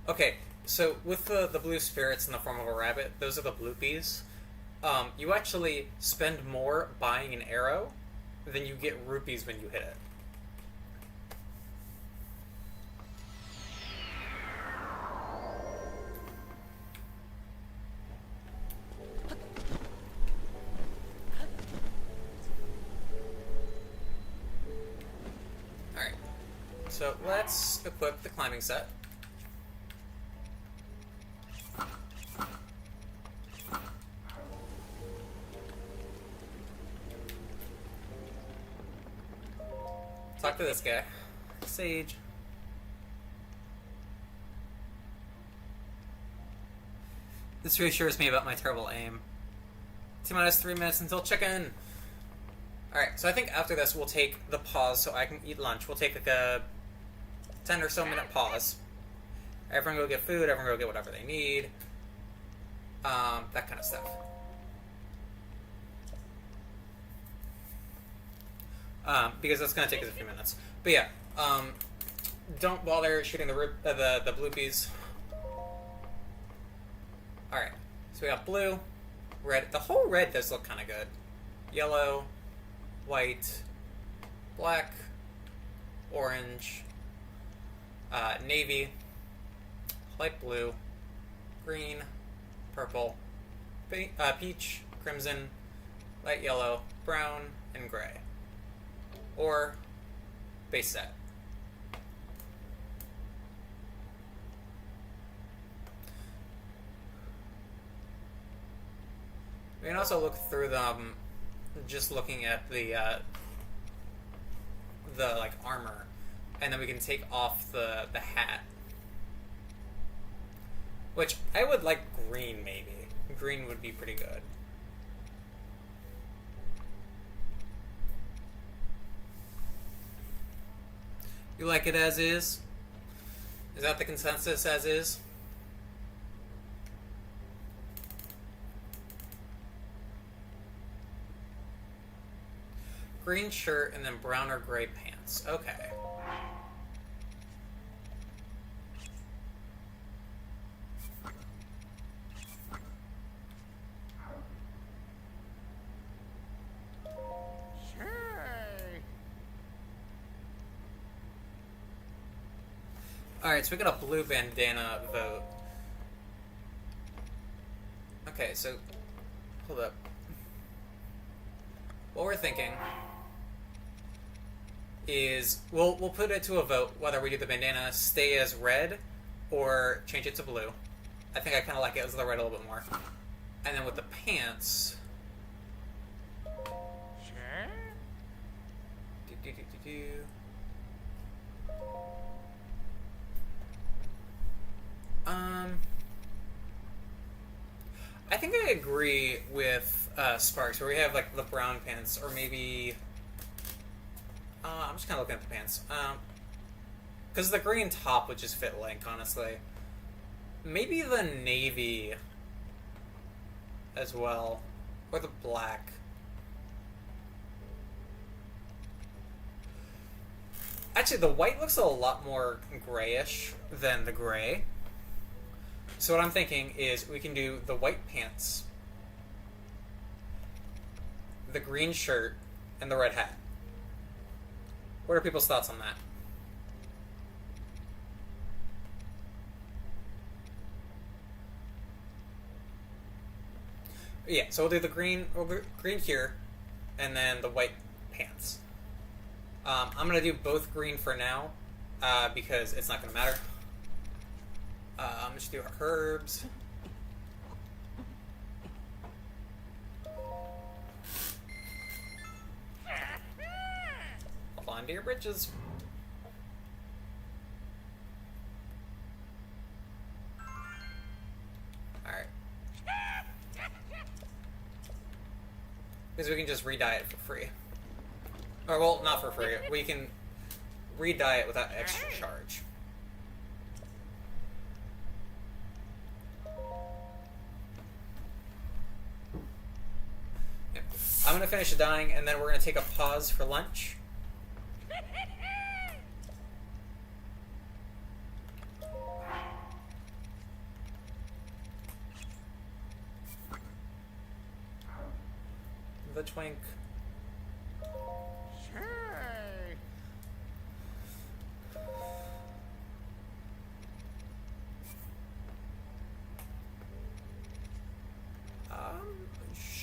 Okay, so with the blue spirits in the form of a rabbit, those are the bloopies. You actually spend more buying an arrow than you get rupees when you hit it. Alright, so let's equip the climbing set. Talk to this guy. Sage. This reassures me about my terrible aim. T-minus 3 minutes until check-in. Alright, so I think after this we'll take the pause so I can eat lunch. We'll take like a 10 or so minute pause. Everyone go get food, everyone go get whatever they need. That kind of stuff. Because that's going to take us a few minutes. But yeah, don't bother shooting the bloopies. Alright, so we got blue, red. The whole red does look kind of good. Yellow, white, black, orange, navy, light blue, green, purple, peach, crimson, light yellow, brown, and gray. Or base set. We can also look through them, just looking at the like armor, and then we can take off the hat. Which I would like green, maybe. Green would be pretty good. You like it as is? Is that the consensus, as is? Green shirt and then brown or gray pants. Okay. Alright, so we got a blue bandana vote. Okay, so hold up. What we're thinking is we'll put it to a vote whether we do the bandana stay as red or change it to blue. I think I kind of like it as the red a little bit more. And then with the pants, I think I agree with Sparks, where we have like the brown pants, or maybe I'm just kind of looking at the pants, because the green top would just fit Link, honestly. Maybe the navy as well, or the black. Actually, the white looks a lot more grayish than the gray. So what I'm thinking is we can do the white pants, the green shirt, and the red hat. What are people's thoughts on that? Yeah, so we'll do the green here, and then the white pants. I'm going to do both green for now, because it's not going to matter. I'm just do our herbs. Hold on to your britches. Alright. Because we can just re-dye it for free. Or, well, not for free. We can re-dye it without extra charge. I'm going to finish dyeing, and then we're going to take a pause for lunch. The twink.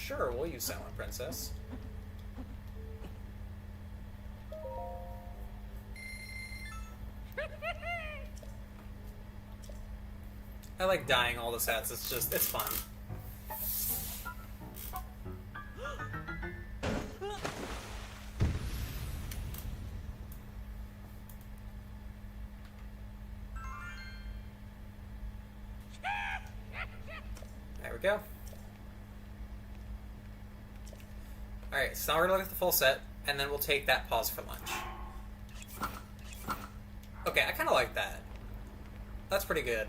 Sure, we'll use Silent Princess. I like dyeing all the sets, it's fun. we go. Alright, so now we're gonna look at the full set, and then we'll take that pause for lunch. Okay, I kinda like that. That's pretty good.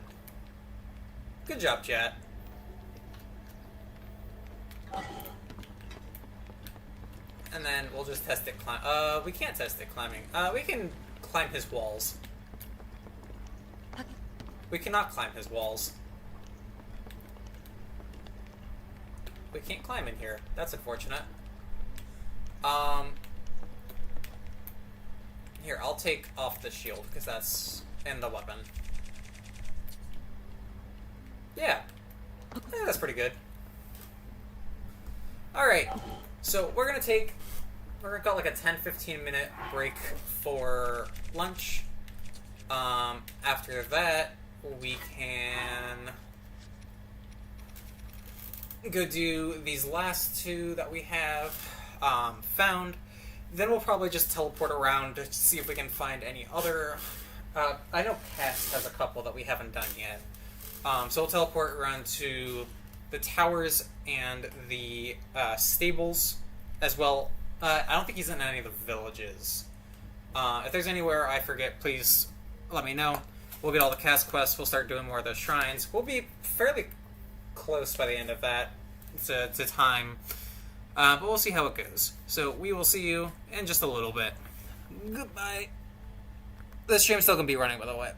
Good job, chat. And then we'll just test it we can't test it climbing. We can climb his walls. We cannot climb his walls. We can't climb in here. That's unfortunate. Here, I'll take off the shield, because that's in the weapon. Yeah. That's pretty good. Alright, so we're gonna got like a 10-15 minute break for lunch. After that, we can go do these last two that we have found. Then we'll probably just teleport around to see if we can find any other... I know Cass has a couple that we haven't done yet. So we'll teleport around to the towers and the stables as well. I don't think he's in any of the villages. If there's anywhere I forget, please let me know. We'll get all the cast quests. We'll start doing more of those shrines. We'll be fairly close by the end of that to time. But we'll see how it goes. So we will see you in just a little bit. Goodbye. The stream's still going to be running, by the way.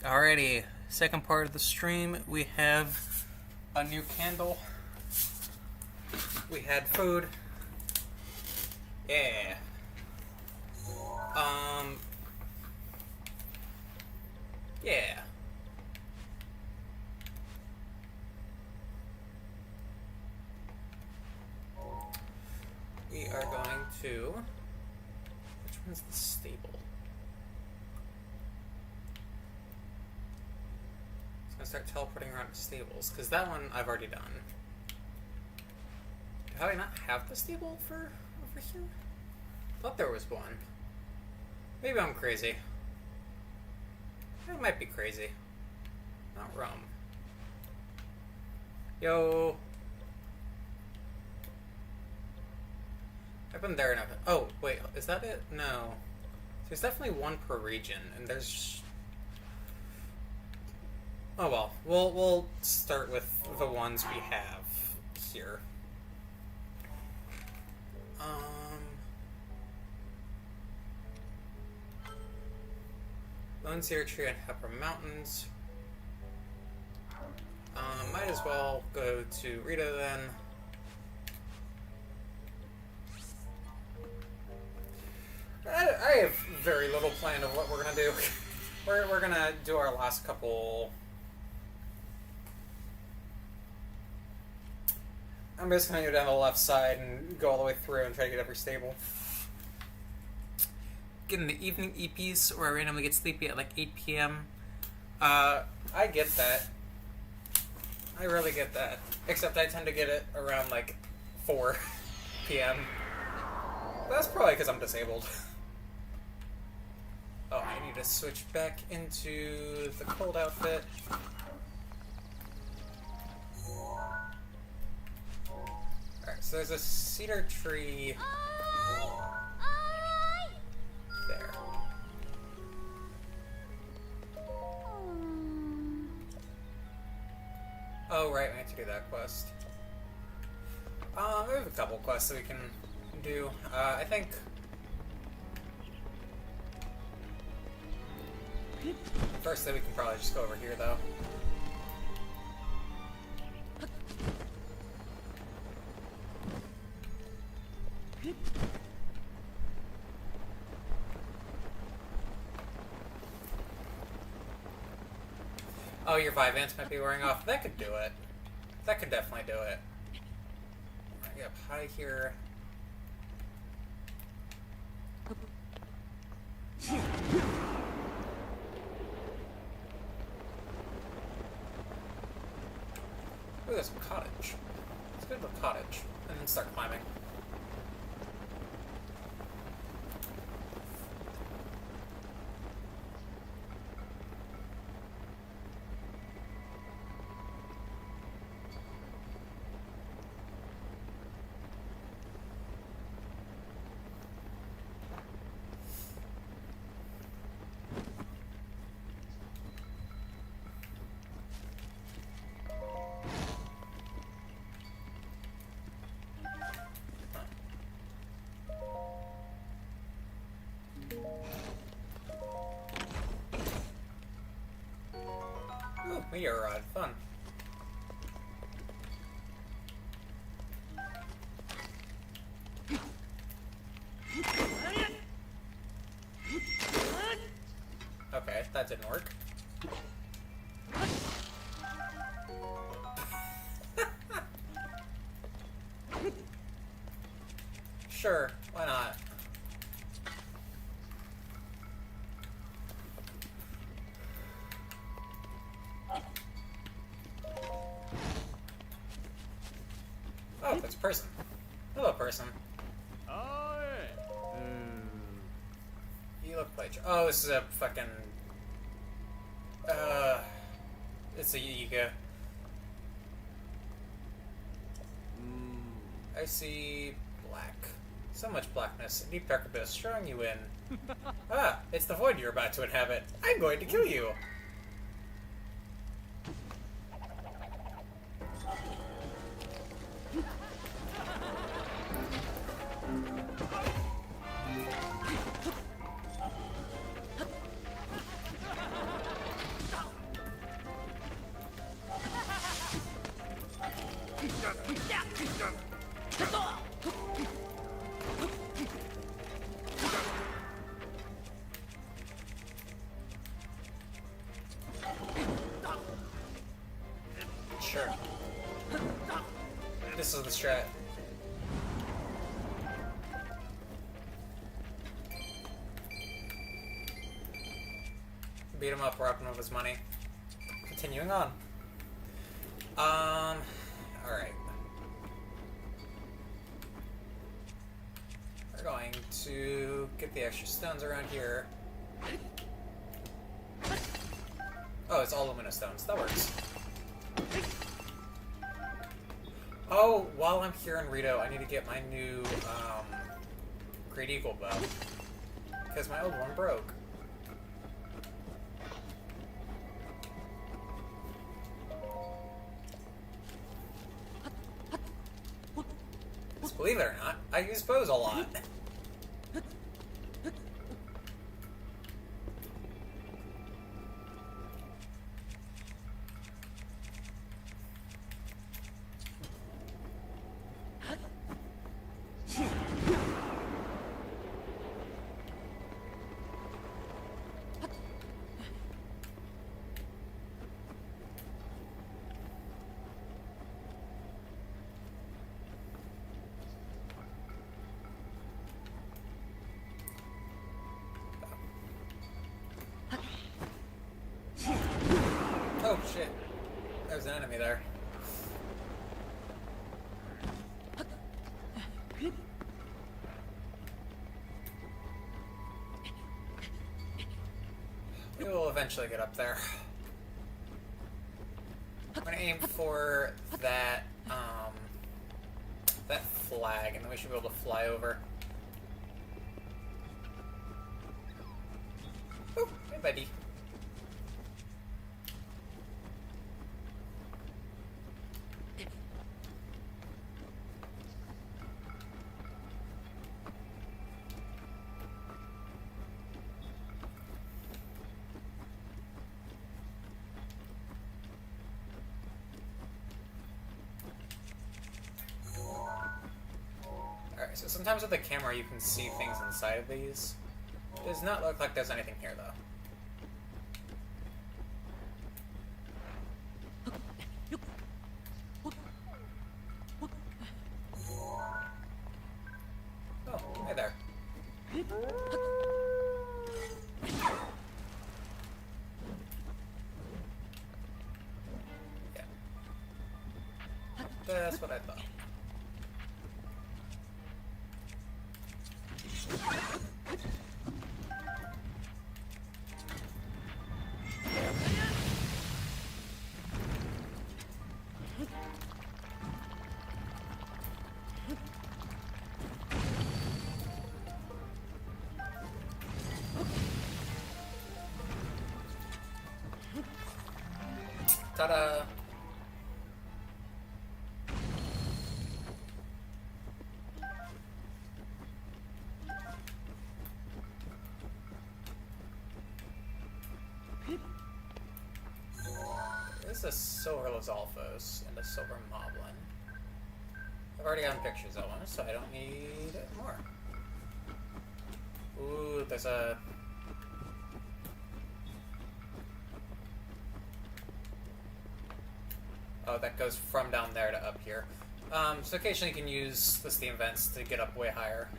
Alrighty, second part of the stream, we have a new candle. We had food. Yeah. Yeah. We are going to... Which one's the stable? I'm gonna start teleporting around to stables, because that one I've already done. Do I not have the stable for over here? Thought there was one. Maybe I'm crazy. I might be crazy. Not rum. Yo. I've been there enough. Oh, wait, is that it? No. There's definitely one per region, and there's... Oh well, we'll start with the ones we have here. Lone Cedar Tree and Pepper Mountains. Might as well go to Rita then. I have very little plan of what we're gonna do. We're gonna do our last couple. I'm just gonna go down the left side and go all the way through and try to get every stable. Getting the evening EPs where I randomly get sleepy at like 8 p.m. I get that. I really get that. Except I tend to get it around like 4 p.m. That's probably because I'm disabled. Oh, I need to switch back into the cold outfit. Alright, so there's a cedar tree there. Oh, right, we have to do that quest. We have a couple quests that we can do. I think... First, we can probably just go over here, though. Oh, your Vivance might be wearing off. That could do it. That could definitely do it. Get up high here. Ooh, there's a cottage. Let's go to the cottage and then start climbing. Ooh, meteor rod, fun. Okay, that didn't work. Sure, why not? Oh, that's a person. Hello, person. Oh, You look like... Oh, this is a fucking... It's a Yiga. I see black. So much blackness. A deep dark abyss drawing you in. Ah, it's the void you're about to inhabit. I'm going to kill you. Sure. This is the strat. Beat him up, rob him of his money. Continuing on. Alright. We're going to get the extra stones around here. Oh, it's all luminous stones. That works. Oh, while I'm here in Rito, I need to get my new, Great Eagle bow. Because my old one broke. Believe it or not, I use bows a lot. Oh shit, there's an enemy there. We will eventually get up there. I'm gonna aim for that, that flag, and then we should be able to fly over. Oh, hey buddy. Alright, so sometimes with the camera you can see things inside of these. It does not look like there's anything here, though. Oh, hey there. Yeah. That's what I thought. Ta-da! This is a Silver Lizalfos and a Silver Moblin. I've already gotten pictures of one, so I don't need more. Ooh, there's a... Oh, that goes from down there to up here. So occasionally you can use the steam vents to get up way higher.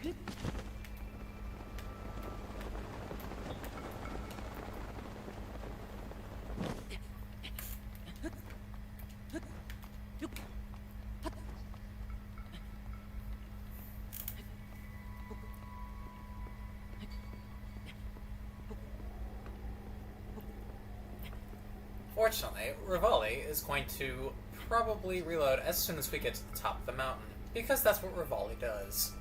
Fortunately, Revali is going to probably reload as soon as we get to the top of the mountain, because that's what Revali does.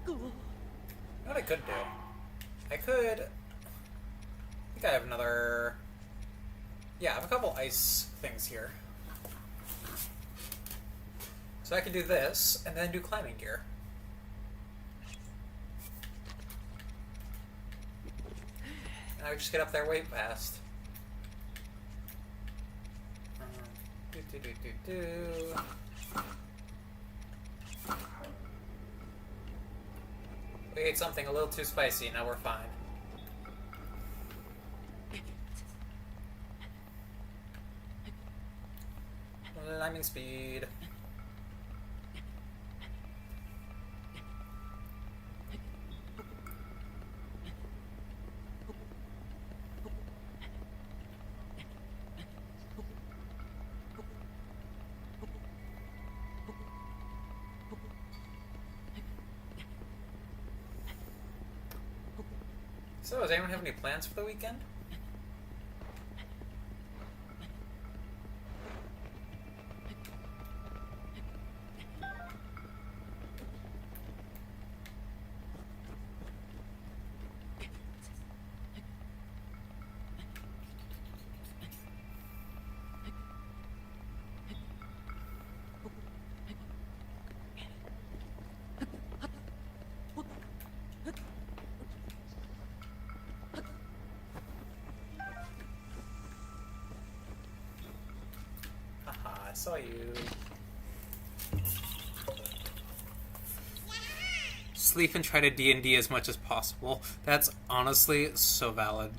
You know what I could do? I think I have another... Yeah, I have a couple ice things here. So I can do this, and then do climbing gear. I would just get up there way fast. Do. We ate something a little too spicy, now we're fine. Lightning speed. So, does anyone have any plans for the weekend? Haha, I saw you. Sleep and try to D&D as much as possible. That's honestly so valid.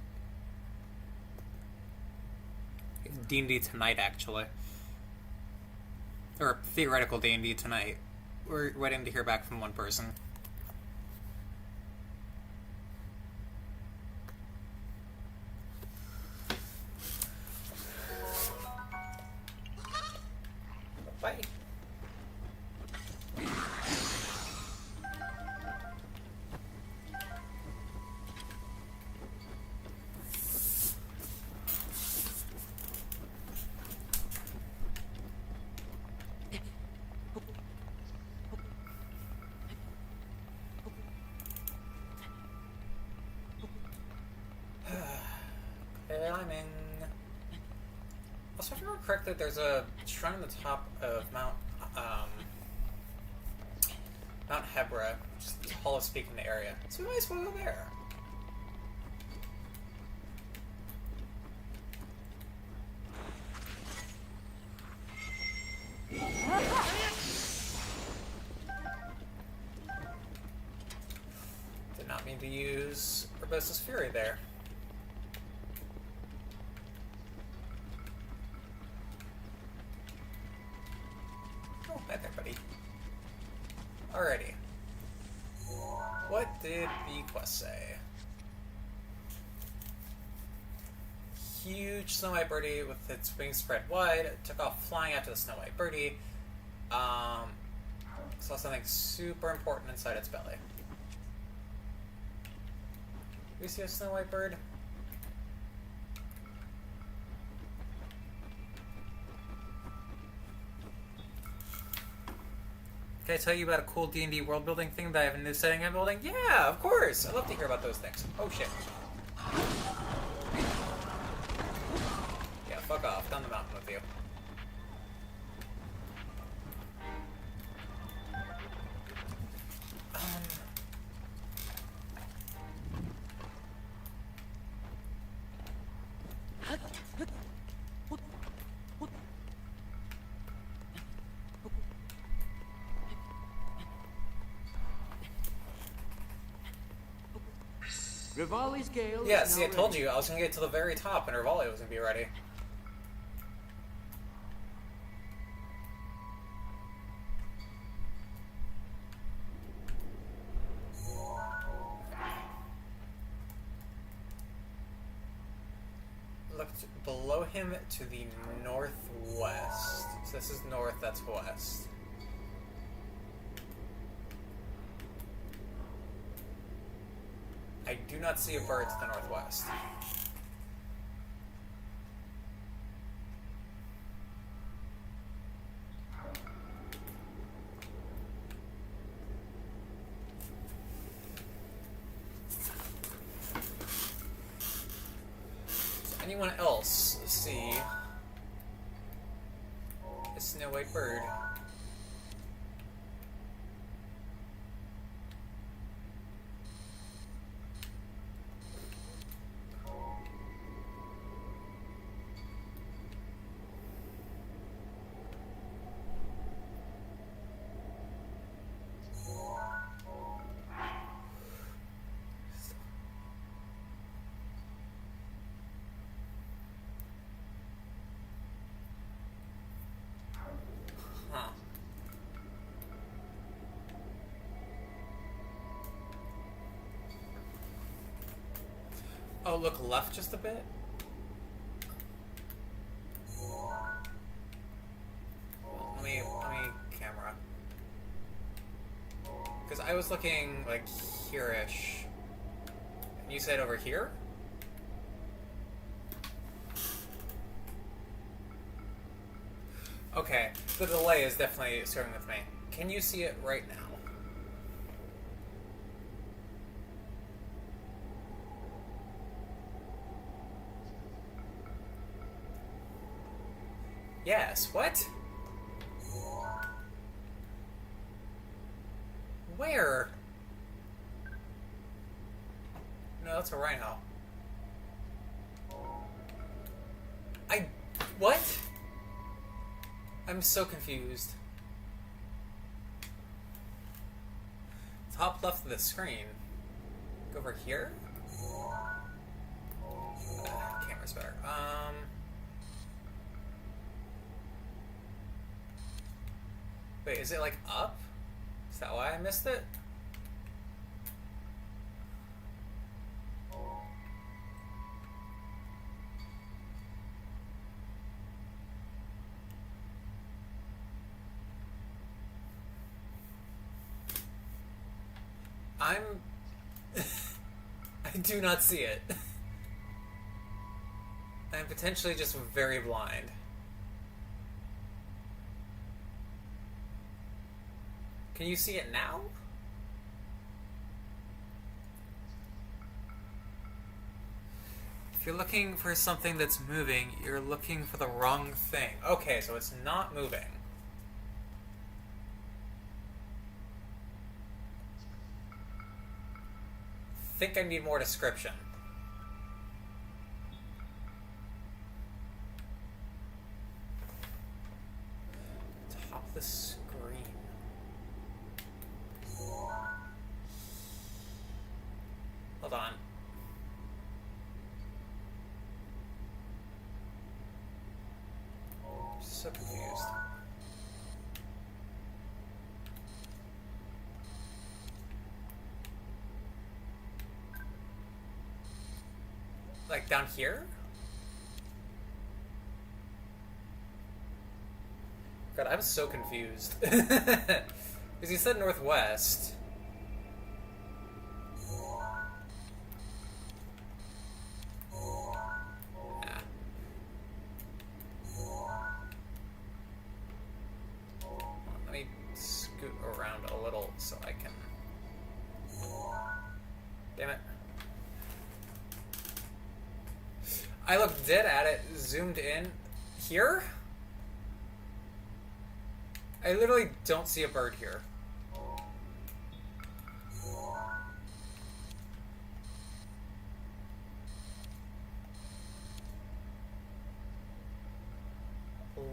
D&D tonight, actually. Or theoretical D&D tonight. We're waiting to hear back from one person. Bye. Climbing. Also, if I remember correctly, there's a shrine on the top of Mount Hebra, which is the tallest peak in the area. So we might as well go there. Did not mean to use Urbosa's Fury there. Oh, hi there, buddy. Alrighty. What did the quest say? Huge Snow White Birdie with its wings spread wide took off flying after the Snow White Birdie. Saw something super important inside its belly. We see a Snow White bird? Can I tell you about a cool D&D world building thing that I have a new setting I'm building? Yeah, of course! I'd love to hear about those things. Oh shit. Yeah, fuck off. Down the mountain with you. Rivali's Gale is Yeah, see, I now told ready. you I was gonna get to the very top and Rivali was gonna be ready. Looked below him to the northwest. So this is north, that's west. I do not see a bird to the northwest. Does anyone else see a snow white bird? Oh, look left just a bit. Let me camera. Because I was looking like here-ish. And you said over here? Okay, the delay is definitely screwing with me. Can you see it right now? Yes, what? Where? No, that's a rhino. What? I'm so confused. Top left of the screen. Go over here? Camera's better. Wait, is it like up? Is that why I missed it? I do not see it. I'm potentially just very blind. Can you see it now? If you're looking for something that's moving, you're looking for the wrong thing. Okay, so it's not moving. I think I need more description. Top of the screen. Hold on. So confused. Like down here? God, I'm so confused. Because he said northwest. Ah. Let me scoot around a little so I can... Damn it. I looked dead at it, zoomed in. Here? I literally don't see a bird here.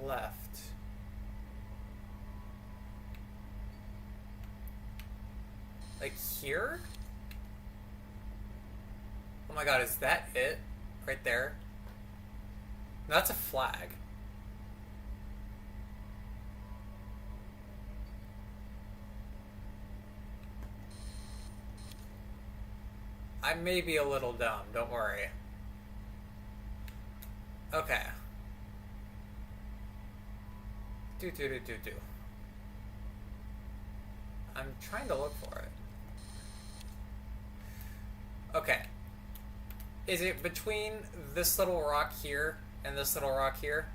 Left. Like here? Oh my god, is that it? Right there? No, that's a flag. I may be a little dumb, don't worry. Okay. Do. I'm trying to look for it. Okay. Is it between this little rock here and this little rock here?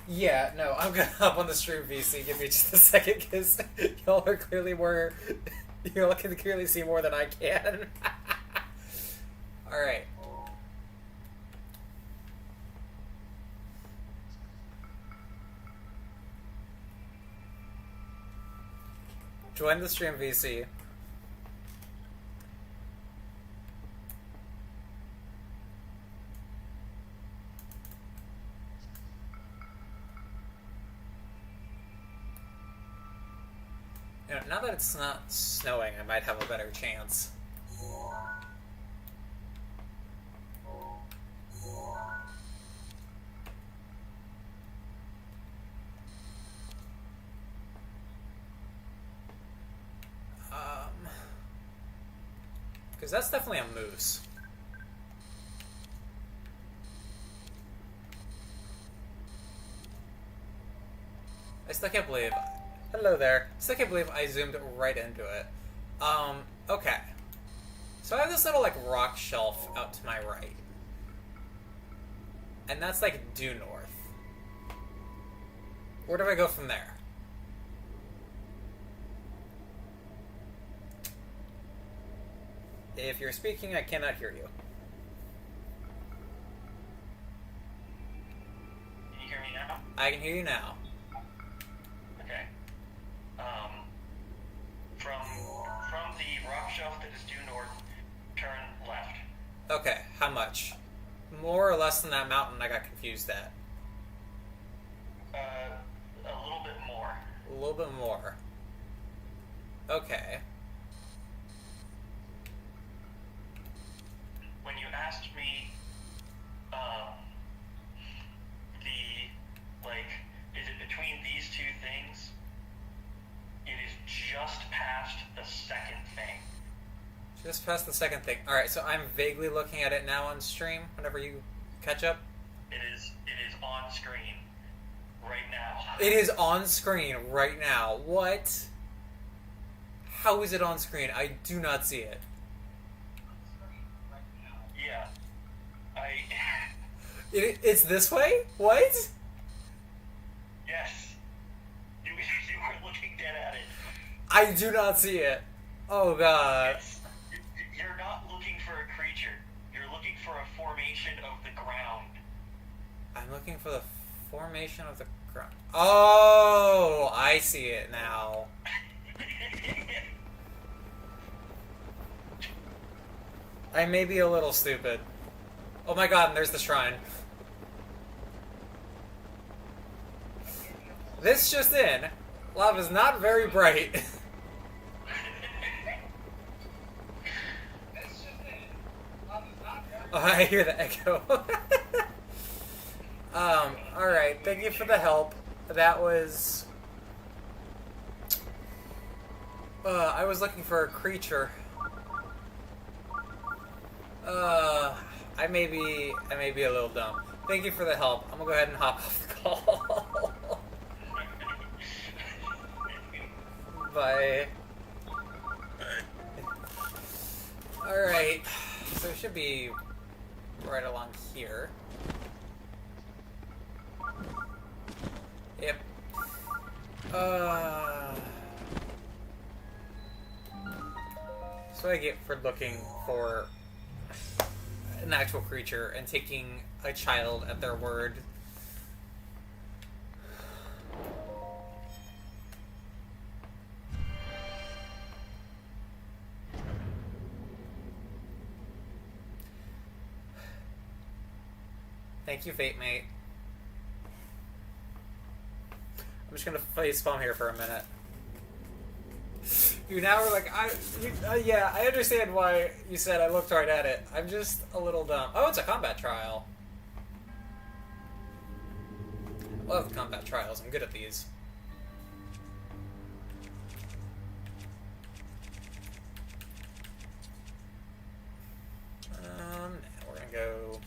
Yeah, no, I'm gonna hop on the stream VC. Give me just a second, because y'all are clearly more... Y'all can clearly see more than I can. Alright. Join the stream VC. You know, now that it's not snowing, I might have a better chance. Because that's definitely a moose. I still can't believe... Hello there. Still can't believe I zoomed right into it. Okay. So I have this little, like, rock shelf out to my right. And that's, like, due north. Where do I go from there? If you're speaking, I cannot hear you. Can you hear me now? I can hear you now. Okay. From the rock shelf that is due north, turn left. Okay, how much? More or less than that mountain I got confused at? A little bit more. A little bit more. Okay. When you asked me, is it between these two things? It is just past the second thing. Just past the second thing. Alright, so I'm vaguely looking at it now on stream, whenever you catch up. It is on screen right now. It is on screen right now. What? How is it on screen? I do not see it. Yeah. It's this way? What? Yes. You were looking dead at it. I do not see it. Oh god. You're not looking for a creature. You're looking for a formation of the ground. I'm looking for the formation of the ground. Oh, I see it now. I may be a little stupid. Oh my god, and there's the shrine. This just in. Lava's not very bright. Oh, I hear the echo. Alright, thank you for the help. That was... I was looking for a creature. I may be a little dumb. Thank you for the help. I'm gonna go ahead and hop off the call. Bye. Alright. So it should be right along here. Yep. So I get for looking for an actual creature and taking a child at their word. Thank you, Fate Mate. I'm just gonna facepalm here for a minute. You now are like, yeah, I understand why you said I looked right at it. I'm just a little dumb. Oh, it's a combat trial. I love combat trials. I'm good at these. We're gonna go...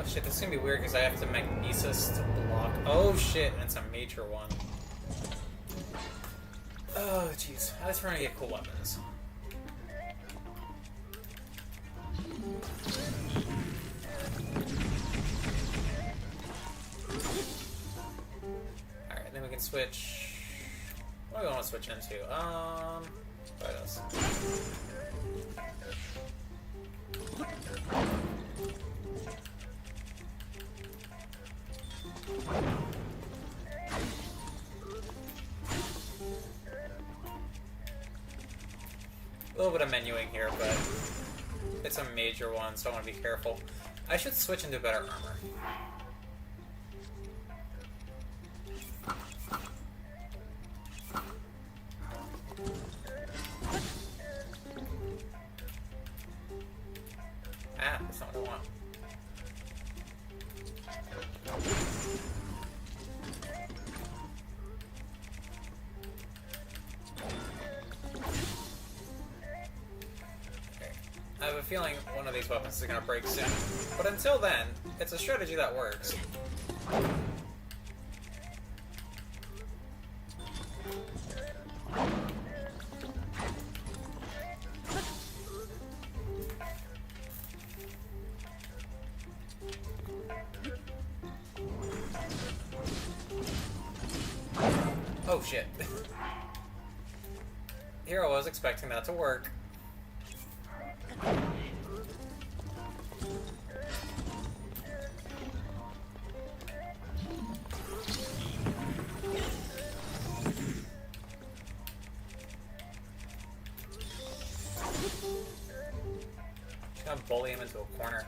Oh shit, this is gonna be weird because I have to magnesis to block. Oh shit, and it's a major one. Oh jeez, I was trying to get cool weapons. Alright, then we can switch. What do we want to switch into? What else? A little bit of menuing here, but it's a major one, so I want to be careful. I should switch into better armor. Ah, that's not what I want. feeling one of these weapons is gonna break soon. But until then, it's a strategy that works. Oh shit. Here I was expecting that to work. Just gonna bully him into a corner.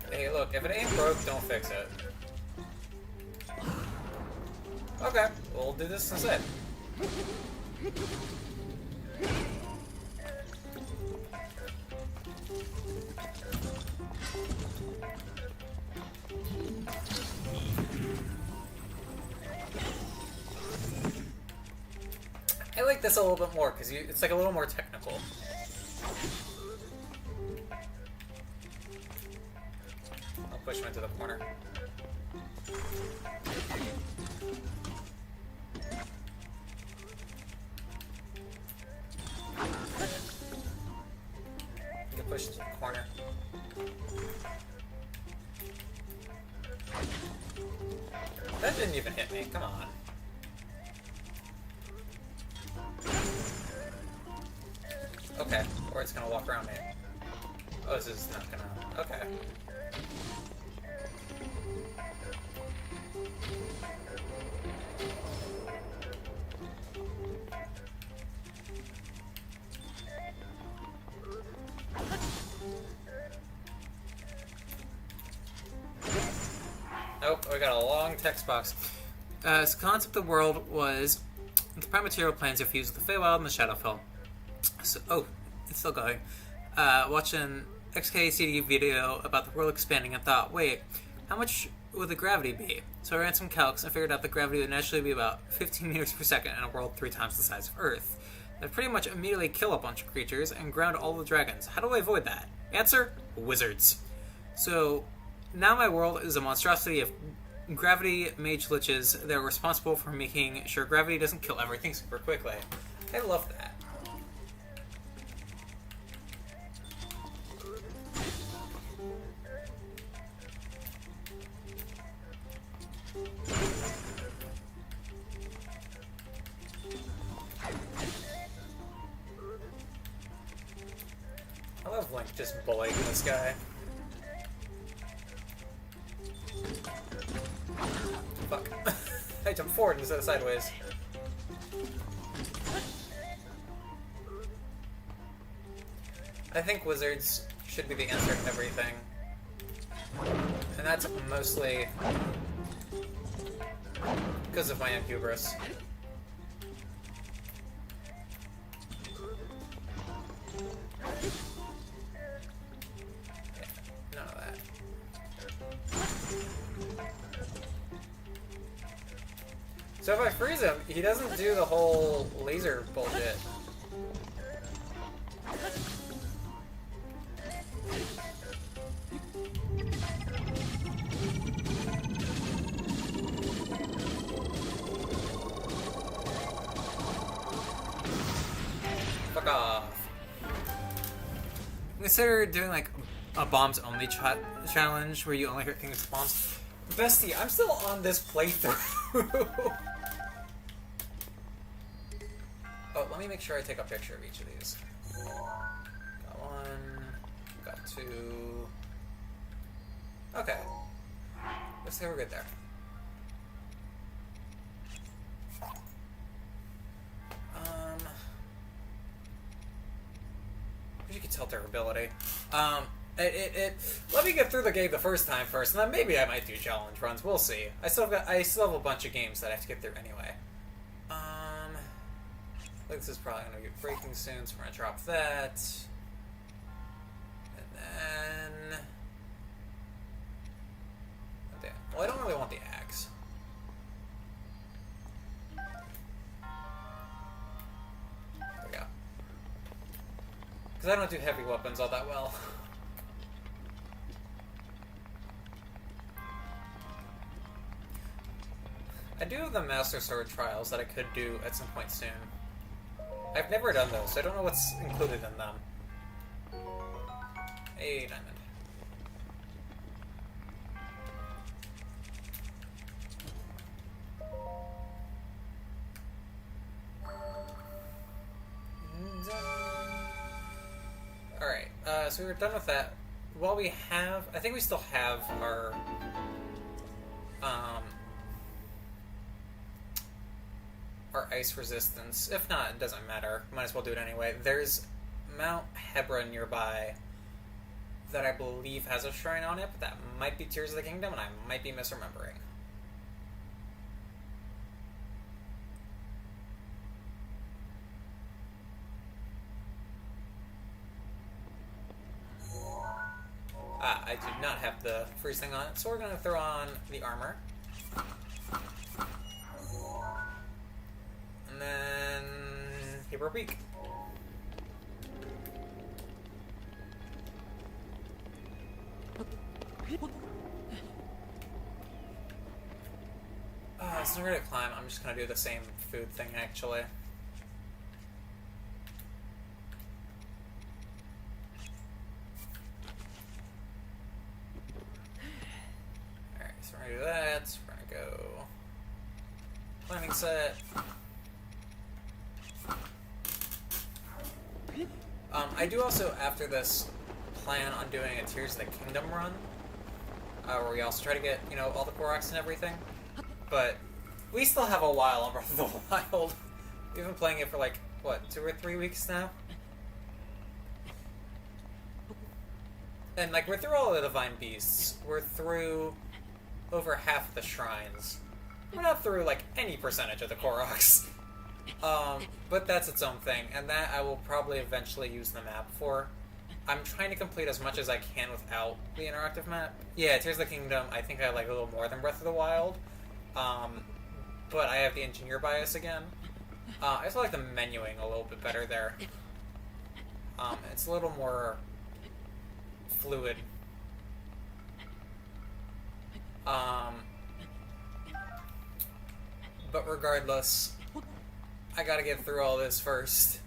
Hey, look, if it ain't broke, don't fix it. Okay, we'll do this instead. I like this a little bit more because it's like a little more technical. I'll push him into the corner. Get pushed into the corner. That didn't even hit me. Come on. Okay, or it's gonna walk around me. Oh, this is not gonna... Okay. Nope, we got a long text box. The concept of the world was the prime material plans are fused with the Feywild and the Shadowfell. So, oh, it's still going. Watched an XKCD video about the world expanding and thought, wait, how much would the gravity be? So I ran some calcs and figured out the gravity would naturally be about 15 meters per second in a world 3 times the size of Earth. That'd pretty much immediately kill a bunch of creatures and ground all the dragons. How do I avoid that? Answer, wizards. So, now my world is a monstrosity of gravity mage liches that are responsible for making sure gravity doesn't kill everything super quickly. I love that. I love Link just bullying this guy. Fuck. I jumped forward instead of sideways. I think wizards should be the answer to everything. And that's mostly because of my own hubris. None of that. So if I freeze him, he doesn't do the whole laser bullshit. Fuck off. Consider doing like a bombs only challenge where you only hurt things with bombs. Bestie, I'm still on this playthrough. Oh, let me make sure I take a picture of each of these. Got one, got two. Okay. Let's say we're good there. You can tell durability. Let me get through the game the first time first, and then maybe I might do challenge runs. We'll see. I still have a bunch of games that I have to get through anyway. I think this is probably gonna get breaking soon, so we're gonna drop that. then... Okay. Well, I don't really want the axe. There we go. Because I don't do heavy weapons all that well. I do have the Master Sword trials that I could do at some point soon. I've never done those, so I don't know what's included in them. A diamond. Alright, so we're done with that. While we have... I think we still have our ice resistance. If not, it doesn't matter. Might as well do it anyway. There's Mount Hebra nearby that I believe has a shrine on it, but that might be Tears of the Kingdom, and I might be misremembering. I do not have the freeze thing on it, so we're going to throw on the armor. And then... Hebra Peak. Since we're going to climb, I'm just going to do the same food thing, actually. Alright, so we're going to do that. We're going to go... Climbing set. I do also, after this, plan on doing a Tears of the Kingdom run. Where we also try to get, you know, all the Koroks and everything. But we still have a while on Breath of the Wild. We've been playing it for like, what, 2 or 3 weeks now? And like, we're through all the Divine Beasts. We're through over half the shrines. We're not through like any percentage of the Koroks. But that's its own thing, and that I will probably eventually use the map for. I'm trying to complete as much as I can without the interactive map. Yeah, Tears of the Kingdom, I think I like a little more than Breath of the Wild. But I have the engineer bias again. I also like the menuing a little bit better there. It's a little more fluid. But regardless, I gotta get through all this first.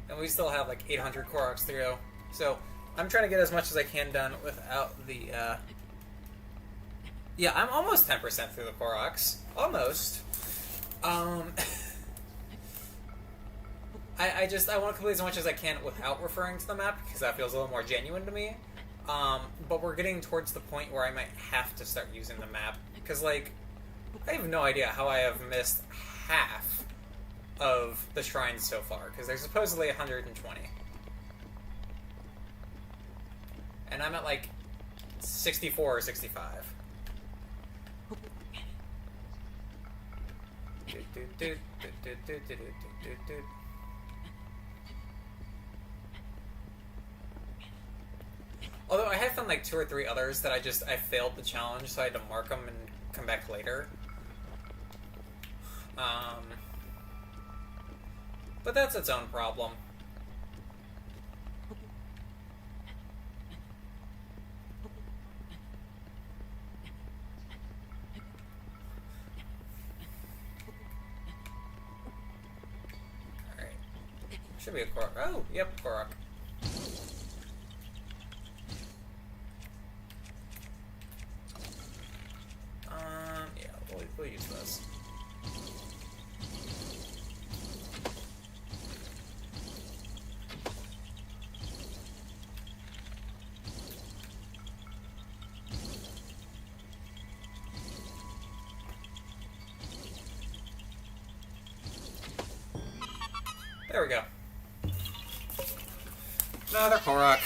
And we still have like 800 Koroks to go. So I'm trying to get as much as I can done without the... Yeah, I'm almost 10% through the Koroks. Almost. I want to complete as much as I can without referring to the map, because that feels a little more genuine to me. But we're getting towards the point where I might have to start using the map. Because, like, I have no idea how I have missed half of the shrines so far, because there's supposedly 120. And I'm at, like, 64 or 65. Although I have found like 2 or 3 others that I failed the challenge, so I had to mark them and come back later. But that's its own problem. Alright. Should be a Korok. Oh, yep, Korok. Yeah, we'll use this. There we go. Another Korok.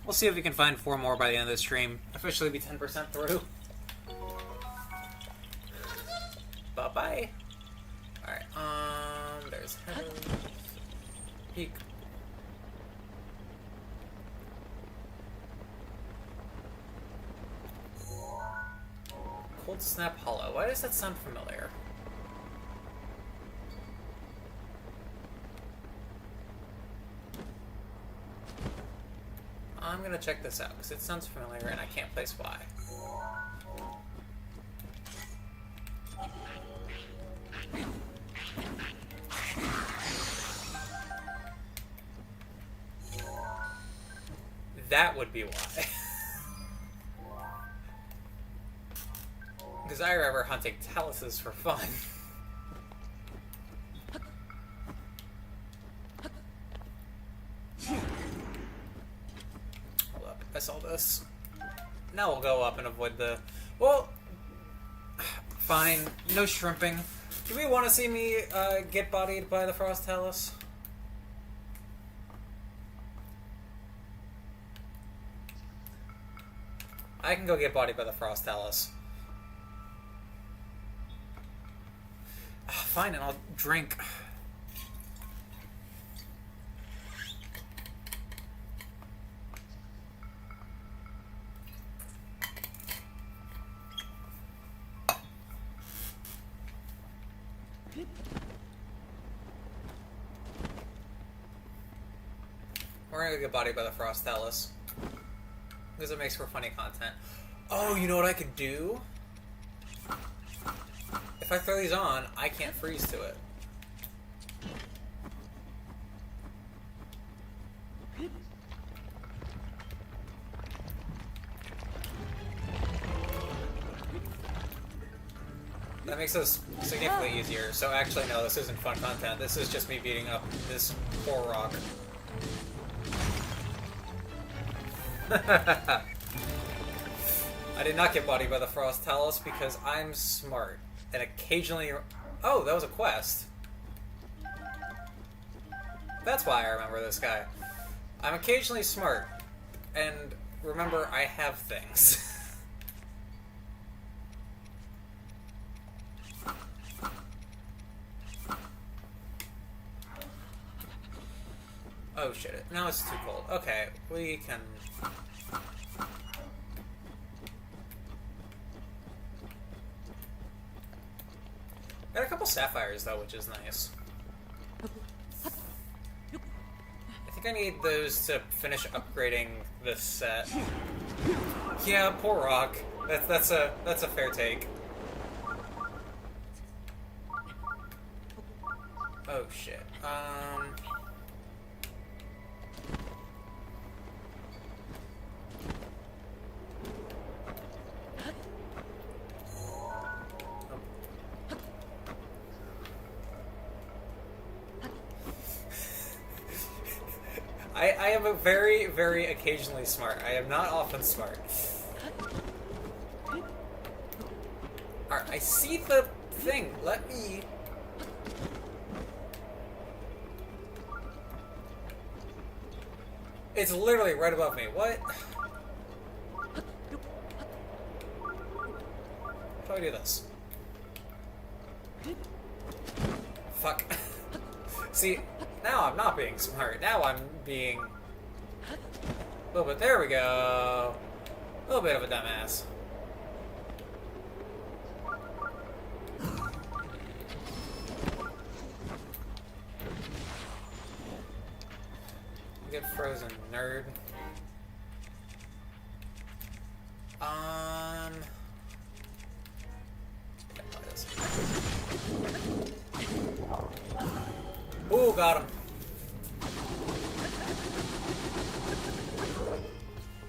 We'll see if we can find 4 more by the end of the stream. Officially be 10% through. Bye-bye. Alright, there's Heather. Peek. Cold Snap Hollow. Why does that sound familiar? I'm gonna check this out, because it sounds familiar and I can't place why. That would be why. Because I remember hunting taluses for fun. Hold up, I saw this. Now we'll go up and avoid the... Well, fine, no shrimping. Do we want to see me get bodied by the Frost Talus? I can go get bodied by the Frost Talus. Fine, and I'll drink. We're gonna get bodied by the Frost Talus. Because it makes for funny content. Oh, you know what I could do? If I throw these on, I can't freeze to it. That makes this significantly easier. So actually, no, this isn't fun content. This is just me beating up this poor rock. I did not get bodied by the Frost Talus because I'm smart. And occasionally... Oh, that was a quest. That's why I remember this guy. I'm occasionally smart. And remember, I have things. Oh shit, now it's too cold. Okay, we can... Got a couple sapphires though, which is nice. I think I need those to finish upgrading this set. Yeah, poor rock. That's a fair take. Oh shit. I am a very, very occasionally smart. I am not often smart. Alright, I see the thing. Let me... It's literally right above me. What? How do I do this? Fuck. See, now I'm not being smart. Now I'm being... a little bit... There we go. A little bit of a dumbass. Get frozen, nerd. Ooh, got him.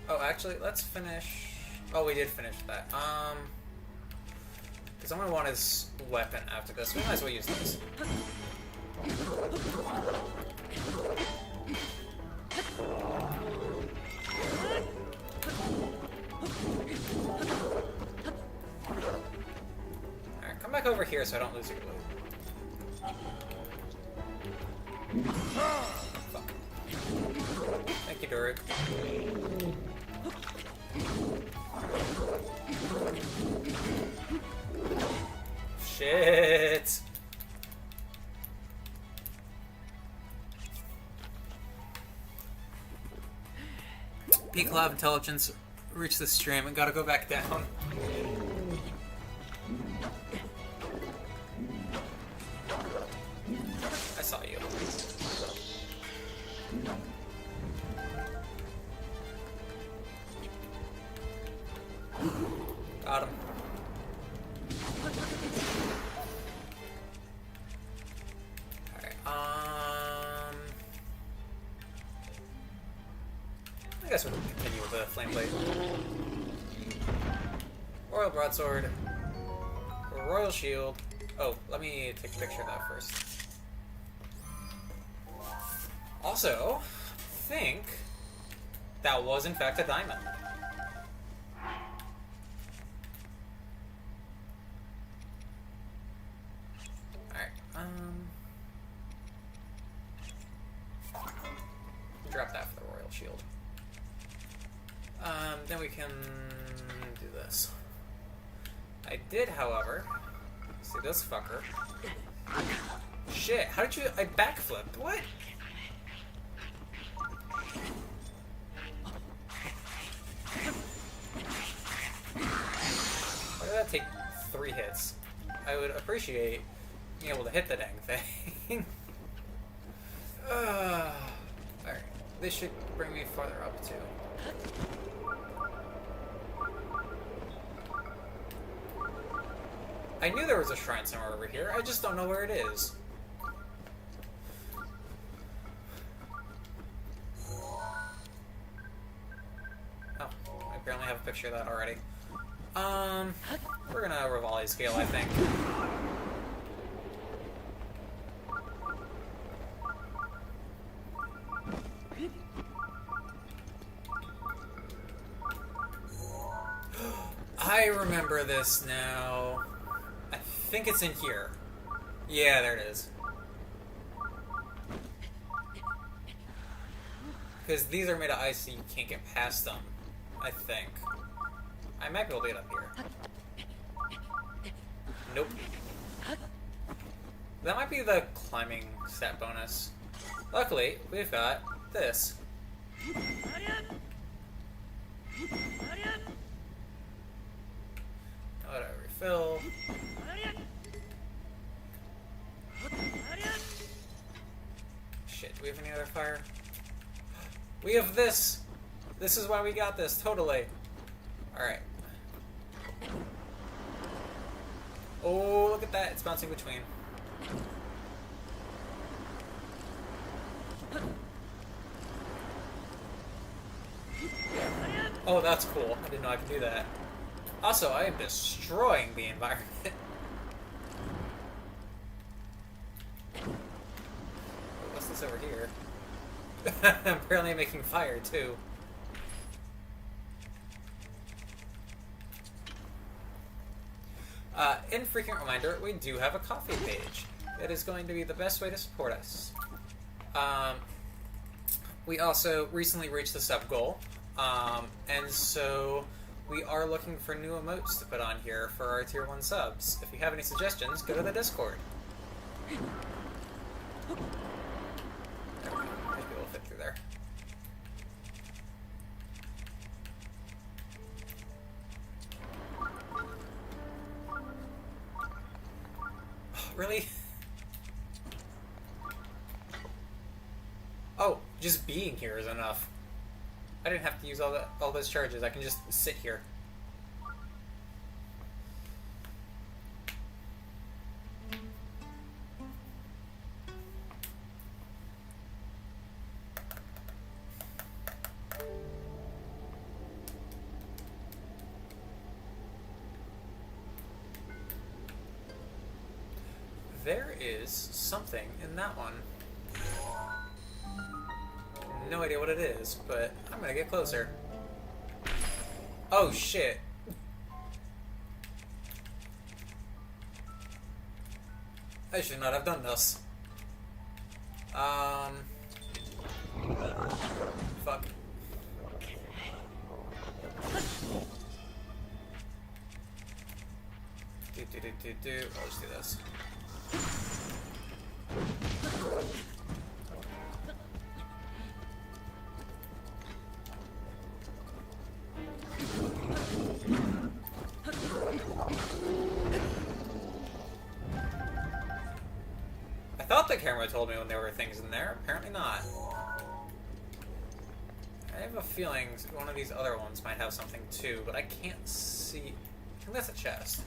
Oh, actually, let's finish... Oh, we did finish that. Because I'm going to want his weapon after this. We might as well use this. Alright, come back over here so I don't lose your loot. Fuck. Thank you, Durek. Shit! Peak Lab Intelligence reached the stream and gotta go back down. I saw you. Got him. Alright, I guess we'll continue with the Flame Blade. Royal Broadsword. Royal Shield. Oh, let me take a picture of that first. Also, I think that was in fact a diamond. Drop that for the Royal Shield. Then we can do this. I did, however, see this fucker. Shit, how did you... I backflipped. What? Why did that take 3 hits? I would appreciate being able to hit the dang thing. Alright. This should bring me farther up, too. I knew there was a shrine somewhere over here. I just don't know where it is. Oh, I apparently have a picture of that already. We're gonna Revali scale, I think. I remember this now. I think it's in here. Yeah, there it is. Because these are made of ice, so you can't get past them. I think. I might be able to get up here. Nope. That might be the climbing stat bonus. Luckily, we've got this. Let it refill. Shit, do we have any other fire? We have this! This is why we got this, totally. Alright. Oh, look at that, it's bouncing between. Oh, that's cool. I didn't know I could do that. Also, I am destroying the environment. What's this over here? I'm apparently making fire, too. Infrequent reminder, we do have a coffee page. That is going to be the best way to support us. We also recently reached the sub goal, and so we are looking for new emotes to put on here for our tier 1 subs. If you have any suggestions, go to the Discord. There we go. Might be able to fit through there. Really? Oh, just being here is enough. I didn't have to use all those charges. I can just sit here. There is something in that one. No idea what it is, but I'm gonna get closer. Oh shit. I should not have done this. fuck. I'll just do this. I thought the camera told me when there were things in there. Apparently not. I have a feeling one of these other ones might have something too, but I can't see. I think that's a chest.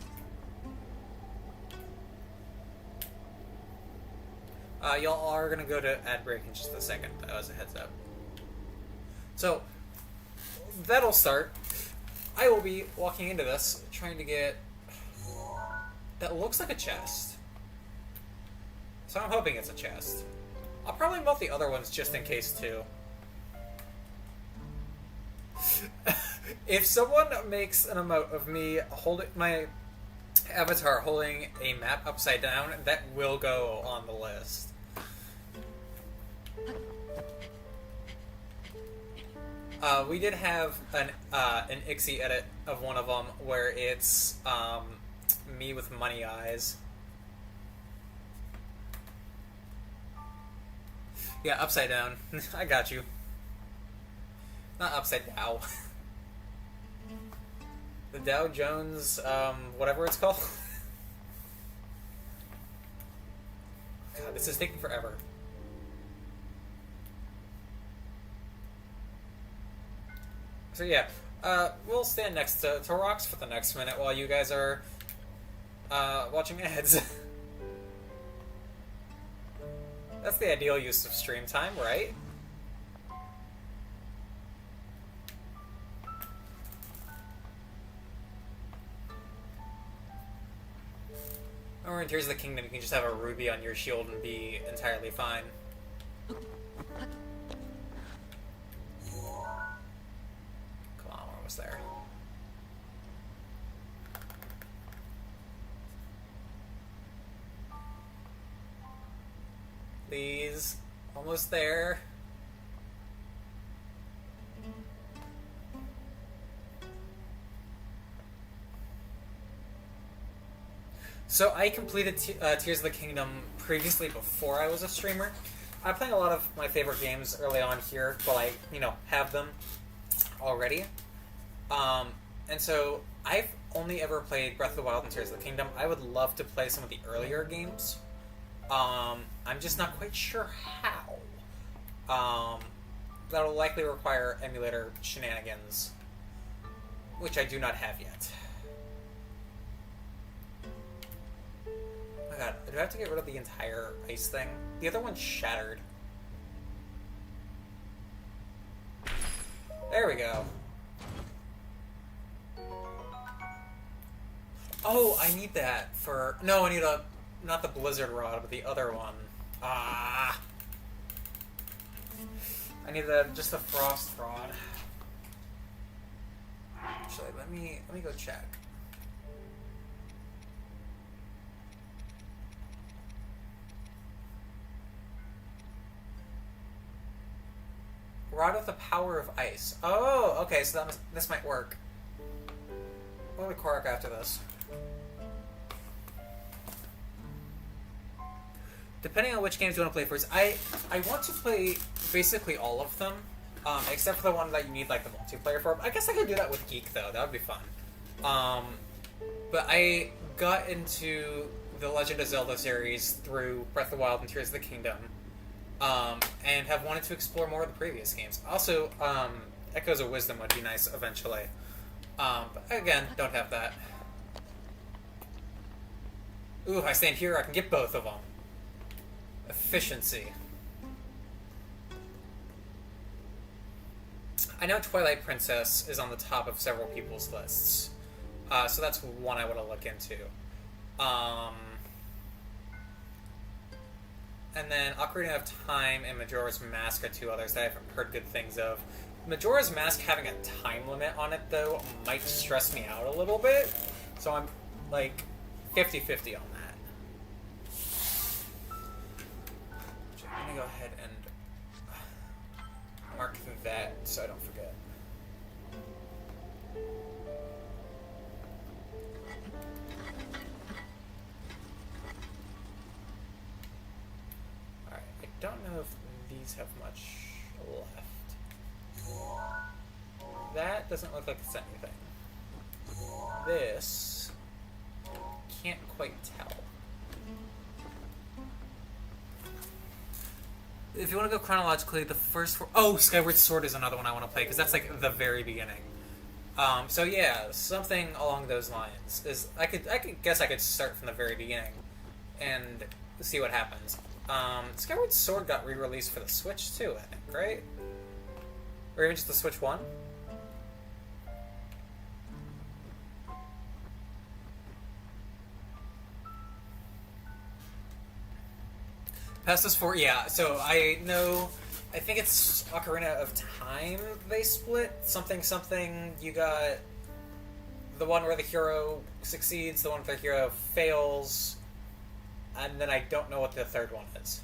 Y'all are gonna go to ad break in just a second, as a heads up. So, that'll start. I will be walking into this, trying to get... That looks like a chest. So I'm hoping it's a chest. I'll probably melt the other ones just in case, too. If someone makes an emote of me holding my avatar holding a map upside down, that will go on the list. We did have an Ixie edit of one of them where it's me with money eyes. Yeah, upside down. I got you. Not upside down. The Dow Jones, whatever it's called. God, this is taking forever. So yeah, we'll stand next to Rox for the next minute while you guys are watching ads. That's the ideal use of stream time, right? Or in Tears of the Kingdom, you can just have a ruby on your shield and be entirely fine. Come on, we're almost there. Please. Almost there. So I completed Tears of the Kingdom previously before I was a streamer. I'm playing a lot of my favorite games early on here while I, have them already. And so I've only ever played Breath of the Wild and Tears of the Kingdom. I would love to play some of the earlier games. I'm just not quite sure how. That'll likely require emulator shenanigans, which I do not have yet. Oh my god, do I have to get rid of the entire ice thing? The other one's shattered. There we go. Oh, I need that for... No, I need not the blizzard rod, but the other one. Ah! I need just the frost rod. Actually, let me go check. Rod of the Power of Ice. Oh, okay, so this might work. What will Korok after this? Depending on which games you want to play first, I want to play basically all of them, except for the one that you need like the multiplayer for. I guess I could do that with Geek though. That would be fun. But I got into the Legend of Zelda series through Breath of the Wild and Tears of the Kingdom, and have wanted to explore more of the previous games. Also, Echoes of Wisdom would be nice eventually. But again, don't have that. Ooh, if I stand here, I can get both of them. Efficiency. I know Twilight Princess is on the top of several people's lists, so that's one I want to look into. And then Ocarina of Time and Majora's Mask are two others that I've heard good things of. Majora's Mask having a time limit on it, though, might stress me out a little bit, so I'm, like, 50-50 on that. I'm gonna go ahead and... mark that so I don't forget. Alright, I don't know if these have much left. That doesn't look like it's anything. This can't quite tell. If you want to go chronologically, the first four... Oh, Skyward Sword is another one I want to play, because that's like the very beginning. So yeah, something along those lines. I could guess I could start from the very beginning and see what happens. Skyward Sword got re-released for the Switch too, I think, right? Or even just the Switch 1? Pestis 4, yeah. So I know, I think it's Ocarina of Time they split. Something, you got the one where the hero succeeds, the one where the hero fails, and then I don't know what the third one is.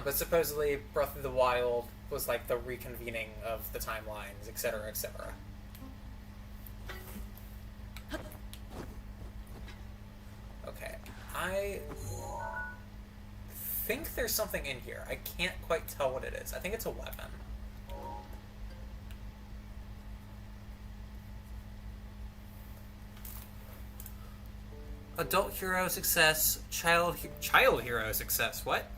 But supposedly Breath of the Wild was like the reconvening of the timelines, etc., etc. Okay, I think there's something in here. I can't quite tell what it is. I think it's a weapon. Adult hero success, child hero success. What?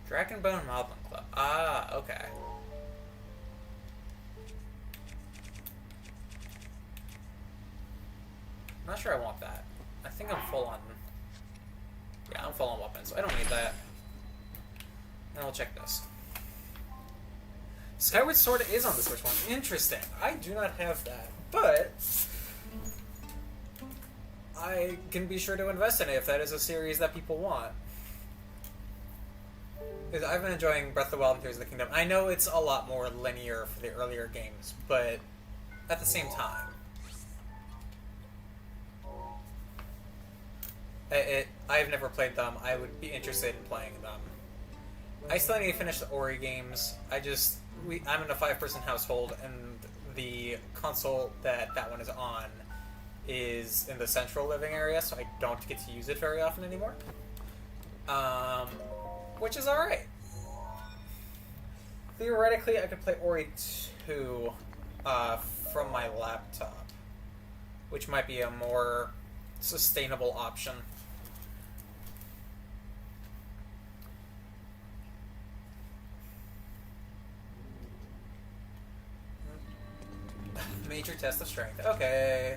Dragonbone Moblin Club. Ah, okay. I'm not sure I want that. I think I'm full on... Yeah, I'm full on weapons, so I don't need that. And I'll check this. Skyward Sword is on the Switch 1. Interesting. I do not have that, but... I can be sure to invest in it if that is a series that people want. Because I've been enjoying Breath of the Wild and Tears of the Kingdom. I know it's a lot more linear for the earlier games, but at the same time, I've never played them. I would be interested in playing them. I still need to finish the Ori games. I'm in a 5-person household, and the console that one is on is in the central living area, so I don't get to use it very often anymore. Which is alright. Theoretically, I could play Ori 2 from my laptop, which might be a more sustainable option. Major test of strength. Okay.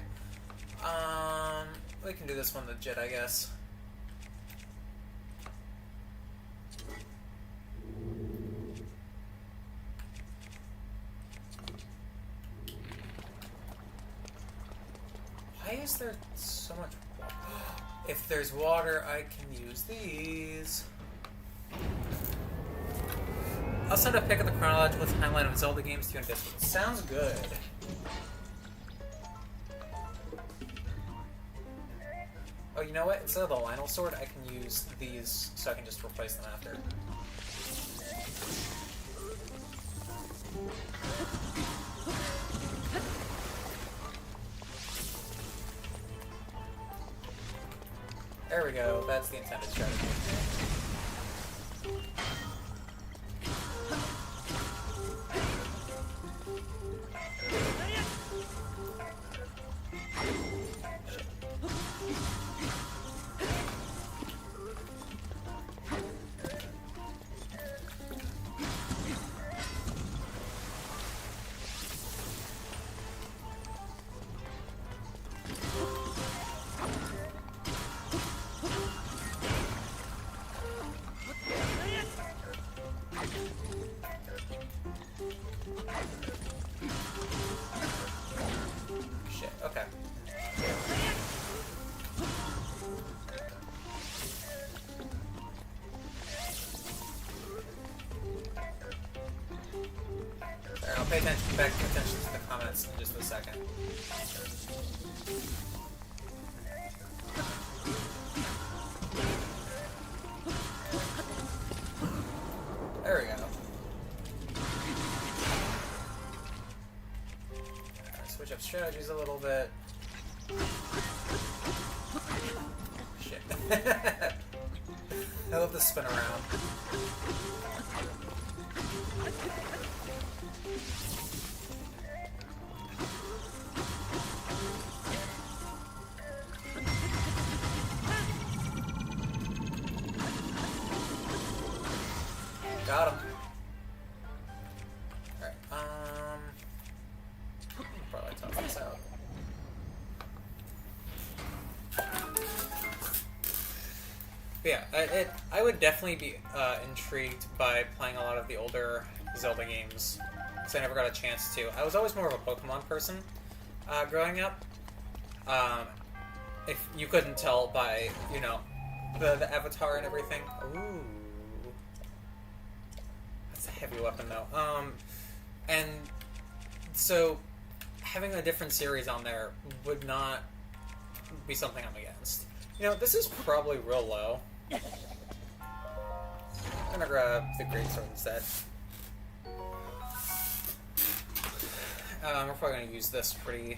We can do this one legit, I guess. Why is there so much water? If there's water, I can use these. I'll send a pic of the chronological timeline of Zelda games to you in Discord. Sounds good. Oh, you know what? Instead of the Lionel Sword, I can use these so I can just replace them after. There we go. That's the intended strategy. back attention to the comments in just a second. There we go. Alright, switch up strategies a little bit. Shit. I love the spin around. Got him. Alright, probably toss this out. But yeah, I would definitely be intrigued by playing a lot of the older Zelda games, because I never got a chance to. I was always more of a Pokemon person growing up. If you couldn't tell by, you know, the avatar and everything. Ooh. That's a heavy weapon, though. And so having a different series on there would not be something I'm against. You know, this is probably real low. I'm gonna grab the greatsword instead. We're probably gonna use this pretty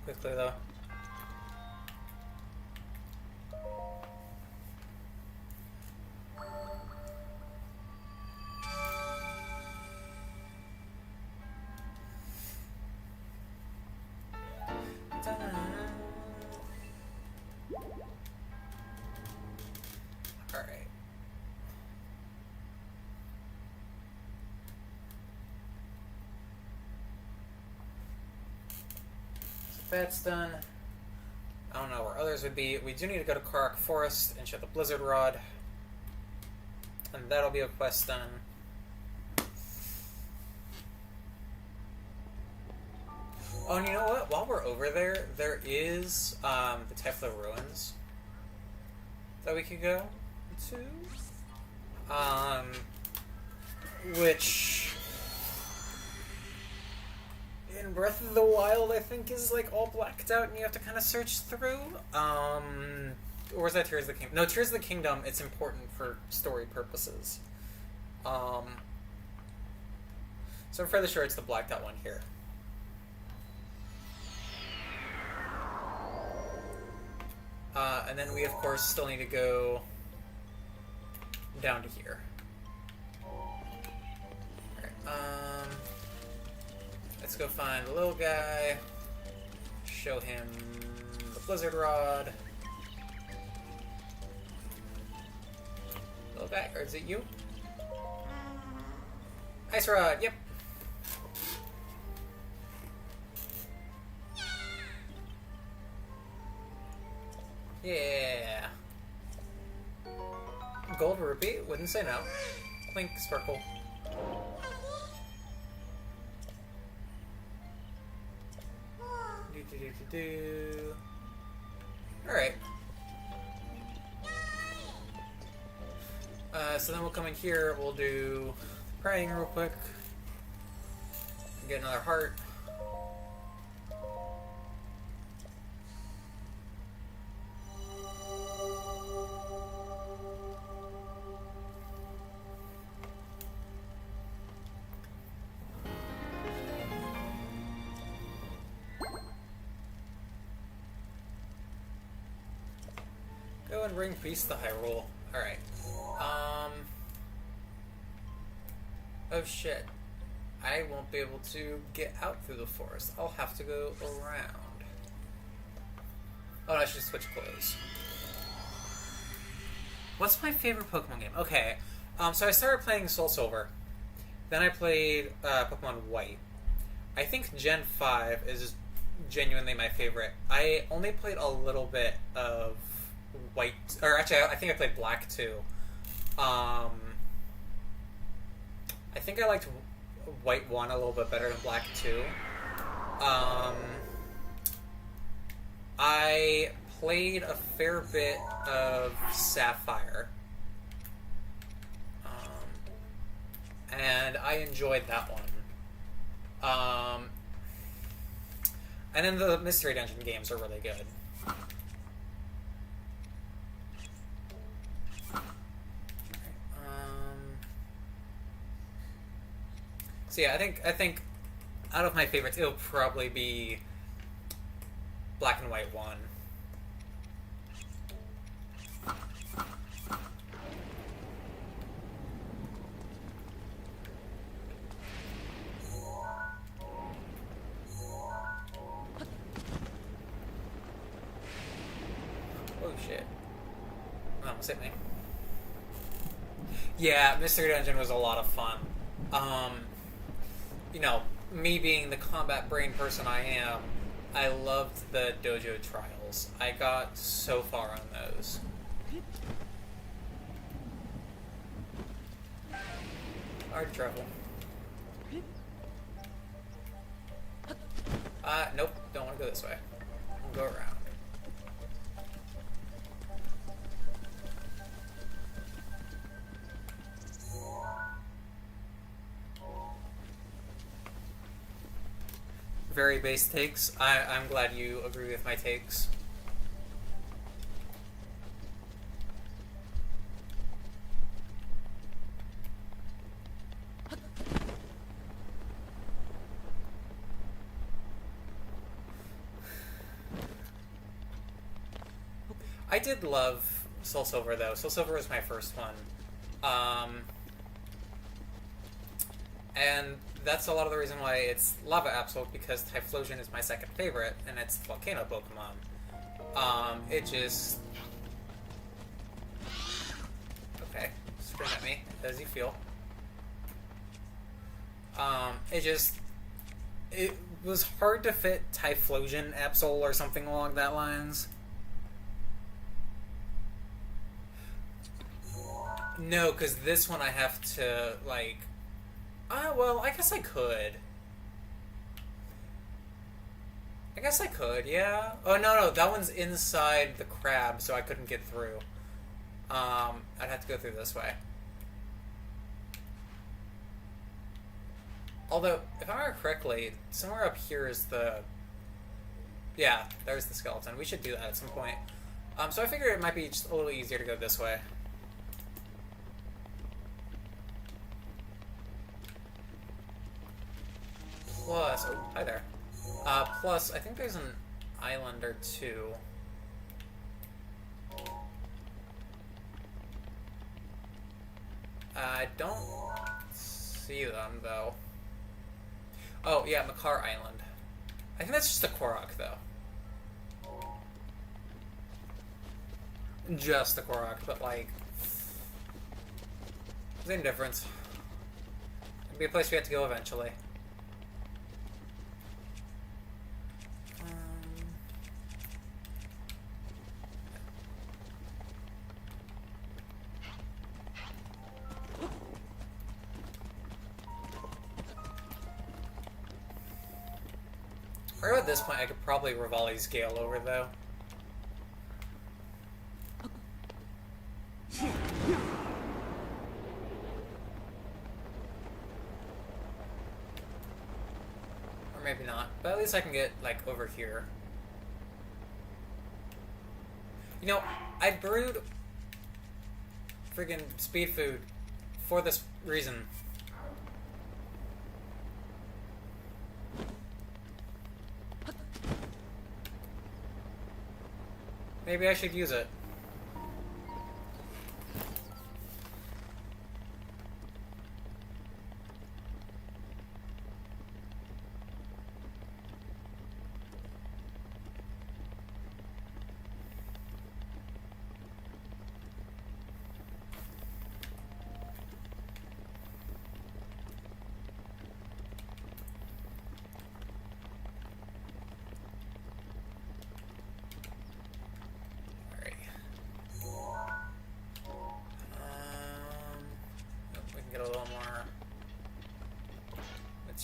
quickly, though. Alright. So that's done. I don't know where others would be. We do need to go to Karak Forest and shut the Blizzard Rod. And that'll be a quest done. Oh, and you know what? While we're over there, there is the Tefla Ruins that we could go to. Which in Breath of the Wild, I think, is like all blacked out and you have to kind of search through. Or is that Tears of the Kingdom? No, Tears of the Kingdom, it's important for story purposes. So I'm fairly sure it's the blacked out one here. And then we, of course, still need to go down to here. Alright, let's go find the little guy, show him the Blizzard Rod. Little guy, or is it you? Ice Rod, yep. Yeah. Gold rupee, wouldn't say no. Link, sparkle. Do. Alright. So then we'll come in here, we'll do praying real quick. Get another heart. Go and bring peace to Hyrule. Alright. Oh shit. I won't be able to get out through the forest. I'll have to go around. Oh, I should switch clothes. What's my favorite Pokemon game? Okay. So I started playing Soul Silver. Then I played Pokemon White. I think Gen 5 is genuinely my favorite. I only played a little bit of White, or actually, I think I played Black too. I think I liked White 1 a little bit better than Black 2. I played a fair bit of Sapphire. And I enjoyed that one. Um, and then the Mystery Dungeon games are really good. So yeah, I think out of my favorites, it'll probably be Black and White 1. Oh shit. That almost hit me. Yeah, Mystery Dungeon was a lot of fun. You know, me being the combat brain person I am, I loved the dojo trials. I got so far on those. Hard travel. Nope, don't want to go this way. We'll go around. Very base takes. I'm glad you agree with my takes. I did love Soul Silver though. Soul Silver was my first one. And that's a lot of the reason why it's Lava Absol, because Typhlosion is my second favorite, and it's the Volcano Pokemon. It just... Okay, scream at me, as you feel. It was hard to fit Typhlosion Absol or something along that lines. No, because this one I have to, like... well, I guess I could. Yeah. Oh, no, that one's inside the crab, so I couldn't get through. I'd have to go through this way. Although, if I remember correctly, somewhere up here is the... Yeah, there's the skeleton. We should do that at some point. So I figured it might be just a little easier to go this way. Plus, oh, hi there. Plus, I think there's an island or two. I don't see them, though. Oh, yeah, Makar Island. I think that's just a Korok, though. Just a Korok, but, like... Same difference. It'd be a place we have to go eventually. Right at this point, I could probably Revali's Gale over, though. Or maybe not, but at least I can get, like, over here. You know, I brewed friggin' speed food for this reason. Maybe I should use it.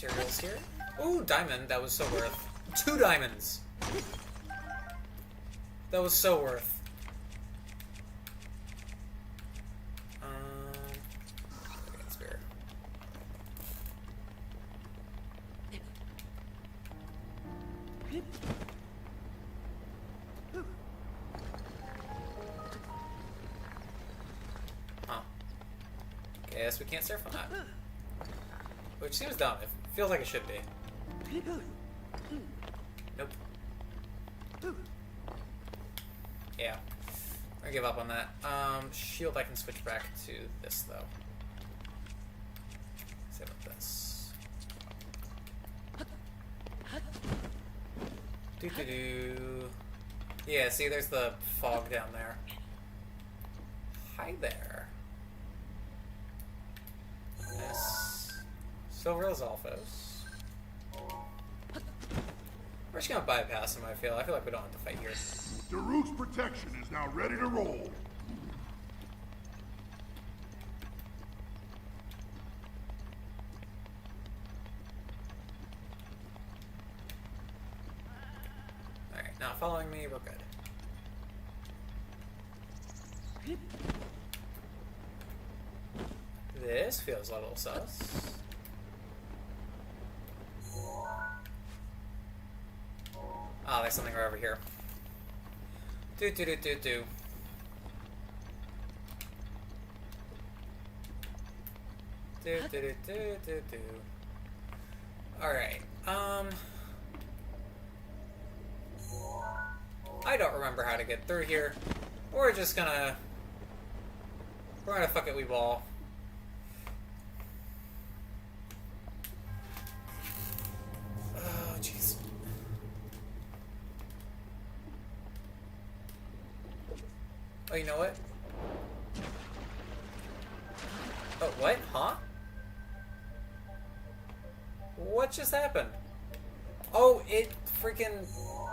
Materials here. Ooh, diamond. That was so worth. 2 diamonds. That was so worth. Yes, we can't surf on that. Which seems dumb. It feels like it should be. Nope. Yeah. I'm gonna give up on that. Shield, I can switch back to this, though. Same with this. Doo-doo-doo. Yeah, see, there's the fog down there. Hi there. Yes. Silver Alphos. We're just gonna bypass him, I feel. I feel like we don't have to fight here. Daruk's protection is now ready to roll. Alright, now following me, we're good. This feels a little sus. Oh, there's something right over here. Do do do do do. Do do do do do do. Alright, I don't remember how to get through here. We're gonna fuck it, we ball. Oh, jeez. Oh, you know what? Oh, what? Huh? What just happened? Oh, it freaking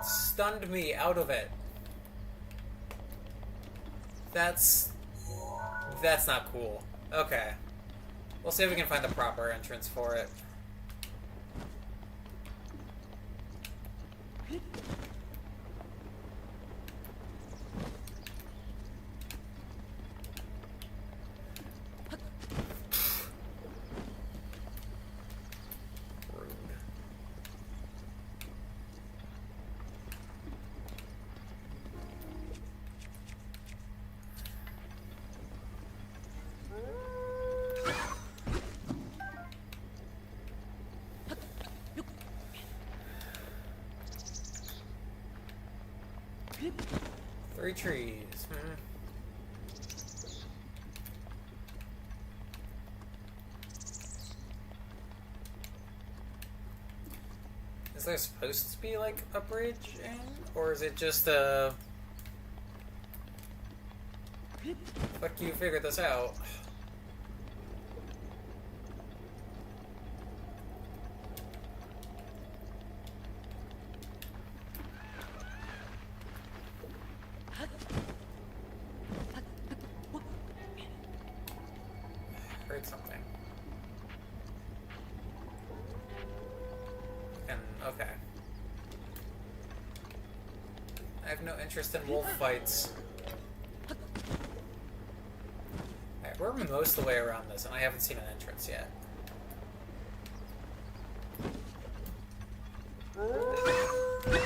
stunned me out of it. That's not cool. Okay. We'll see if we can find the proper entrance for it. Rude. Three trees. Is there supposed to be like a bridge in? Or is it just a... Fuck you, figure this out. Heard something. And, okay. I have no interest in wolf fights. Alright, we're most of the way around this, and I haven't seen an entrance yet. Yeah.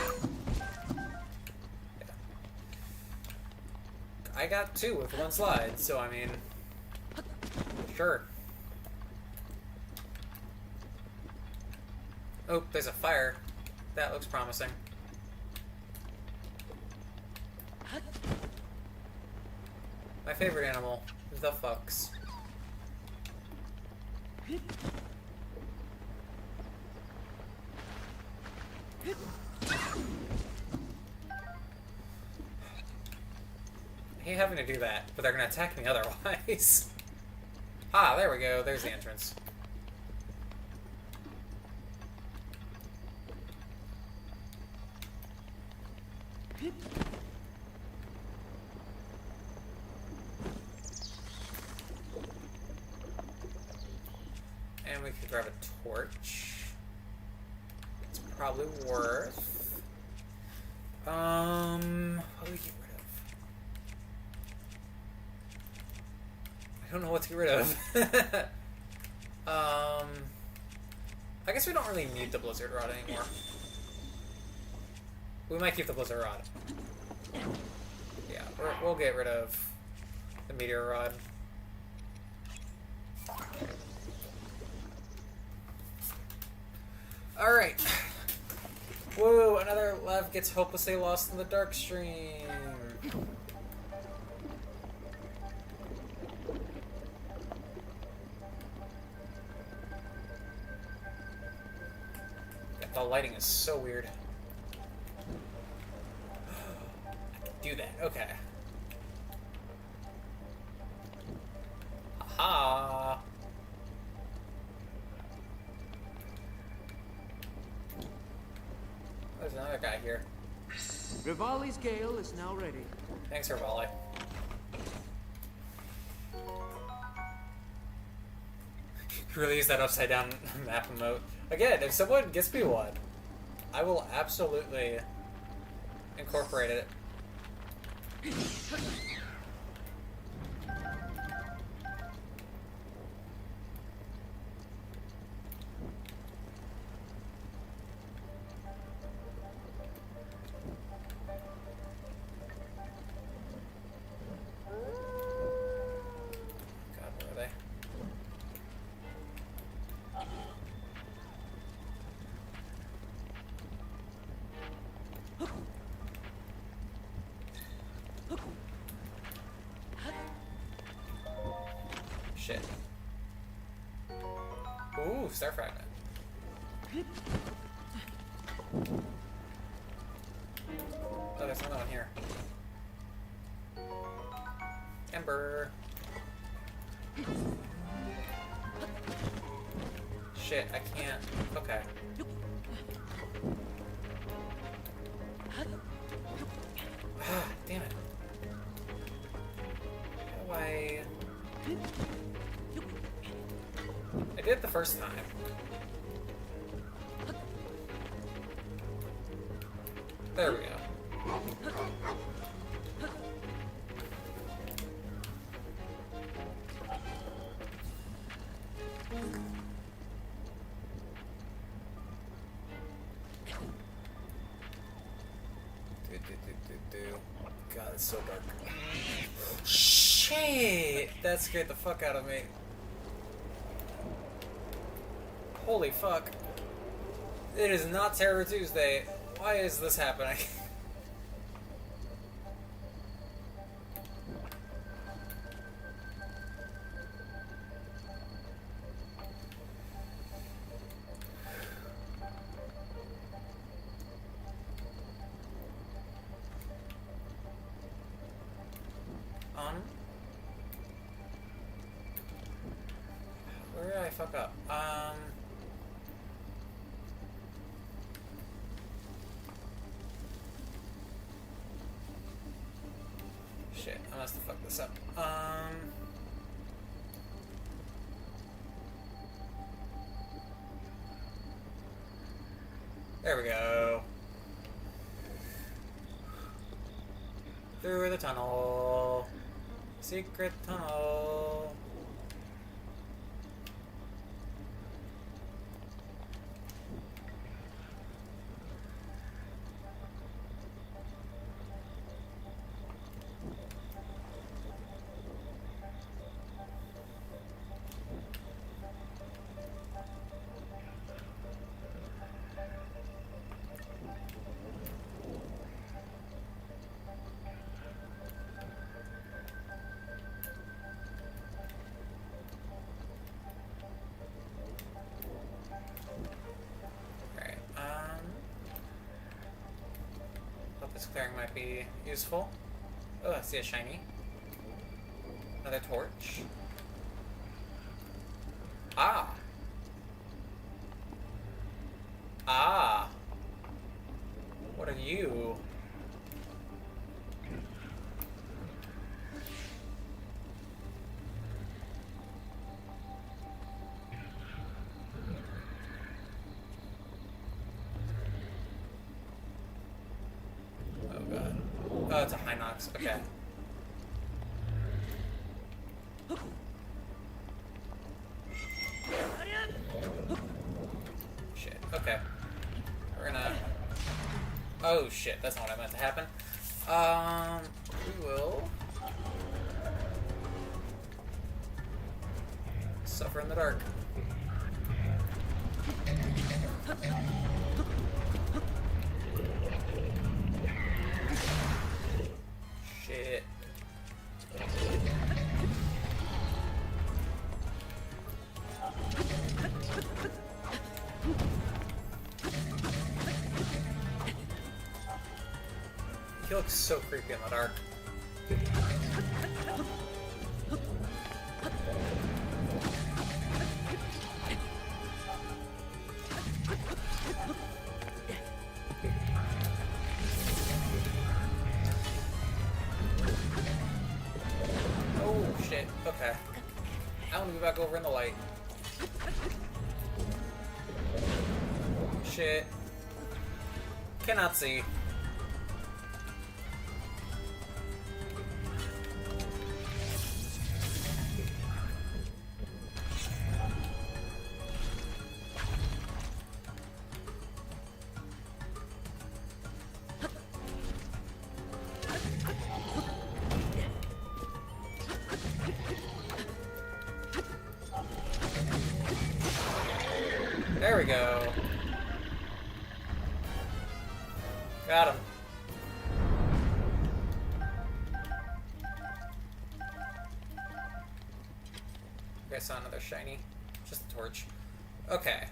I got two with one slide, so I mean... Sure. Oh, there's a fire. That looks promising. My favorite animal, the fucks. I hate having to do that, but they're gonna attack me otherwise. Ah, there we go. There's the entrance. And we could grab a torch. It's probably worth. What do we get rid of? I don't know what to get rid of. I guess we don't really need the Blizzard Rod anymore. We might keep the Blizzard Rod. Yeah, we'll get rid of the Meteor Rod. Alright. Whoa, another Lev gets hopelessly lost in the dark stream. The lighting is so weird. I can do that, okay. Aha! There's another guy here. Rivali's Gale is now ready. Thanks, Rivali. Really use that upside down map emote. Again, if someone gets me one, I will absolutely incorporate it. God, where are they? Shit. Ooh, star fragment. Oh, there's another one here. Ember. Shit, I can't. Okay. Ah, damn it. How do I did it the first time. There we go. God, it's so dark. Shit! That scared the fuck out of me. Holy fuck. It is not Terror Tuesday. Why is this happening? Where did I fuck up? Shit, I must have fucked this up. There we go. Through the tunnel. Secret tunnel. This clearing might be useful. Oh, I see a shiny. Another torch. Ah! Ah! What are you? Oh, it's a Hinox. Okay. Shit. Okay. We're gonna... Oh, shit. That's not what I meant to happen. We will... suffer in the dark. Shit. He looks so creepy in the dark. Oh shit, okay. I want to be back over in the light. Shit. Cannot see. There we go. Got him. Okay, I saw another shiny. Just a torch. Okay.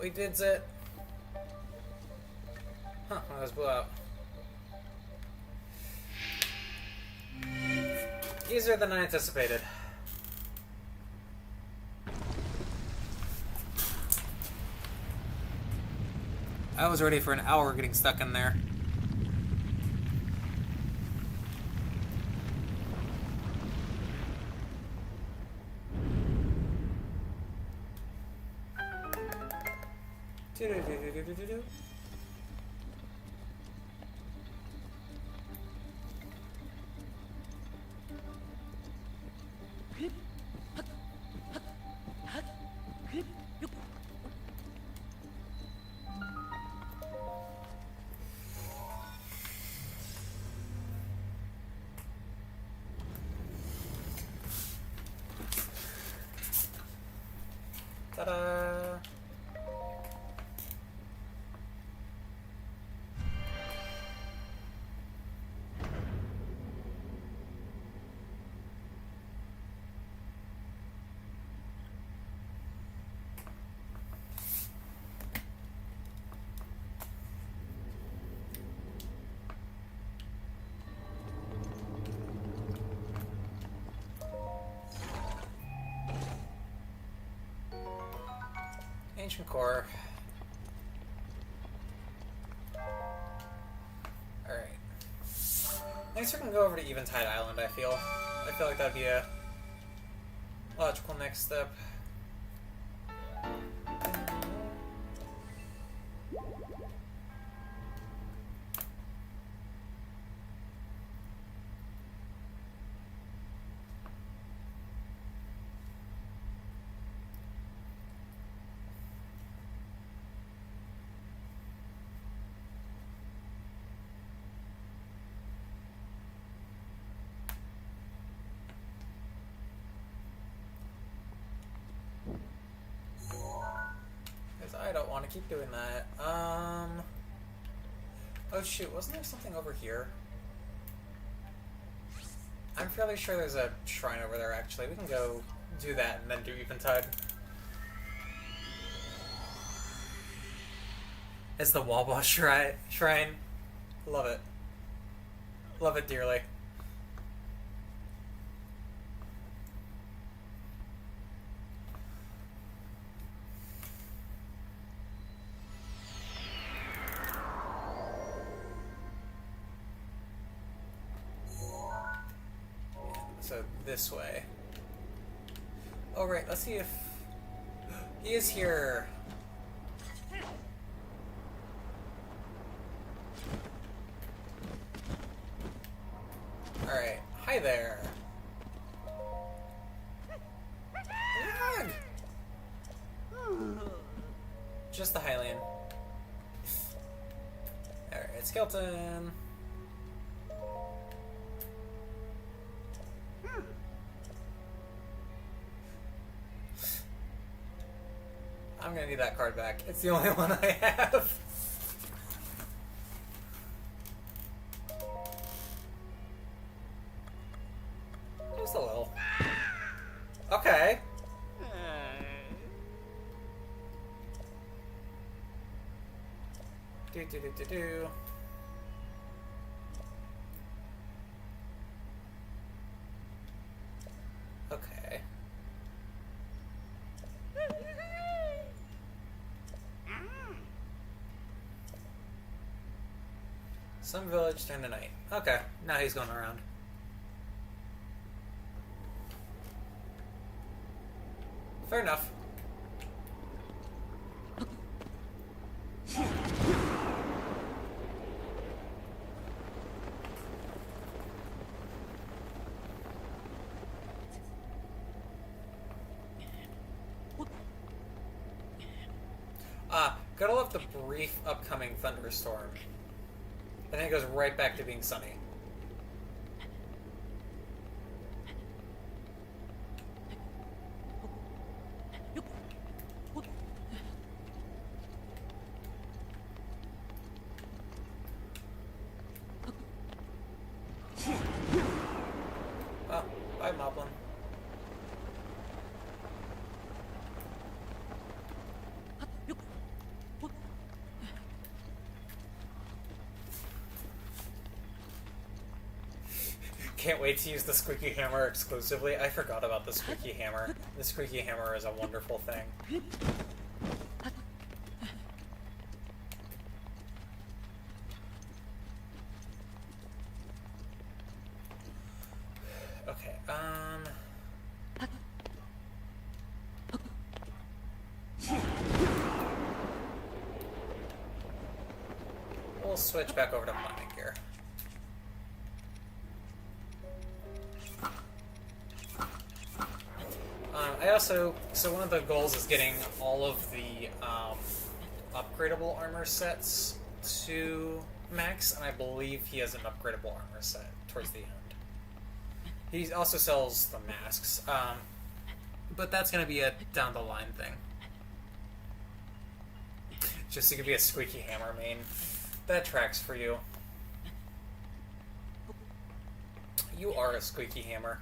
We did it. Huh, one of those blew out. Easier than I anticipated. I was ready for an hour getting stuck in there. Do-do-do-do-do-do-do. Ta-da! Ancient core. Alright. Next we can go over to Eventide Island, I feel like that'd be a logical next step. I don't want to keep doing that. Oh shoot, wasn't there something over here? I'm fairly sure there's a shrine over there, actually. We can go do that and then do Eventide. It's the Wawa shrine. Love it. Love it dearly. So this way. Oh right, let's see if he is here. Alright, hi there. Hug! Just the Hylian. Alright, Skeleton. I'm gonna need that card back. It's the only one I have. Just a little. Okay. Do. Okay. Some village turned to night. Okay, now he's going around. Fair enough. Gotta love the brief upcoming thunderstorm. And then it goes right back to being sunny. Oh, bye, Moblin. Can't wait to use the squeaky hammer exclusively. I forgot about the squeaky hammer. The squeaky hammer is a wonderful thing. Okay, we'll switch back over to climbing gear. So one of the goals is getting all of the upgradable armor sets to max, and I believe he has an upgradable armor set towards the end. He also sells the masks, but that's going to be a down the line thing. Just so you can be a squeaky hammer main. That tracks for you. You are a squeaky hammer.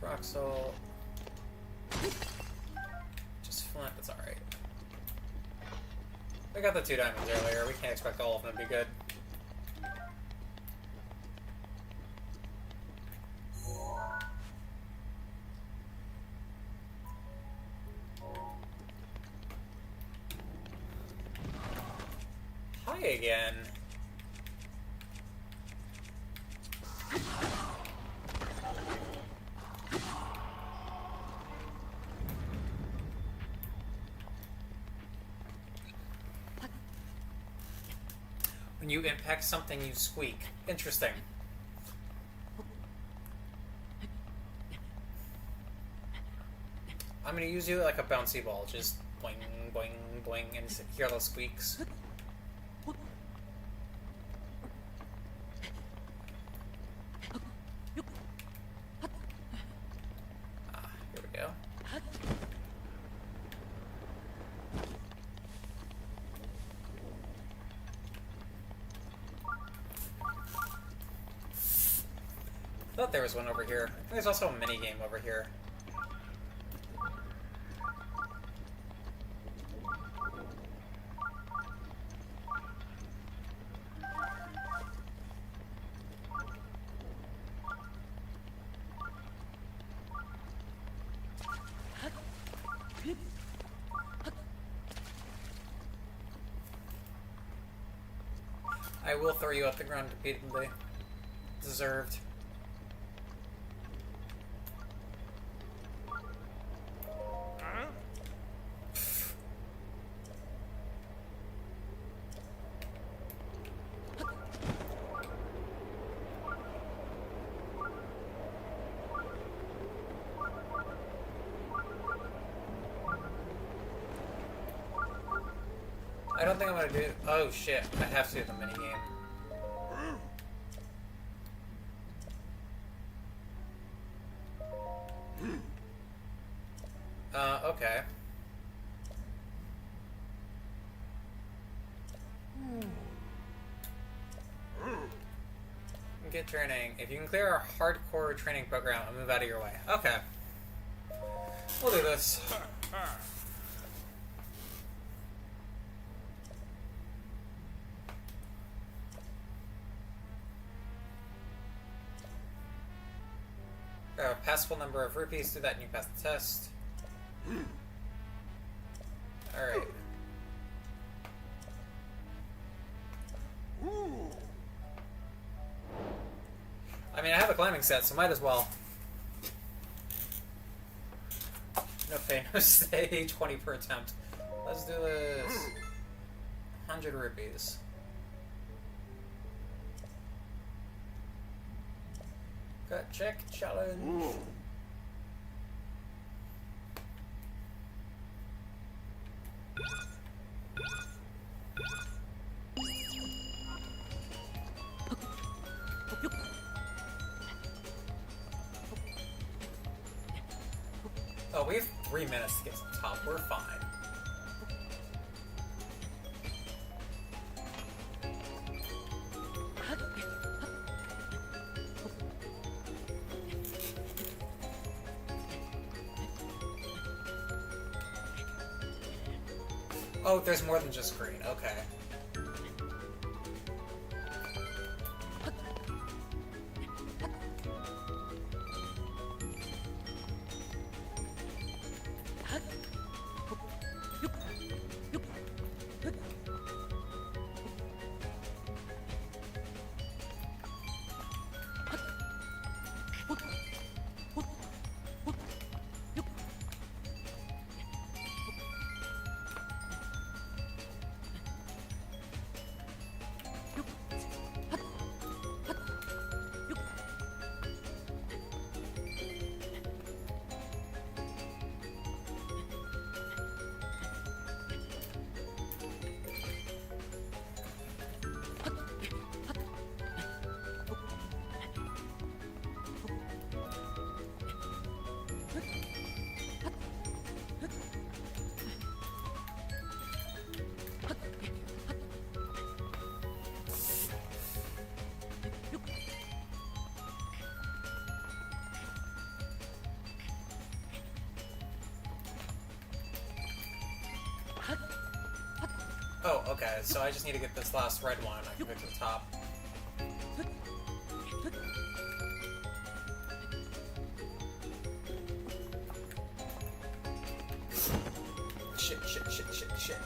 Rock salt. Just flint, that's alright. We got the 2 diamonds earlier, we can't expect all of them to be good. Hi again. When you impact something, you squeak. Interesting. I'm gonna use you like a bouncy ball, just boing, boing, boing, and hear those squeaks. Here we go. I thought there was one over here. I think there's also a mini game over here. I will throw you off the ground repeatedly. Deserved. I don't think I'm gonna do. Oh shit! I have to do the minigame. Okay. Get training. If you can clear our hardcore training program, I'll move out of your way. Okay. We'll do this. A passable number of rupees. Do that and you pass the test. Alright. I mean, I have a climbing set, so might as well. No pay, no stay, 20 per attempt. Let's do this. 100 rupees. Gut check challenge. Oh, we have 3 minutes to get to the top. We're fine. Oh, there's more than just green. Okay. Oh, okay, so I just need to get this last red one and I can get to the top. Shit, shit, shit, shit, shit.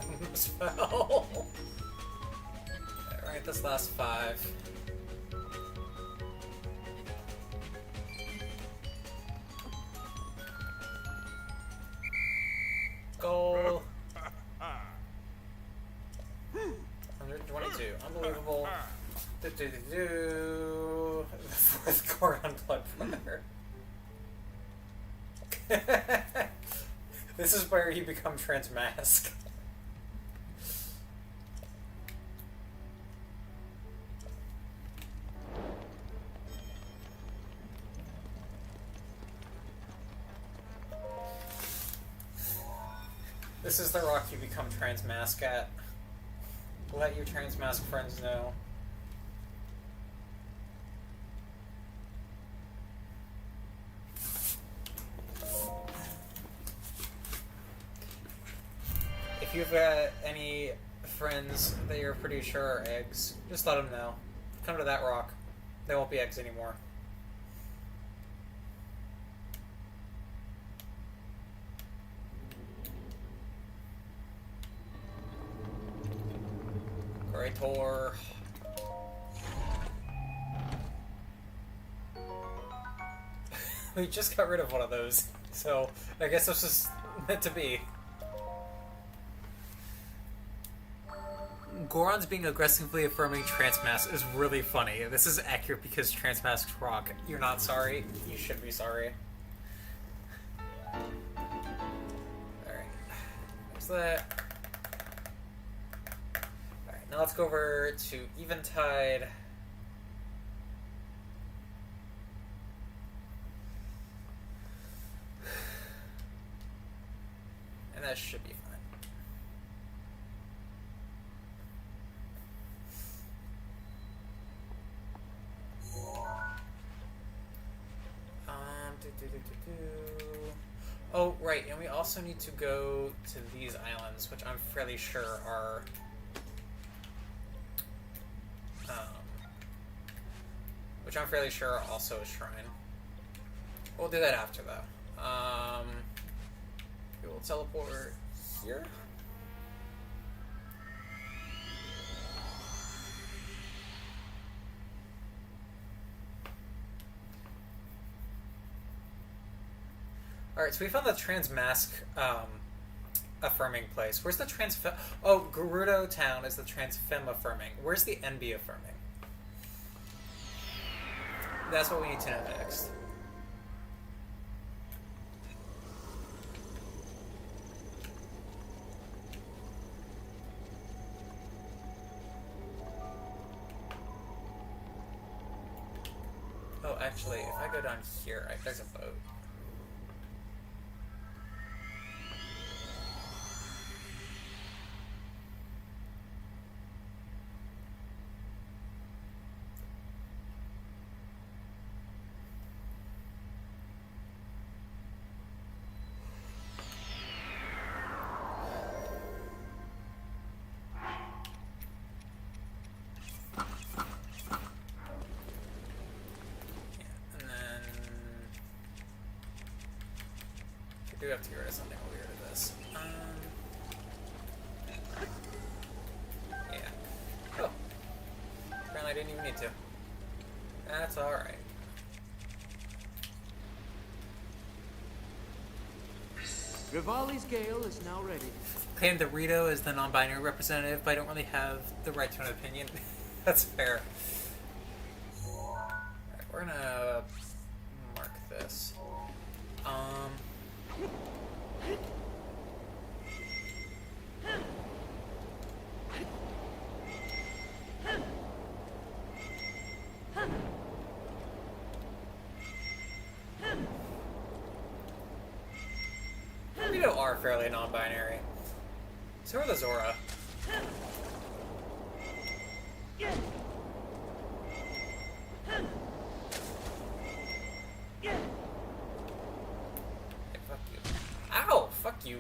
Almost fell. Alright, this last 5. Goal. 122. Unbelievable. The 4th Goron Blood Brother. This is where you become Transmask. This is the rock you become Transmask at. Let your Transmask friends know. If you've got any friends that you're pretty sure are eggs, just let them know. Come to that rock. They won't be eggs anymore. Greator. We just got rid of one of those, so I guess this is meant to be. Goron's being aggressively affirming Transmask is really funny. This is accurate because Transmasks rock. You're not sorry. You should be sorry. Alright. There's that. Alright, now let's go over to Eventide. And that should be fine. Oh, right, and we also need to go to these islands, which I'm fairly sure are... which I'm fairly sure are also a shrine. We'll do that after, though. We will teleport here. Alright, so we found the Transmask affirming place. Where's the Transfem? Oh, Gerudo Town is the Transfem affirming. Where's the NB affirming? That's what we need to know next. Oh, actually, if I go down here, there's a boat. We do have to get rid of something weird of this. Yeah. Oh. Apparently I didn't even need to. That's alright. Rivali's Gale is now ready. Claim the Rito is the non-binary representative, but I don't really have the right to an opinion. That's fair. Alright, we're gonna mark this. Rito are fairly non-binary. So are the Zora. Hey, fuck you. Ow! Fuck you.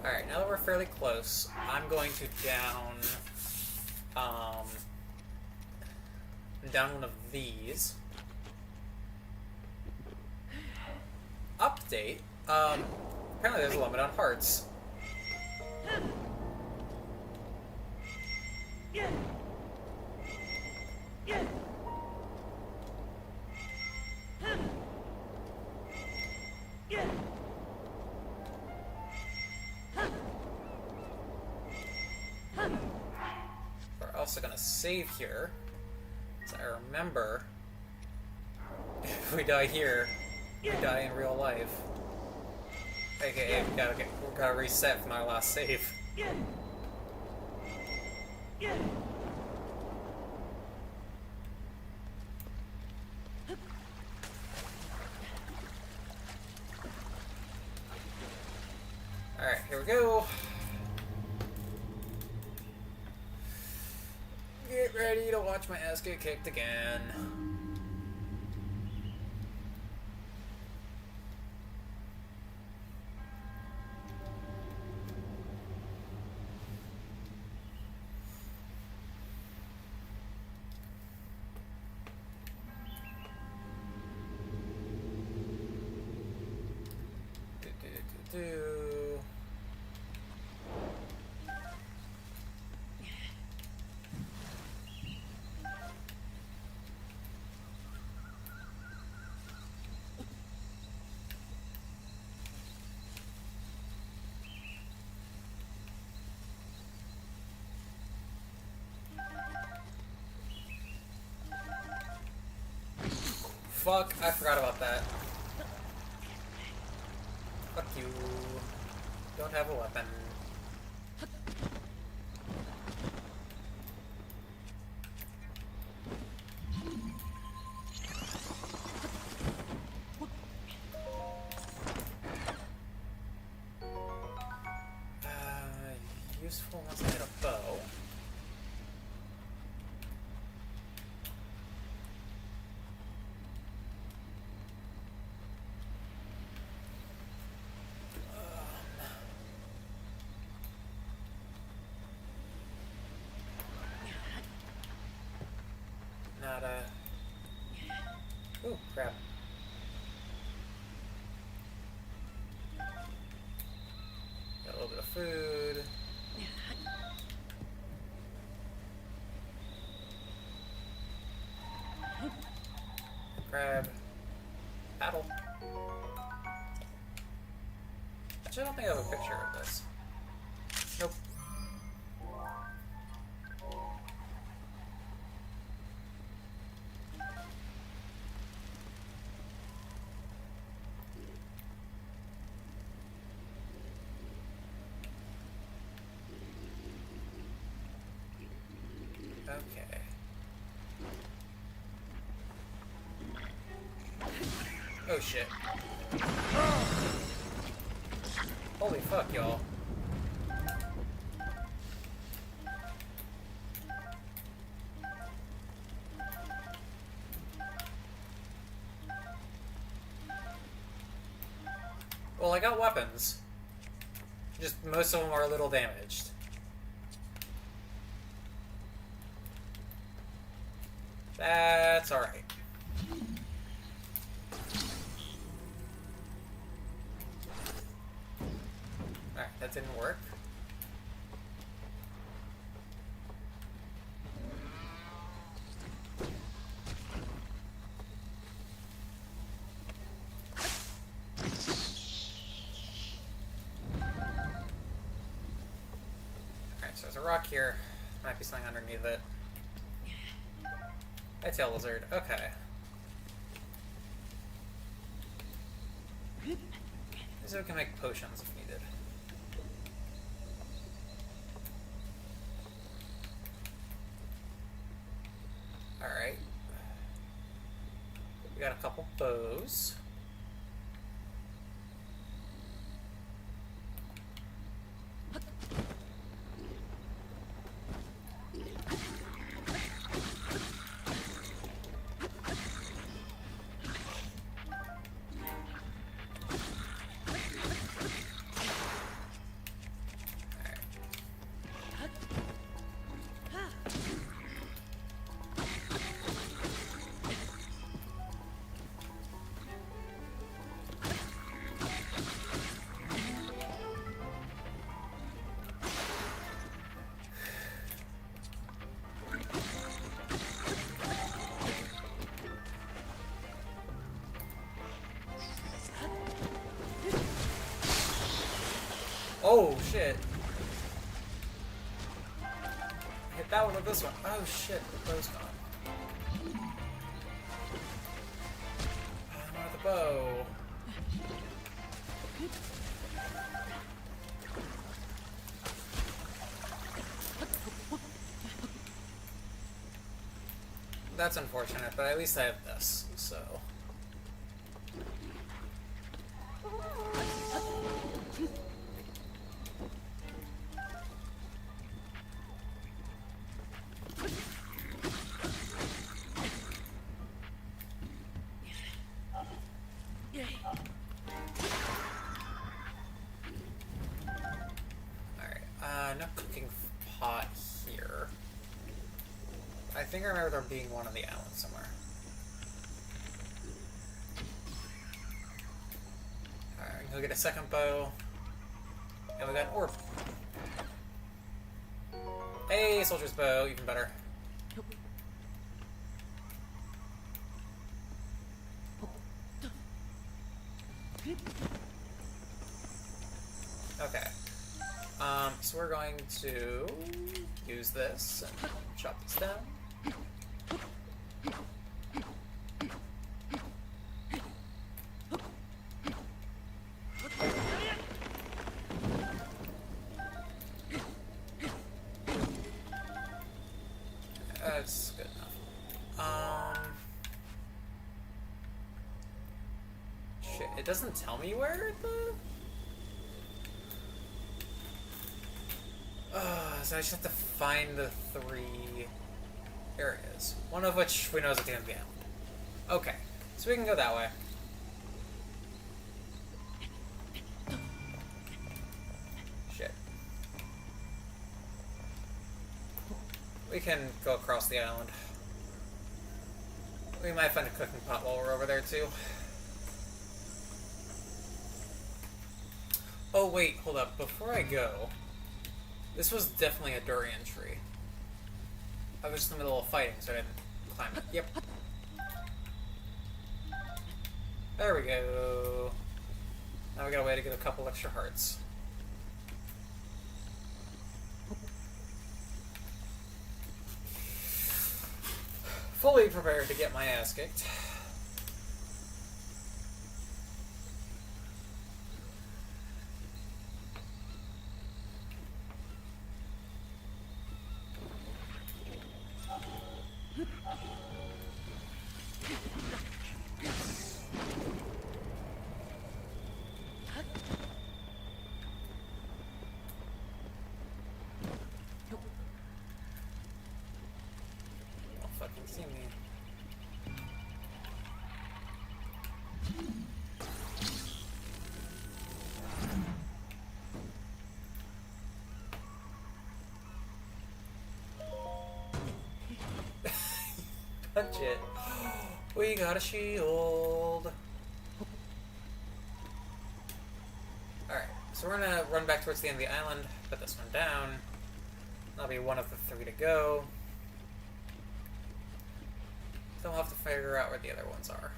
Alright, now that we're fairly close, I'm going to down one of these. Update. Apparently there's a limit on hearts. We're also gonna save here. So I remember if we die here, we die in real life. AKA, we gotta reset from our last save. Alright, here we go. Get ready to watch my ass get kicked again. Do. fuck! I forgot about that. Fuck you. Don't have a weapon. Useful once I get a bow. Not ooh, crap. Got a little bit of food. Grab. Paddle. Actually, I don't think I have a picture of this. Nope. Okay. Oh shit. Holy fuck, y'all. Well, I got weapons. Just most of them are a little damaged. That's alright. Alright, that didn't work. Alright, so there's a rock here. Might be something underneath it. A tail lizard. Okay. So we can make potions if needed. Alright. We got a couple bows. Oh shit! Hit that one with this one. Oh shit, the bow's gone. I'm out of the bow. That's unfortunate, but at least I have this, so. No cooking pot here. I think I remember there being one on the island somewhere. Alright, we can go get a second bow. And we got an orb. Hey, soldier's bow, even better. Okay. So we're going to use this and chop this down. it doesn't tell me where the... so I just have to find the 3 areas. One of which we know is at the end of the island. Okay, so we can go that way. Shit. We can go across the island. We might find a cooking pot while we're over there, too. Oh, wait, hold up. Before I go, this was definitely a durian tree. I was just in the middle of fighting, so I didn't climb it. Yep. There we go. Now we got a way to get a couple extra hearts. Fully prepared to get my ass kicked. Don't fucking see me. Punch it. We got a shield. Alright, so we're gonna run back towards the end of the island, put this one down. That'll be one of the 3 to go. Then we'll have to figure out where the other ones are.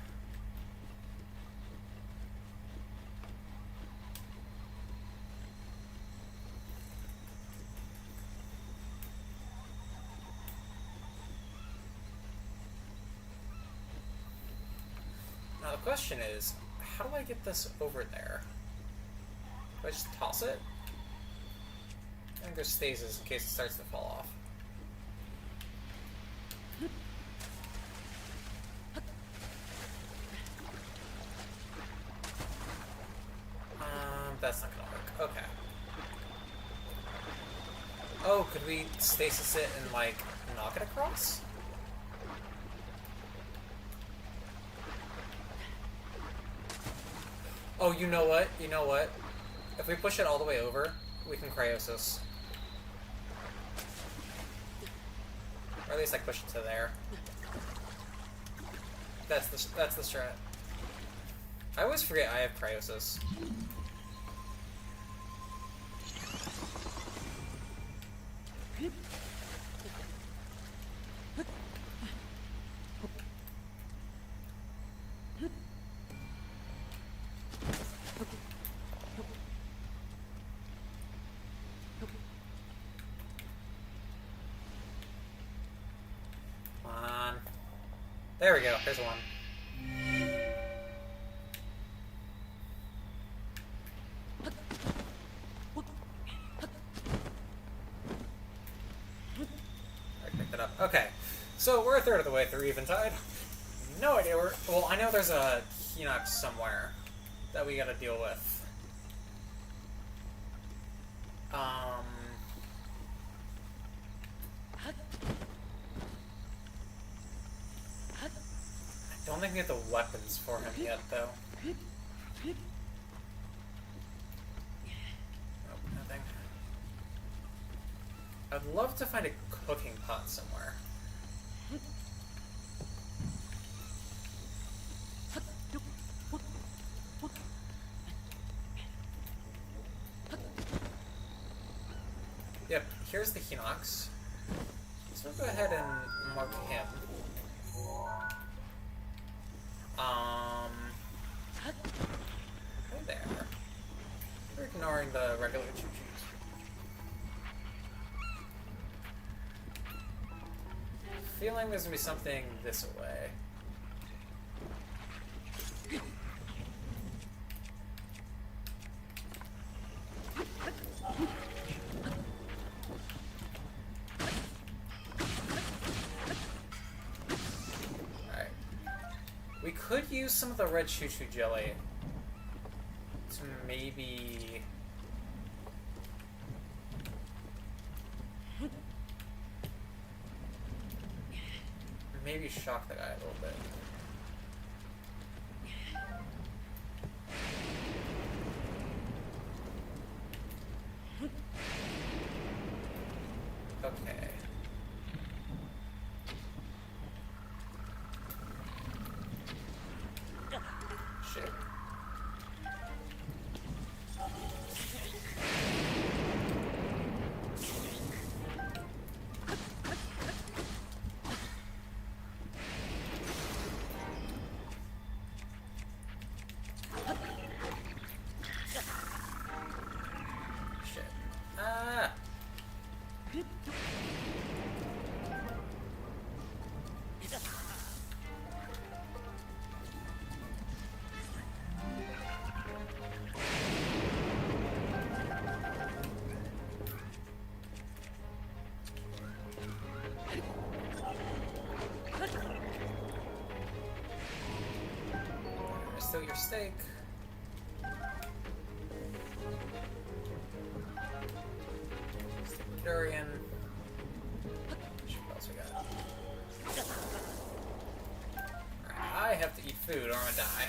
Now the question is, how do I get this over there? Do I just toss it? I think there's stasis in case it starts to fall off. That's not gonna work. Okay. Oh, could we stasis it and, like, knock it across? Oh, you know what? You know what? If we push it all the way over, we can cryosis. Or at least, like, push it to there. That's the strat. I always forget I have cryosis. There we go. There's one. I picked it up. Okay. So we're a third of the way through Eventide. No idea where... Well, I know there's a Hinox somewhere that we gotta deal with. I don't think we have the weapons for him yet, though. Nope, nothing. I'd love to find a cooking pot somewhere. Yep, here's the Hinox. So we'll go ahead and mark him. Right there. We're ignoring the regular choo-choos. Feeling there's gonna be something this way. We could use some of the red choo-choo jelly maybe... Maybe shock the guy a little bit. Okay. Shit. Shit. Ah! Still your steak. Stick durian. What else we got? Alright, I have to eat food or I'm gonna die.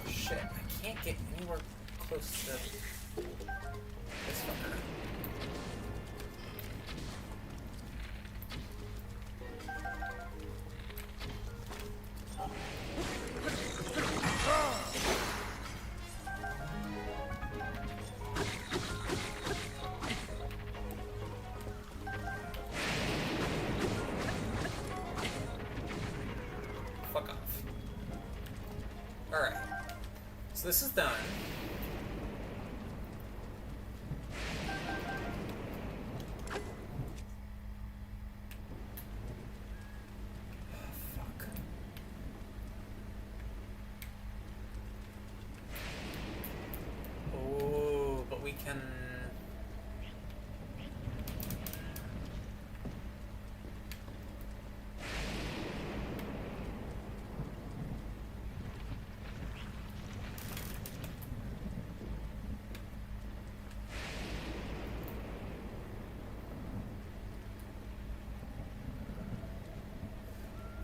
Shit, I can't get anywhere close to this fucker. Fuck off. Alright. So this is done. Fuck. Oh, but we can...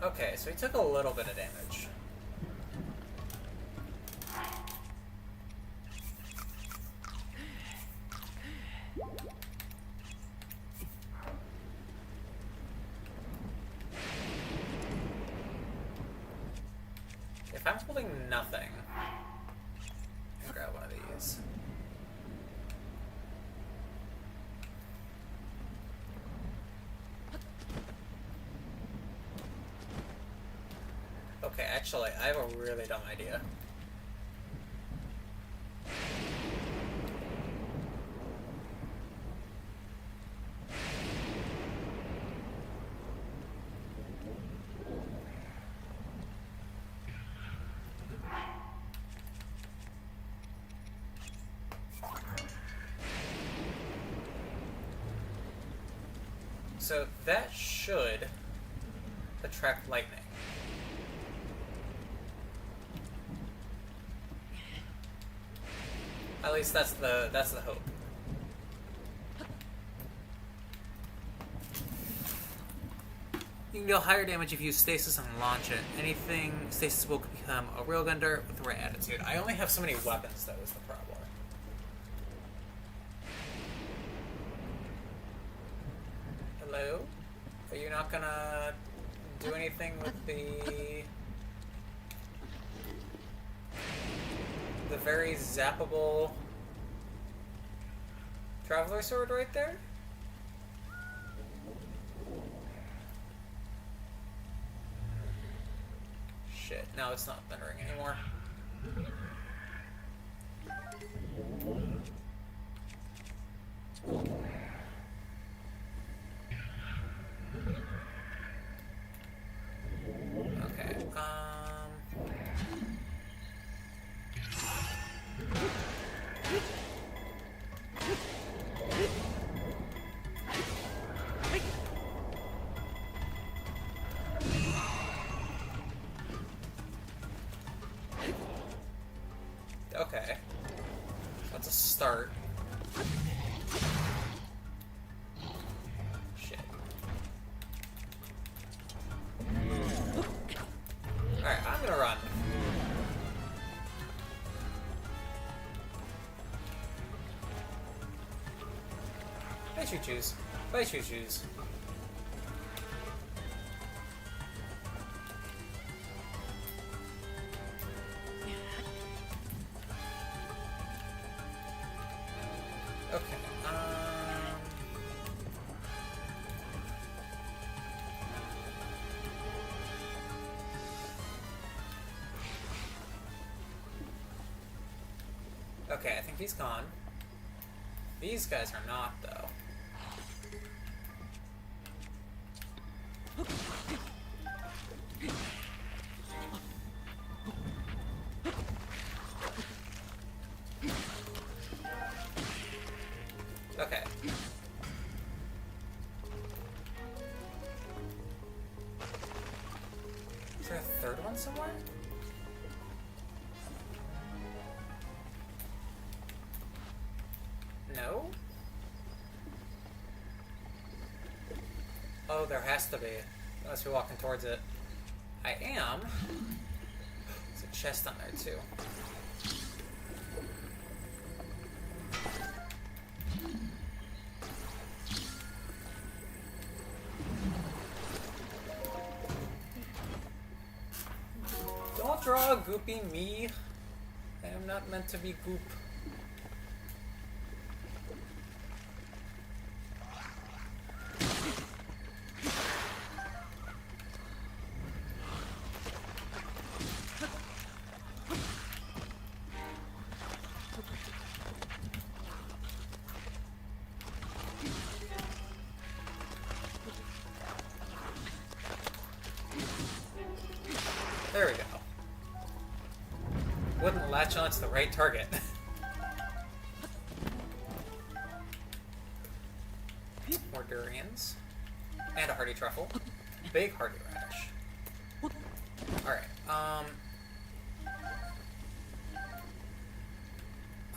Okay, so he took a little bit of damage. If I'm holding nothing, I'll grab one of these. Okay, actually, I have a really dumb idea. So that should attract lightning. At least that's the hope. You can deal higher damage if you use stasis and launch it. Anything stasis will become a railgunner with the right attitude. I only have so many weapons, though, is the problem. Hello? Are you not gonna do anything with the very zappable Traveler Sword right there? Shit, now it's not thundering anymore. Okay, Okay. That's a start. Shit. Alright, I'm gonna run. Bye, choo-choos. Bye, choo-choos. Okay, okay, I think he's gone. These guys are not, though. Okay. Is there a third one somewhere? No? Oh, there has to be. Unless we're walking towards it. I am. There's a chest on there, too. Don't draw a goopy me. I am not meant to be goop. There we go. Wouldn't latch on to the right target. More durians. And a hardy truffle. Big hardy radish. Alright,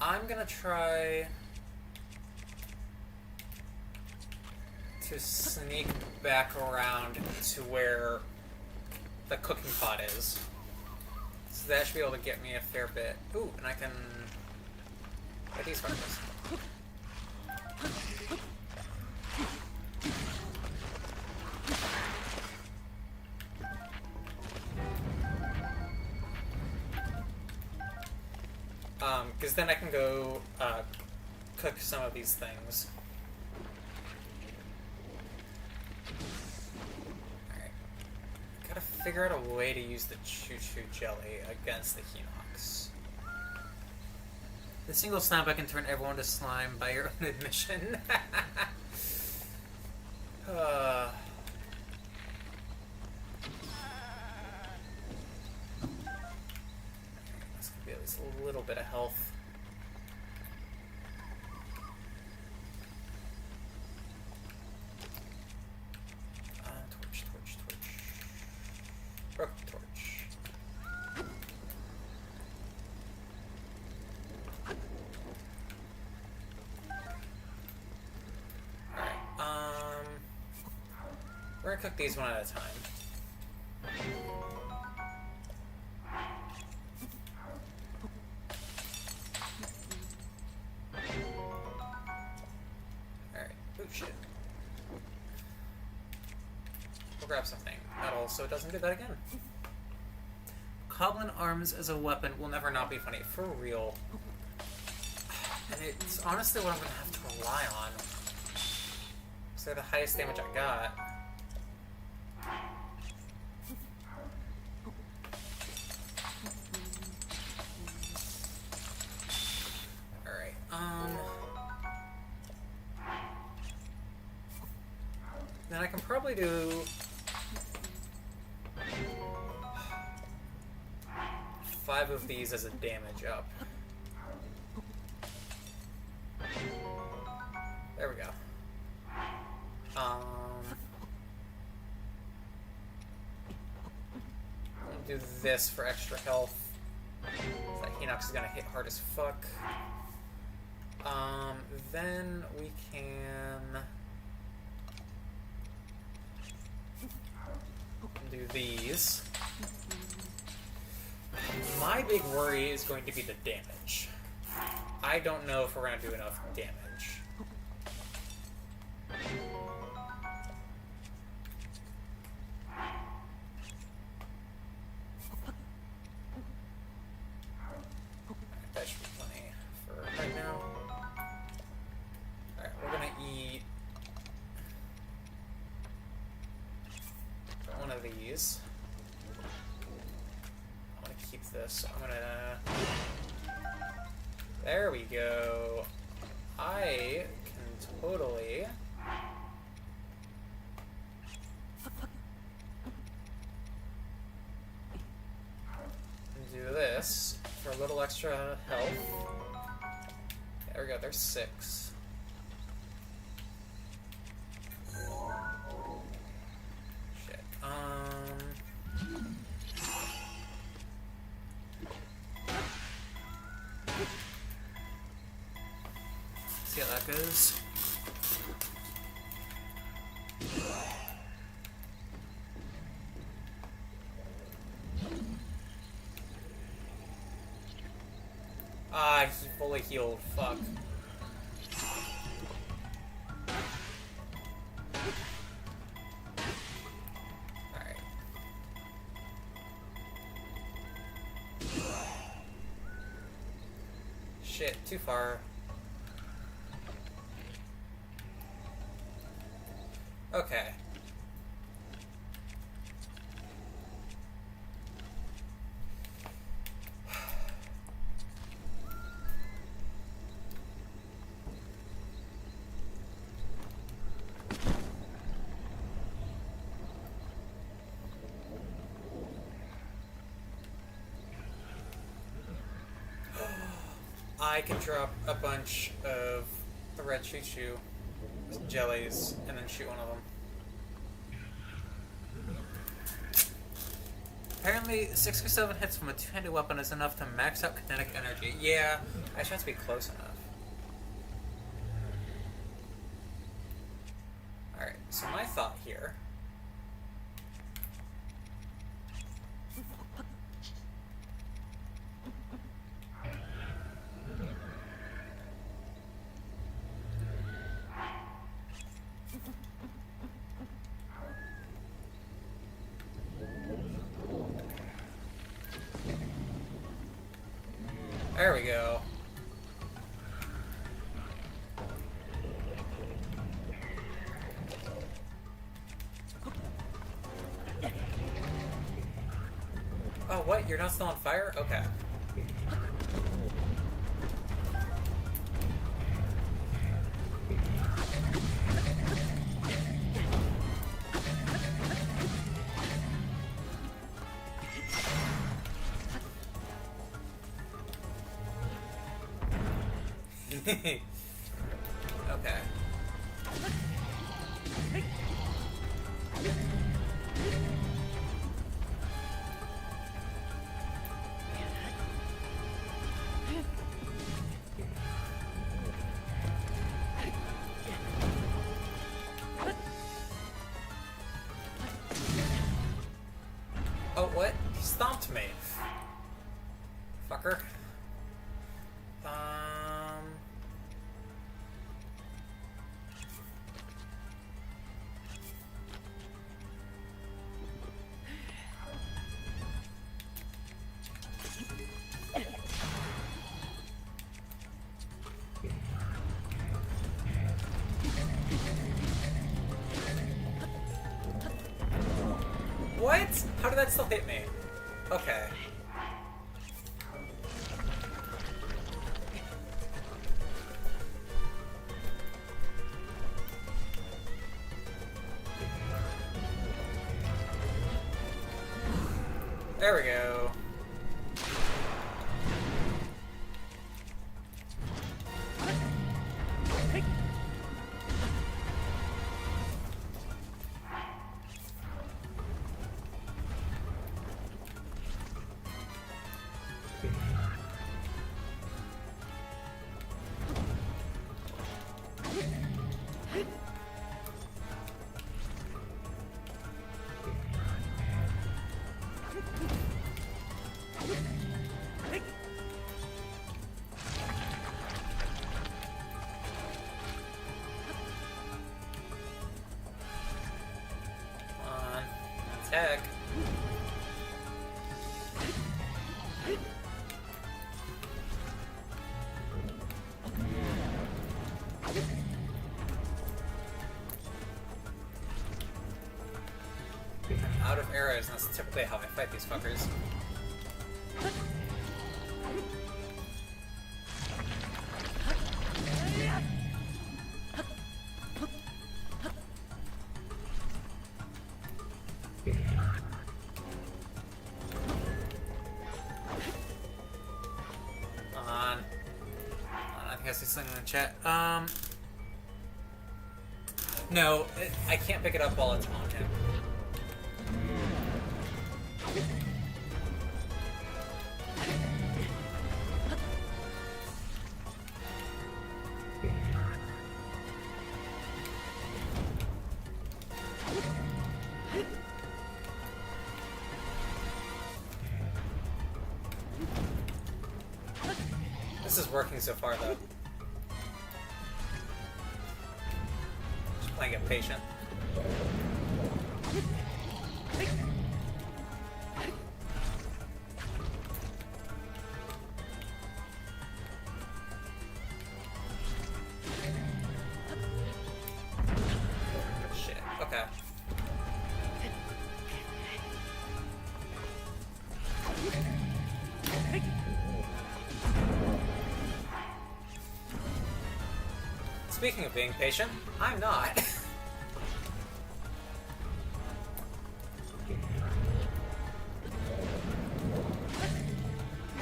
I'm gonna try to sneak back around to where the cooking pot is. So that should be able to get me a fair bit. Ooh, and I can get these harvest. Because then I can go cook some of these things. Gotta figure out a way to use the choo-choo jelly against the Hinox. The single snap I can turn everyone to slime by your own admission. This could be at least a little bit of health. Broken torch. Alright, we're gonna cook these one at a time. Alright, oh shit. We'll grab something. Metal, so it doesn't do that again. Goblin arms as a weapon will never not be funny. For real. And it's honestly what I'm gonna have to rely on. Because they're the highest damage I got. Alright, then I can probably do 5 of these as a damage up. There we go. I'll do this for extra health. Is that Enox is gonna hit hard as fuck. Then we can do these. My big worry is going to be the damage. I don't know if we're gonna do enough damage. That should be plenty for right now. Alright, we're gonna eat one of these. I want to keep this, so I'm gonna... There we go. I can totally... do this for a little extra health. There we go, there's 6. Shit. See how that goes. Ah, he fully healed. Fuck. Alright. Shit, too far. Okay. I can drop a bunch of the red choo-choo jellies and then shoot one of them. Apparently, 6 or 7 hits from a two-handed weapon is enough to max out kinetic energy. Yeah, I just have to be close enough. Alright, so my thought here... There we go. Oh, what? You're not still on fire? Okay. Okay. Oh, what? He stomped me. Fucker. What? How did that still hit me? Okay. There we go. Tech. I'm out of arrows, and that's typically how I fight these fuckers. I think I see something in the chat. No, I can't pick it up while it's on him. This is working so far, though. Just playing it patient. Shit. Okay. Speaking of being patient, I'm not.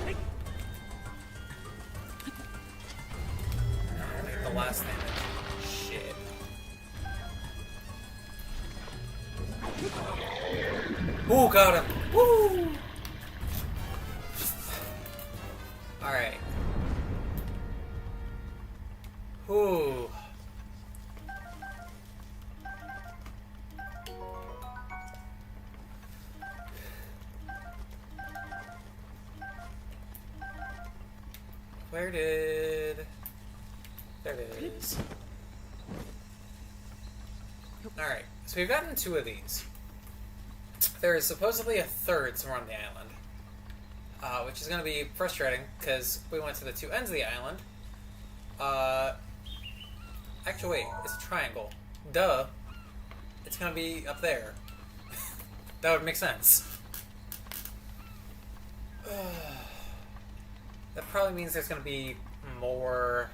I need the last damage. Shit. Ooh, got him! Woo! Alright. Ooh. Where did... There it is. Alright, so we've gotten 2 of these. There is supposedly a third somewhere on the island. Which is going to be frustrating, because we went to the 2 ends of the island. Actually, wait, it's a triangle. Duh. It's gonna be up there. That would make sense. That probably means there's gonna be more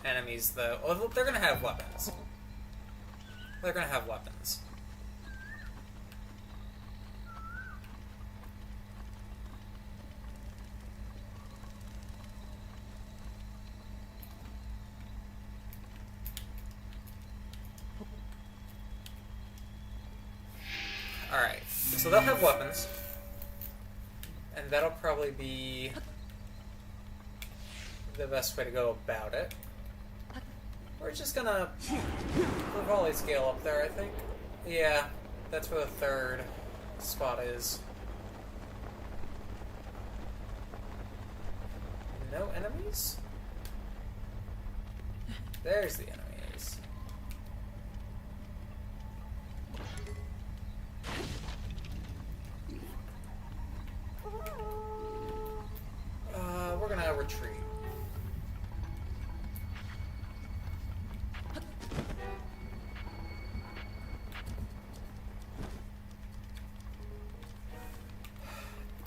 enemies, though. Well, they're gonna have weapons. They're gonna have weapons. Alright, so they'll have weapons. And that'll probably be the best way to go about it. We're just gonna volley scale up there, I think. Yeah, that's where the third spot is. No enemies? There's the enemies. We're gonna retreat.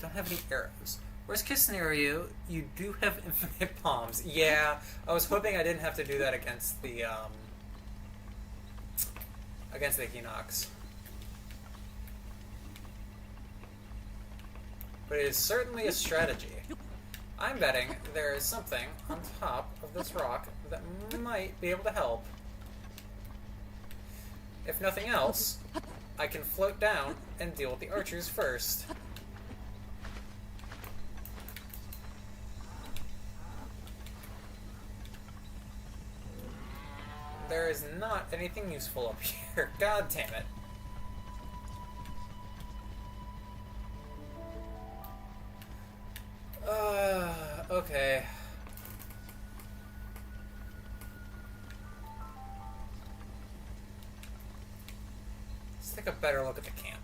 Don't have any arrows. Worst case scenario, you do have infinite palms. Yeah, I was hoping I didn't have to do that against the Hinox. But it is certainly a strategy. I'm betting there is something on top of this rock that might be able to help. If nothing else, I can float down and deal with the archers first. There is not anything useful up here. God damn it. Okay. Let's take a better look at the camp.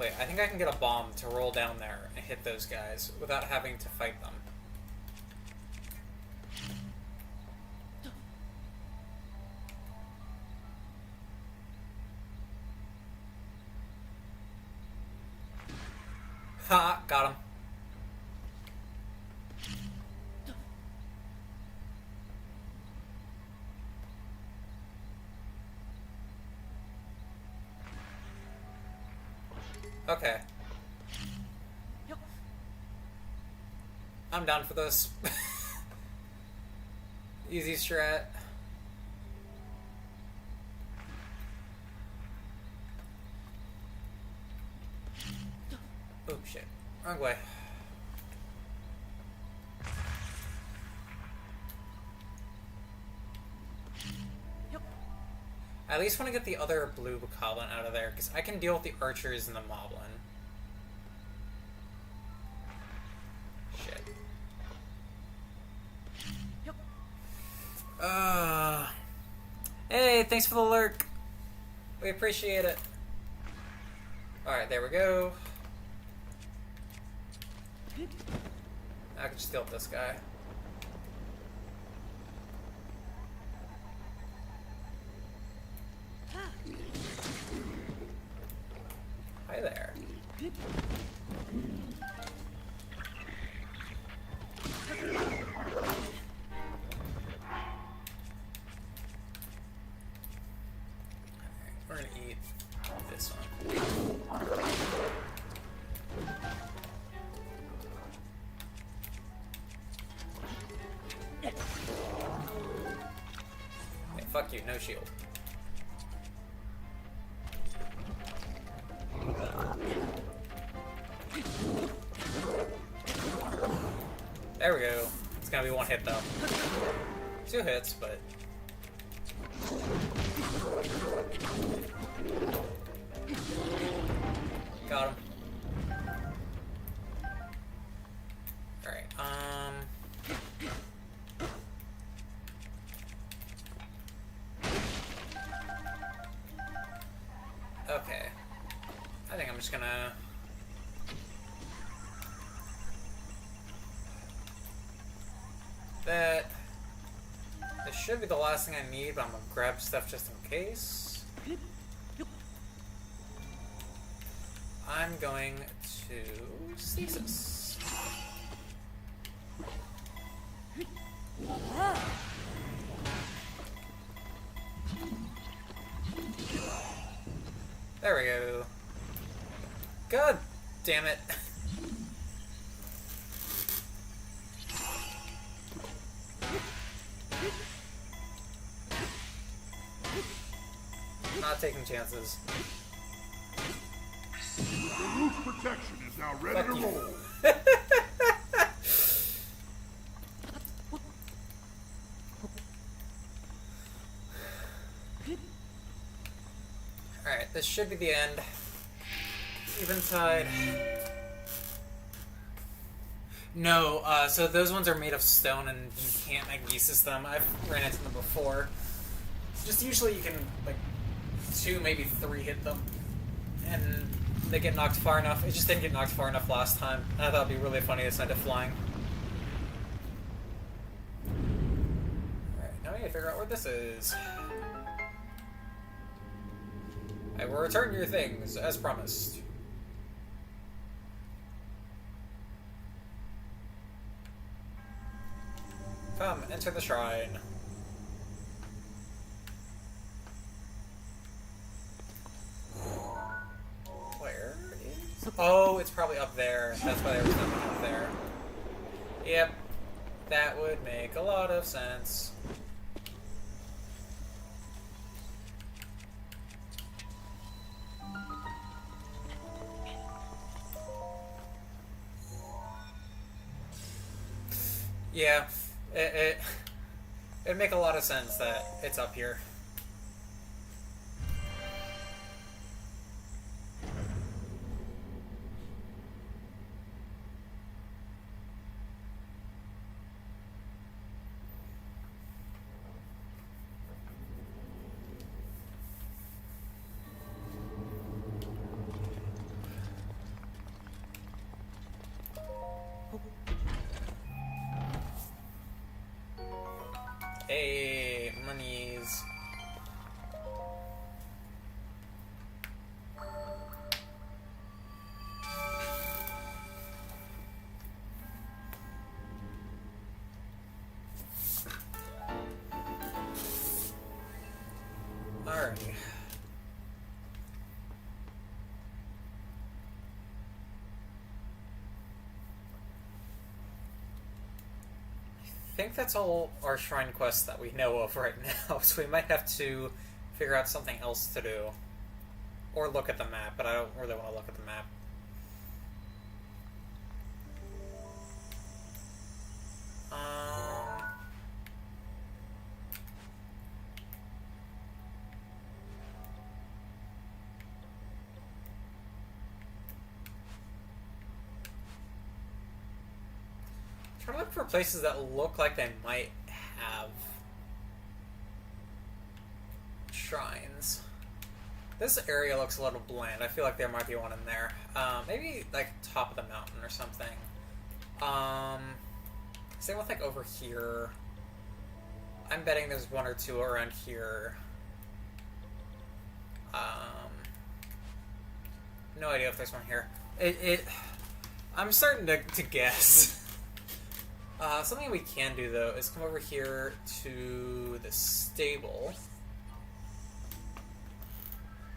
quickly. I think I can get a bomb to roll down there and hit those guys without having to fight them. Ha! Got him. Okay. I'm down for this. Easy strat. Oh shit. Wrong way. I at least want to get the other blue Bokoblin out of there, because I can deal with the archers and the Moblin. Shit. Hey, thanks for the lurk. We appreciate it. Alright, there we go. I can just deal with this guy. Hi there. We're gonna eat this one. Hey, fuck you, no shield. There we go. It's gonna be one hit though. 2 hits, but... Got him. Alright, okay. I think I'm just gonna... This should be the last thing I need, but I'm gonna grab stuff just in case. I'm going to stasis. There we go. God damn it. Not taking chances. Daruk's protection is now ready Fuck to you. roll. Alright, this should be the end. Eventide. No, so those ones are made of stone and you can't magnesis them. I've ran into them before. Just usually you can, like, 2, maybe 3 hit them. And they get knocked far enough. It just didn't get knocked far enough last time. And I thought it'd be really funny to send it flying. Alright, now we gotta figure out where this is. I will return your things, as promised. Come, enter the shrine. Where is... Oh, it's probably up there. That's why there was nothing up there. Yep. That would make a lot of sense. Yeah, it'd make a lot of sense that it's up here. Hey, monies. Alright. I think that's all our shrine quests that we know of right now, so we might have to figure out something else to do. Or look at the map, but I don't really want to look at the map. Trying to look for places that look like they might have shrines. This area looks a little bland. I feel like there might be one in there. Maybe like top of the mountain or something. Same with like over here. I'm betting there's one or two around here. No idea if there's one here. I'm starting to guess. Something we can do, though, is come over here to the stable.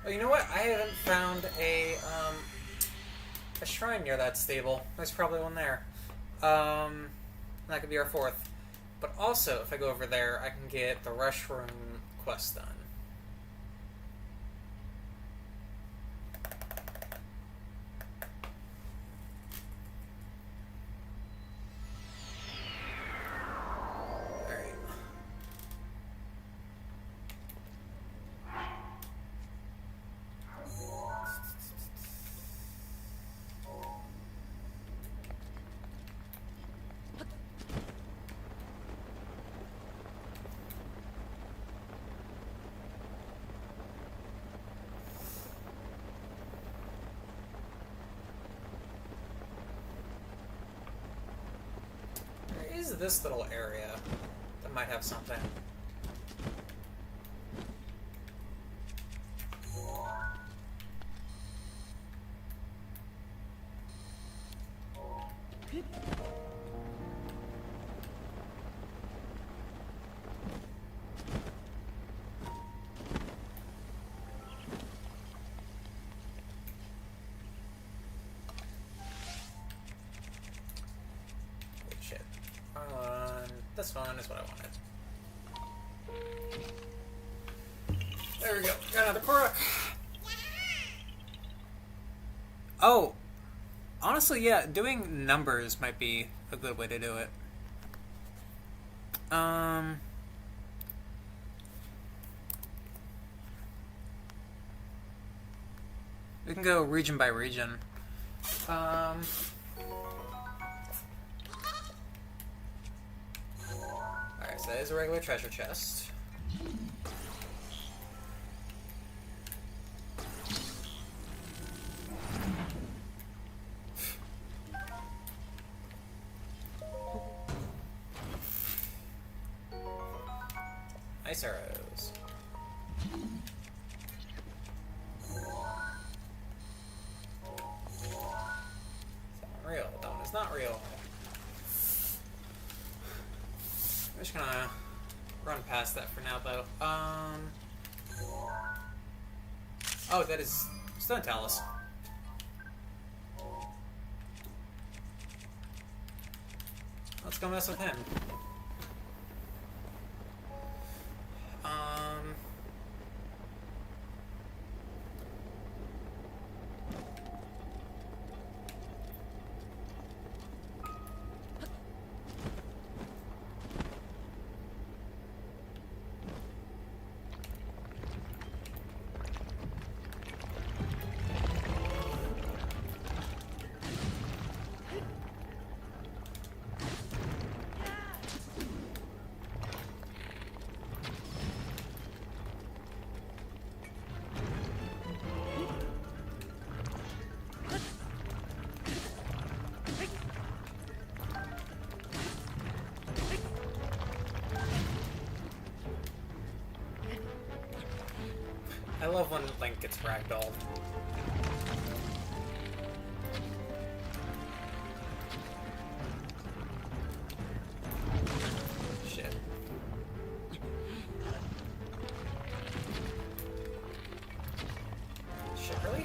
Oh, you know what? I haven't found a shrine near that stable. There's probably one there. That could be our fourth. But also, if I go over there, I can get the Rush Room quest done. This little area that might have something. This one is what I wanted. There we go. Got another Korok. Oh, honestly, yeah, doing numbers might be a good way to do it. We can go region by region. So that is a regular treasure chest. Nice arrows. That one real. That one is not real. I'm just gonna run past that for now, though. Oh, that is Stone Talus. Let's go mess with him. I love when Link gets ragdolled. Shit. Shit, really?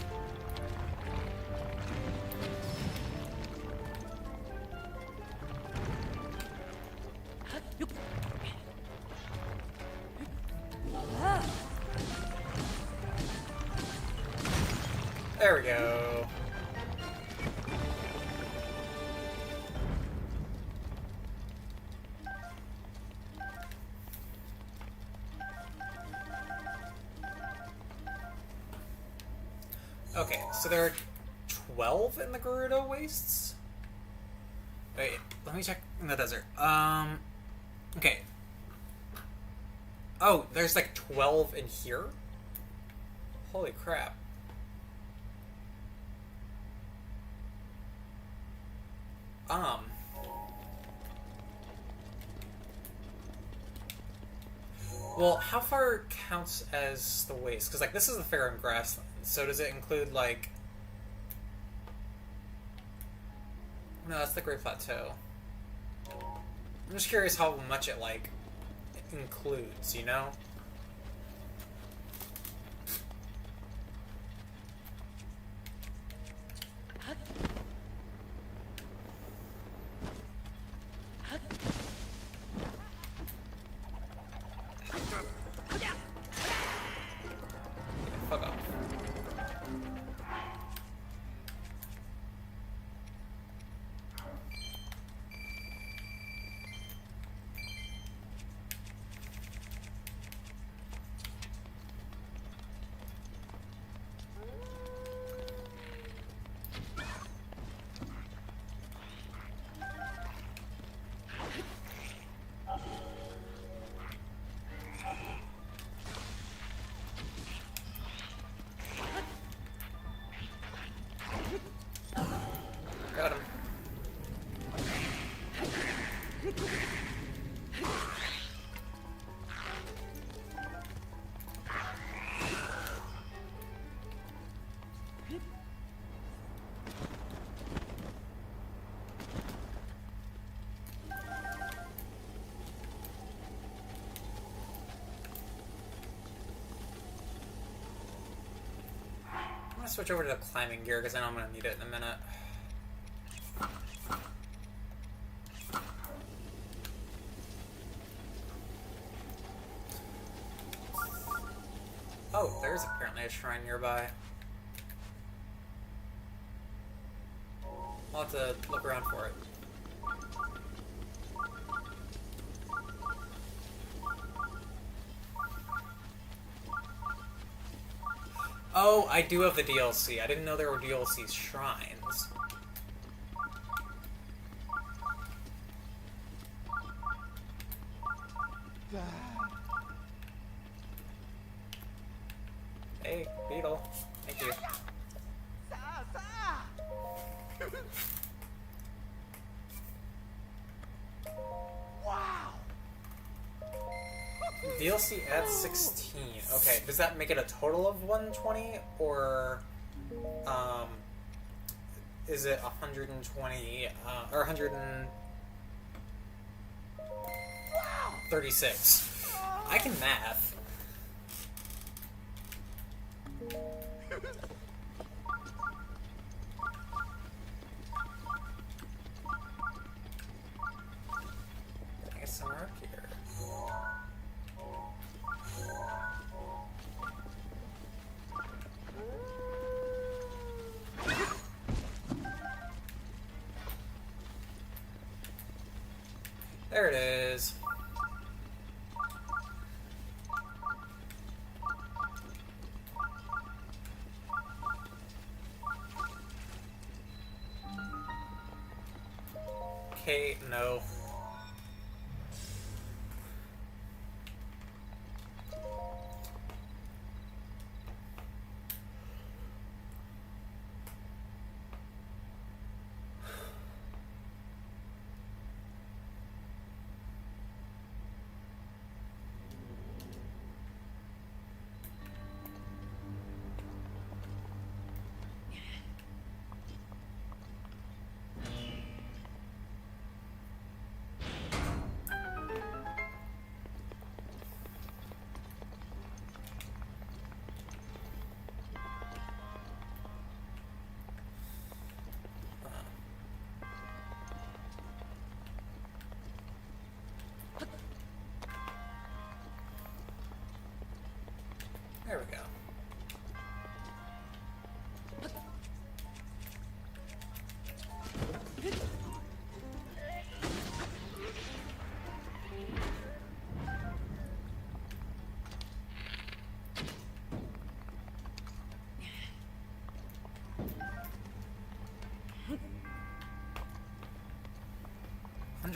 There we go. Okay, so there are 12 in the Gerudo Wastes? Wait, let me check in the desert. Okay. Oh, there's like 12 in here? Holy crap. Well, how far counts as the waste? Because, like, this is the Fair and Grassland, so does it include, like... No, that's the Great Plateau. I'm just curious how much it, like, includes, you know? Fuck off. Got him. I'm gonna switch over to the climbing gear because I know I'm gonna need it in a minute. Oh, there's apparently a shrine nearby. I'll have to look around for it. Oh, I do have the DLC. I didn't know there were DLC shrines. Hey, Beetle. Thank you. DLC adds 16. Okay, does that make it a total of 120, or is it 120 or 136? I can math. I think it's somewhere up here. There it is. Okay, no.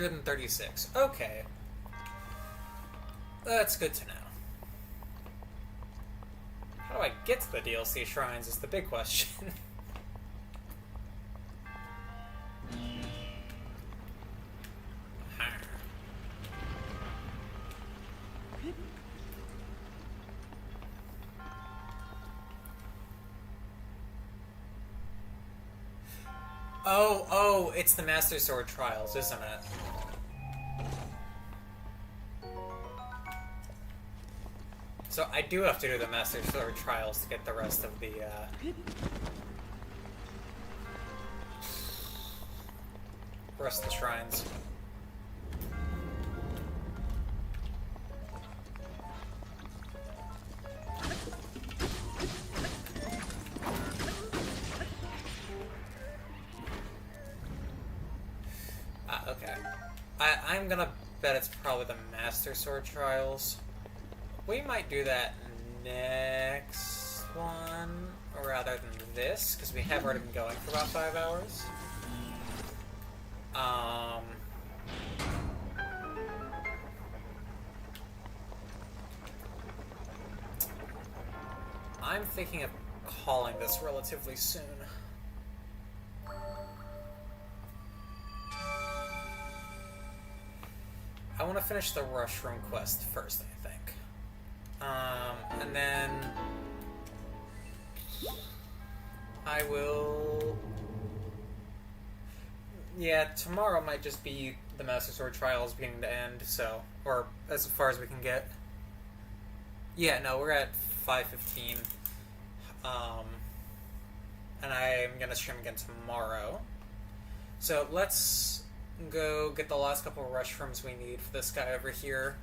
136. Okay. That's good to know. How do I get to the DLC shrines is the big question. Oh, it's the Master Sword Trials, isn't it? So I do have to do the Master Sword Trials to get the rest of the, rest of the shrines. Okay. I'm gonna bet it's probably the Master Sword Trials. We might do that next one, rather than this, because we have already been going for about 5 hours. I'm thinking of calling this relatively soon. I want to finish the Rushroom quest first, I think. And then I will... Yeah, tomorrow might just be the Master Sword Trials beginning to end, so... Or as far as we can get. Yeah, no, we're at 5:15. And I'm gonna stream again tomorrow. So let's go get the last couple of Rushrooms we need for this guy over here.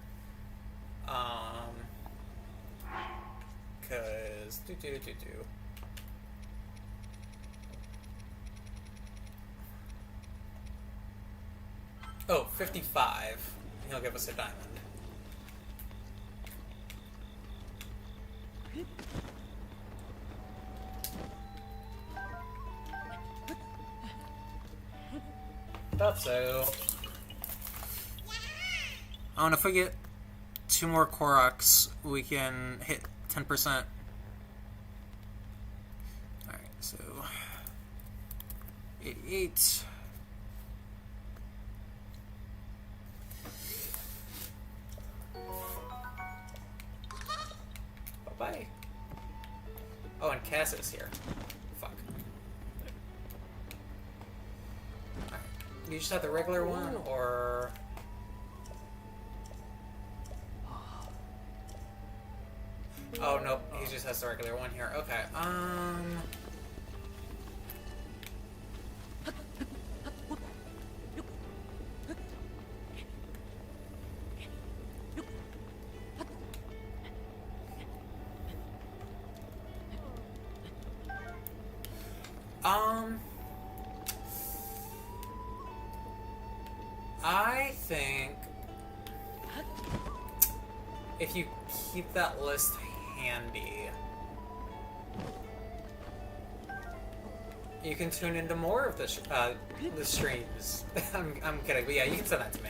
Cause Oh, 55. He'll give us a diamond. Thought so. Oh, and if we get 2 more Koroks, we can hit 10%. Alright, so 88. Bye-bye. Oh, and Cass is here. Fuck. Alright. You just have the regular one, or... Oh, nope. He just has the regular one here. Okay, I think if you keep that list handy, you can tune into more of the streams. I'm kidding, but yeah, you can send that to me.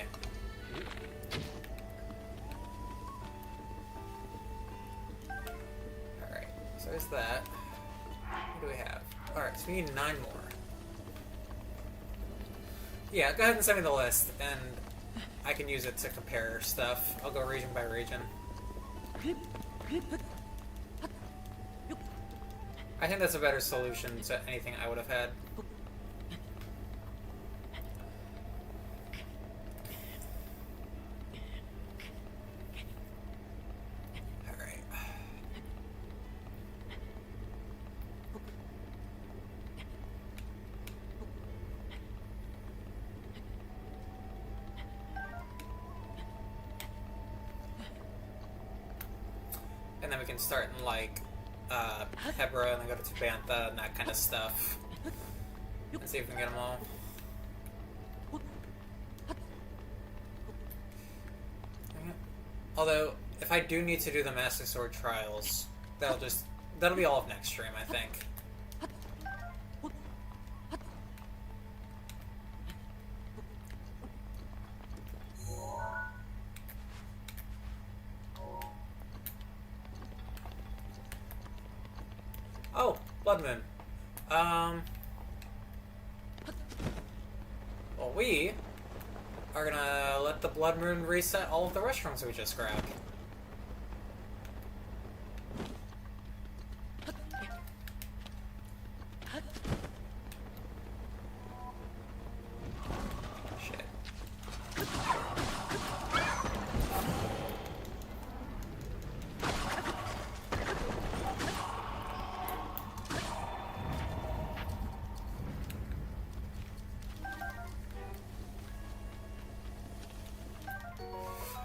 Alright, so there's that. What do we have? Alright, so we need 9 more. Yeah, go ahead and send me the list, and I can use it to compare stuff. I'll go region by region. I think that's a better solution to anything I would have had. Alright. And then we can start in, like, Hebra, and then go to Tabantha, and that kind of stuff. And see if we can get them all. Although, if I do need to do the Master Sword Trials, that'll be all of next stream, I think. Blood Moon. Well, we are gonna let the Blood Moon reset all of the restaurants we just grabbed. Shit.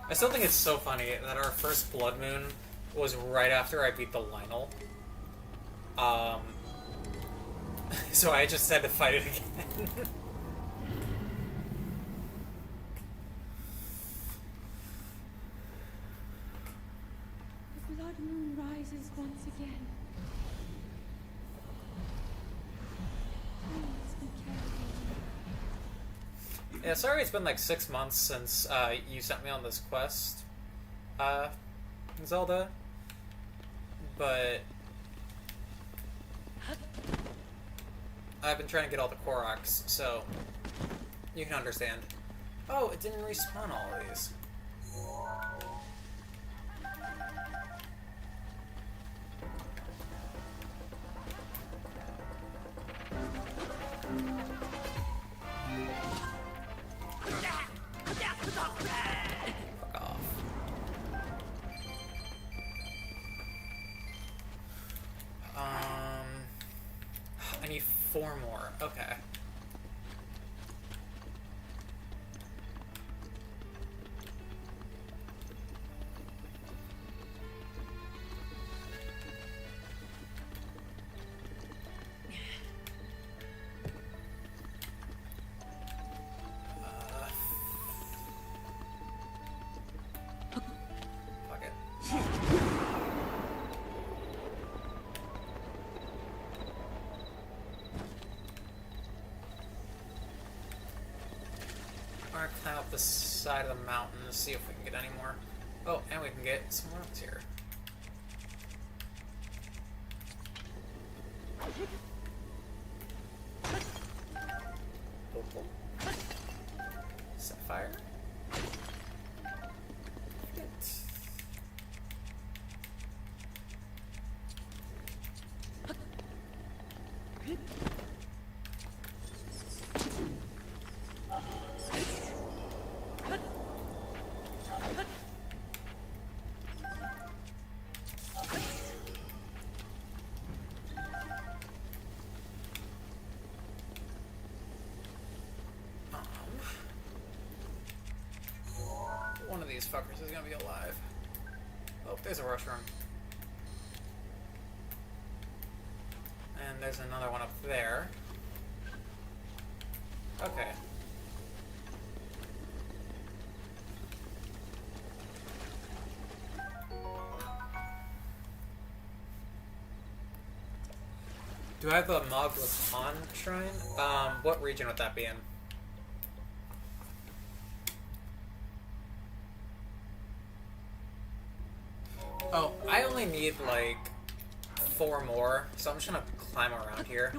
I still think it's so funny that our first Blood Moon was right after I beat the Lionel. So I just had to fight it again. The blood moon rises once again. Please be careful. Yeah, sorry it's been like 6 months since you sent me on this quest, Zelda. But I've been trying to get all the Koroks, so you can understand. Oh, it didn't respawn all of these. Fuck off. I need 4 more. Okay. Fuck it. I'm gonna climb up the side of the mountain to see if we can get any more. Oh, and we can get some rocks here. Sapphire? Shit. One of these fuckers is gonna be alive. Oh, there's a rush room. And there's another one up there. Okay. Do I have a Mogla Khan shrine? What region would that be in? Oh, I only need like 4 more, so I'm just gonna climb around here.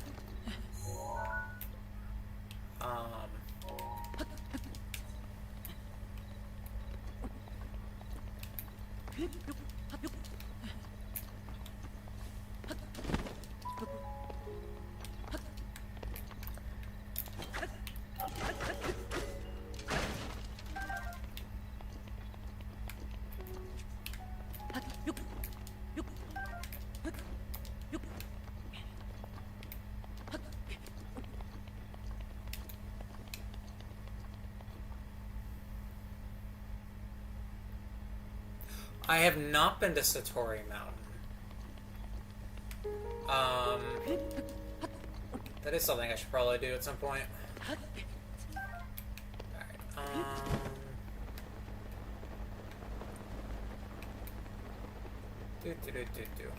I have not been to Satori Mountain. That is something I should probably do at some point. Alright, do.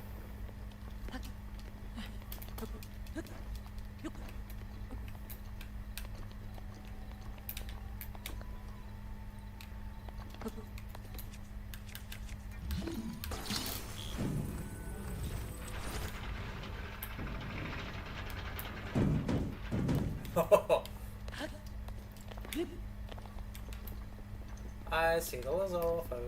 I see the Lizzo foes.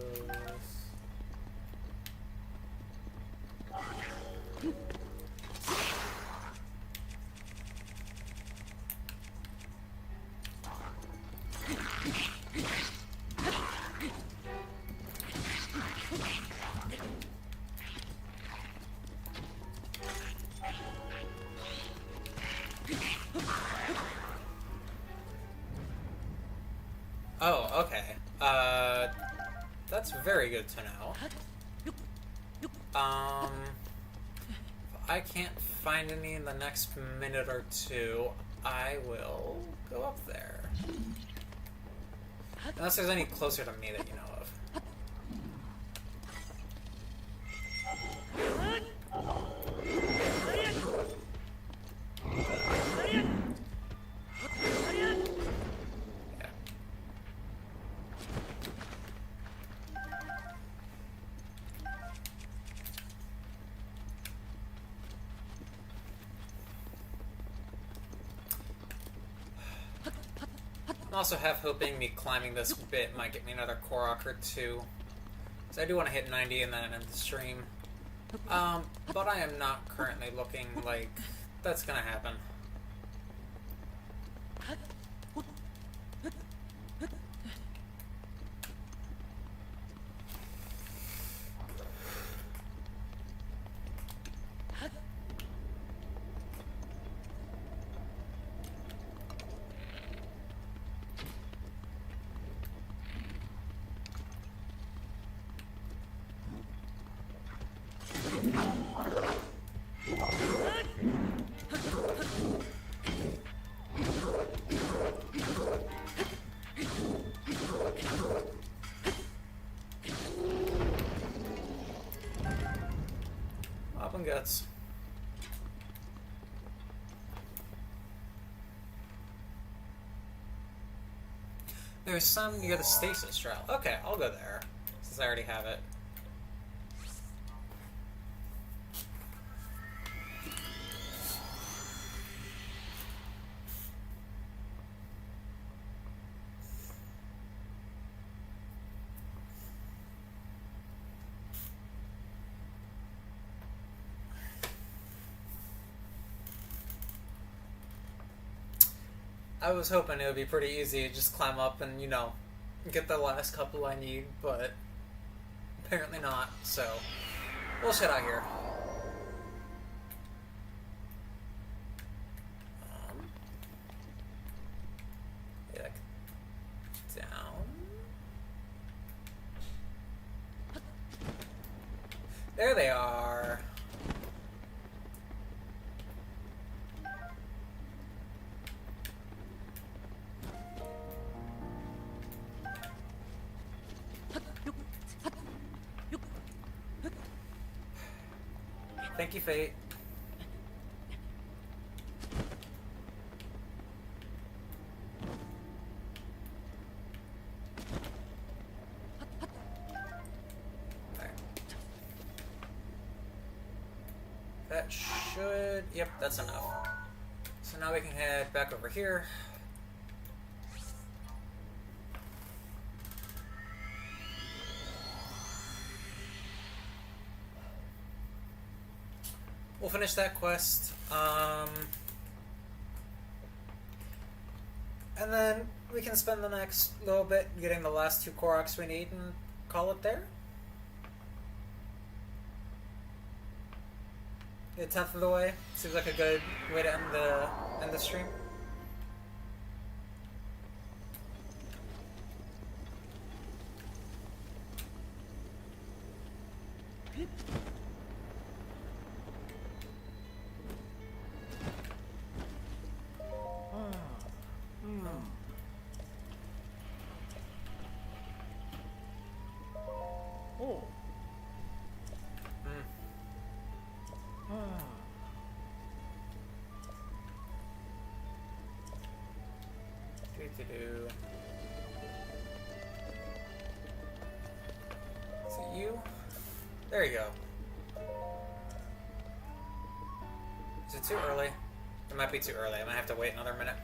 Oh, okay. That's very good to know. If I can't find any in the next minute or two, I will go up there. Unless there's any closer to me that you know of. I'm also half hoping me climbing this bit might get me another Korok or two. So I do want to hit 90 and then end the stream. But I am not currently looking like that's gonna happen. Up and guts. There's some near the stasis trial. Okay, I'll go there, since I already have it. I was hoping it would be pretty easy to just climb up and, you know, get the last couple I need, but apparently not, so we'll shut out here. Back down. There they are. Thank you, Fate. There. That should... Yep, that's enough. So now we can head back over here. We'll finish that quest, and then we can spend the next little bit getting the last 2 Koroks we need and call it there. A tenth of the way seems like a good way to end the stream. Is it you? There you go. Is it too early? It might be too early. I might have to wait another minute.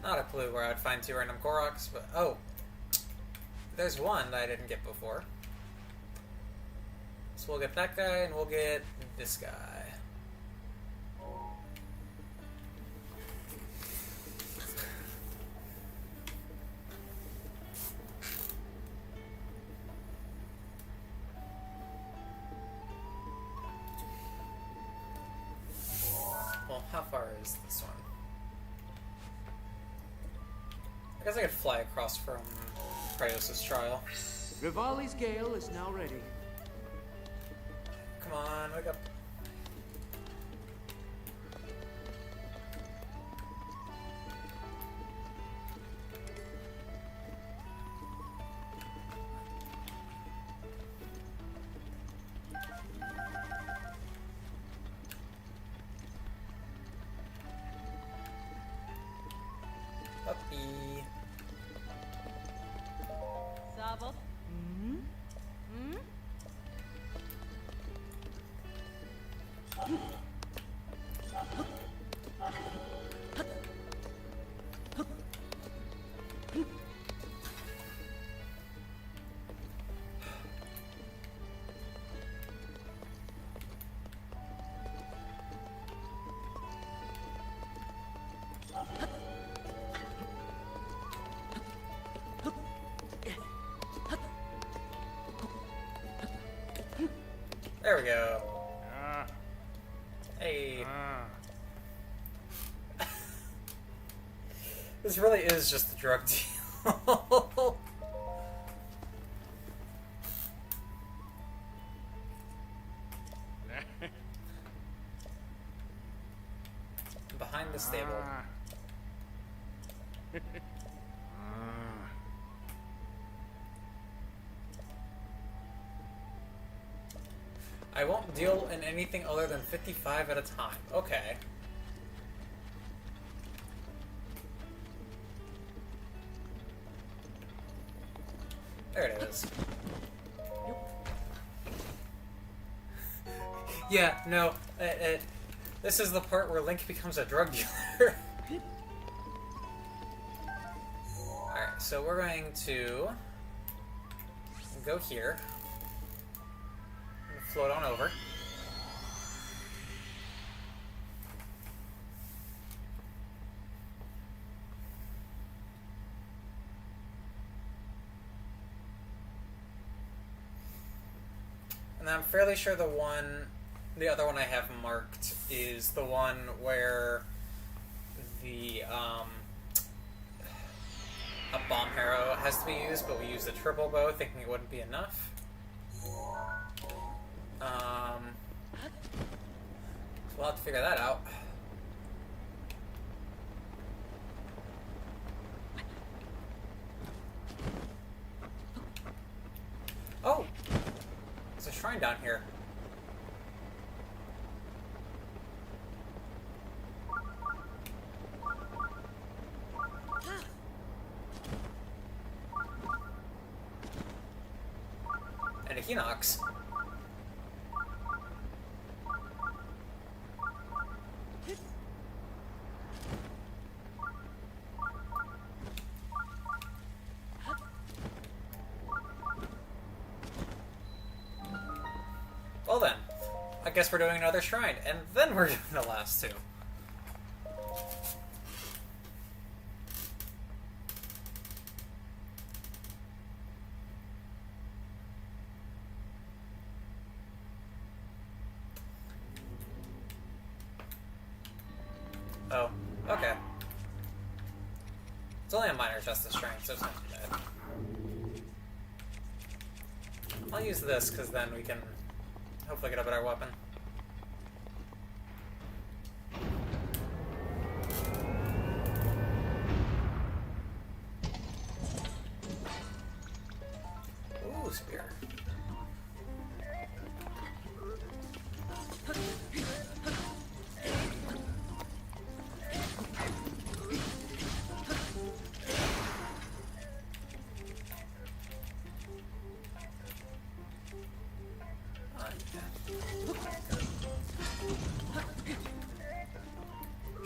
Not a clue where I'd find 2 random Koroks, but oh, there's one that I didn't get before. So we'll get that guy, and we'll get this guy. Well, how far is this one? I guess I could fly across from Kryos' trial. Rivali's Gale is now ready. Come on, wake up. Puppy. Zabot. There we go. Hey. This really is just a drug deal. Behind the stable. I won't deal in anything other than 55 at a time. Okay. There it is. Yeah, no. This is the part where Link becomes a drug dealer. Alright, so we're going to go here. Float on over. And I'm fairly sure the other one I have marked is the one where the, a bomb arrow has to be used, but we used a triple bow thinking it wouldn't be enough. We'll have to figure that out. Oh! There's a shrine down here. And a Hinox. Well then, I guess we're doing another shrine, and then we're doing the last 2. Oh, okay. It's only a minor justice shrine, so it's not too bad. I'll use this, because then we can hopefully get a better weapon. Ooh, spear.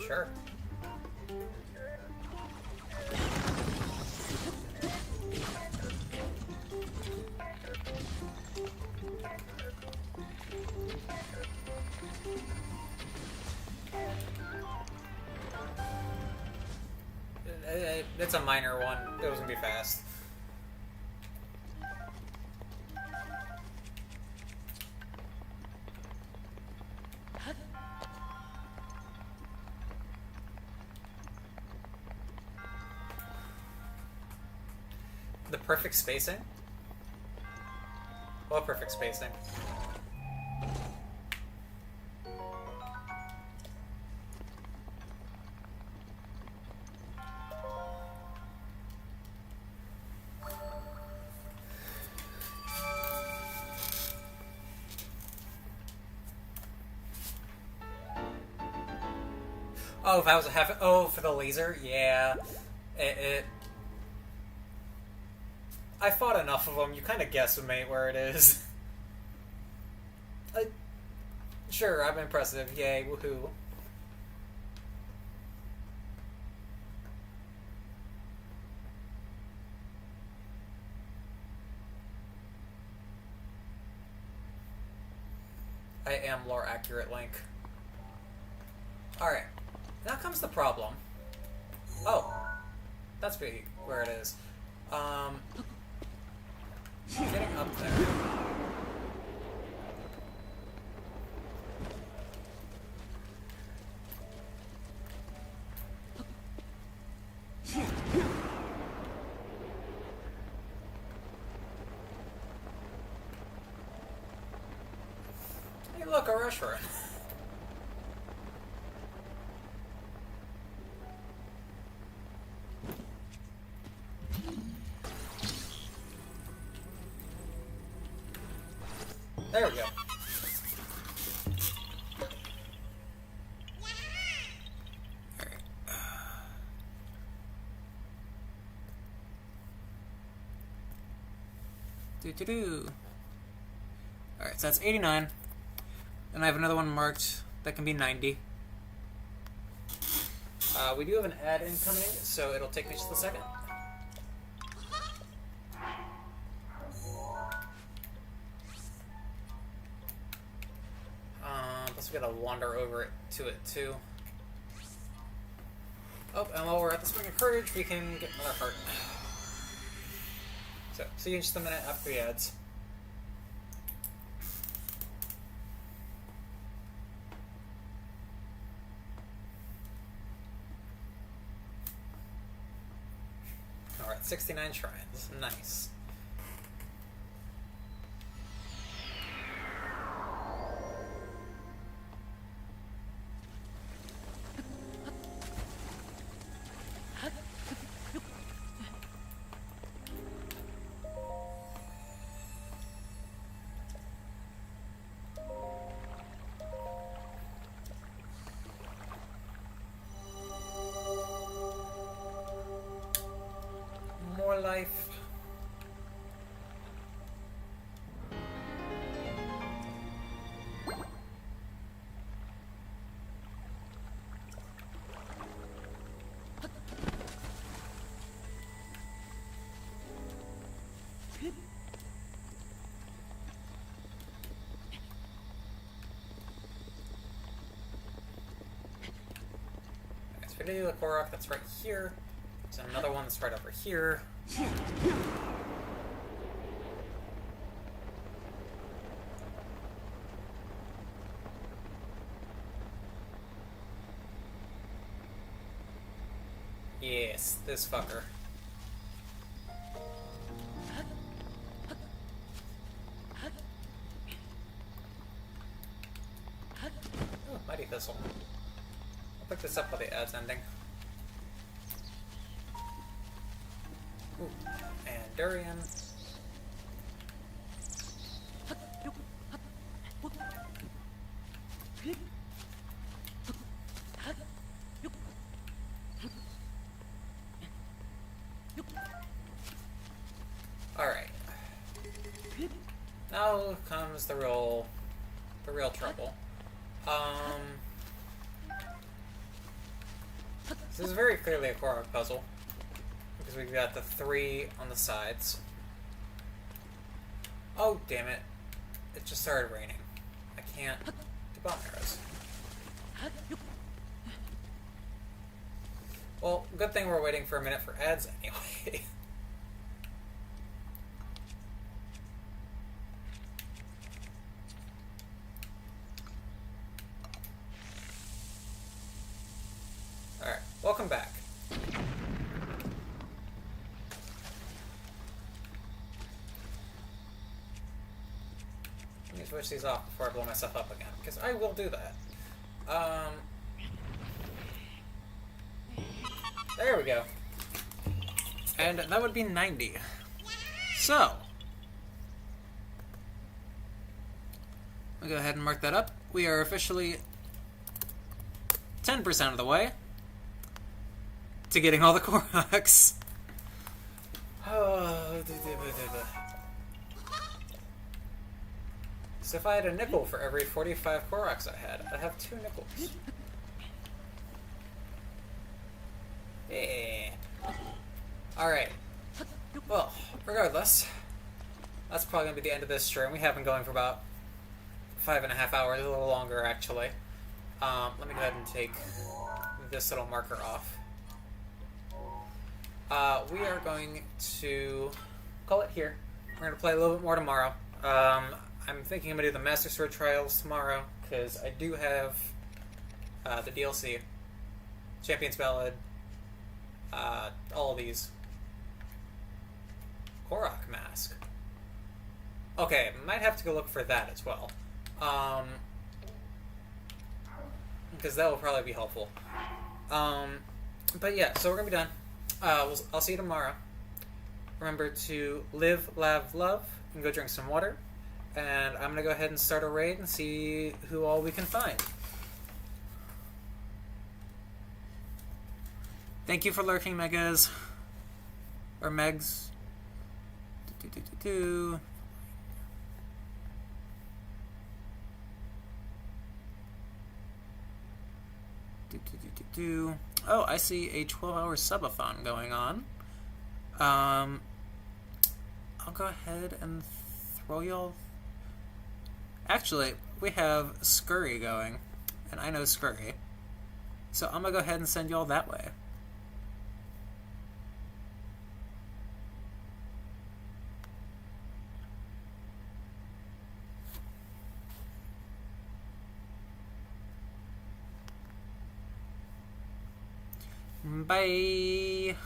Sure. it's a minor one, it was gonna be fast. The perfect spacing? What perfect spacing? Oh, if I was a half... Oh, for the laser? Yeah. I fought enough of them, you kind of guesstimate where it is. Sure, I'm impressive. Yay, woohoo. I am lore accurate, Link. Alright. Now comes the problem. Oh. That's where it is. Getting up there. Hey, look, a restaurant. There we go. Do. Alright, so that's 89. And I have another one marked that can be 90. We do have an ad incoming, so it'll take me just a second. Plus we gotta wander over to it too. Oh, and while we're at the Spring of Courage, we can get another heart. So, see you in just a minute after the ads. Alright, 69 shrines. Nice. More life. It's Fidelity the Korok, that's right here. There's another one that's right over here. Yes, this fucker. Oh, Mighty Thistle. I'll pick this up while the ad's ending. Ooh, and Durian. Alright. Now comes the real trouble. This is very clearly a Korok puzzle. Because we've got the 3 on the sides. Oh, damn it. It just started raining. I can't do bomb arrows. Well, good thing we're waiting for a minute for ads anyway. Alright, welcome back. Let me switch these off before I blow myself up again, because I will do that. There we go. And that would be 90. So, I'll go ahead and mark that up. We are officially 10% of the way to getting all the Koroks. So if I had a nickel for every 45 Koroks I had, I'd have 2 nickels. Yeah. Alright. Well, regardless, that's probably going to be the end of this stream. We have been going for about 5.5 hours, a little longer actually. Let me go ahead and take this little marker off. We are going to call it here. We're going to play a little bit more tomorrow. I'm thinking I'm going to do the Master Sword Trials tomorrow, because I do have the DLC, Champion's Ballad, all of these. Korok Mask. Okay, might have to go look for that as well. Because that will probably be helpful. But yeah, so we're going to be done. I'll see you tomorrow. Remember to live, laugh, love, and go drink some water. And I'm going to go ahead and start a raid and see who all we can find. Thank you for lurking, Megas. Or Megs. Oh, I see a 12-hour subathon going on. I'll go ahead and throw y'all... Actually, we have Scurry going, and I know Scurry. So I'm gonna go ahead and send y'all that way. Bye!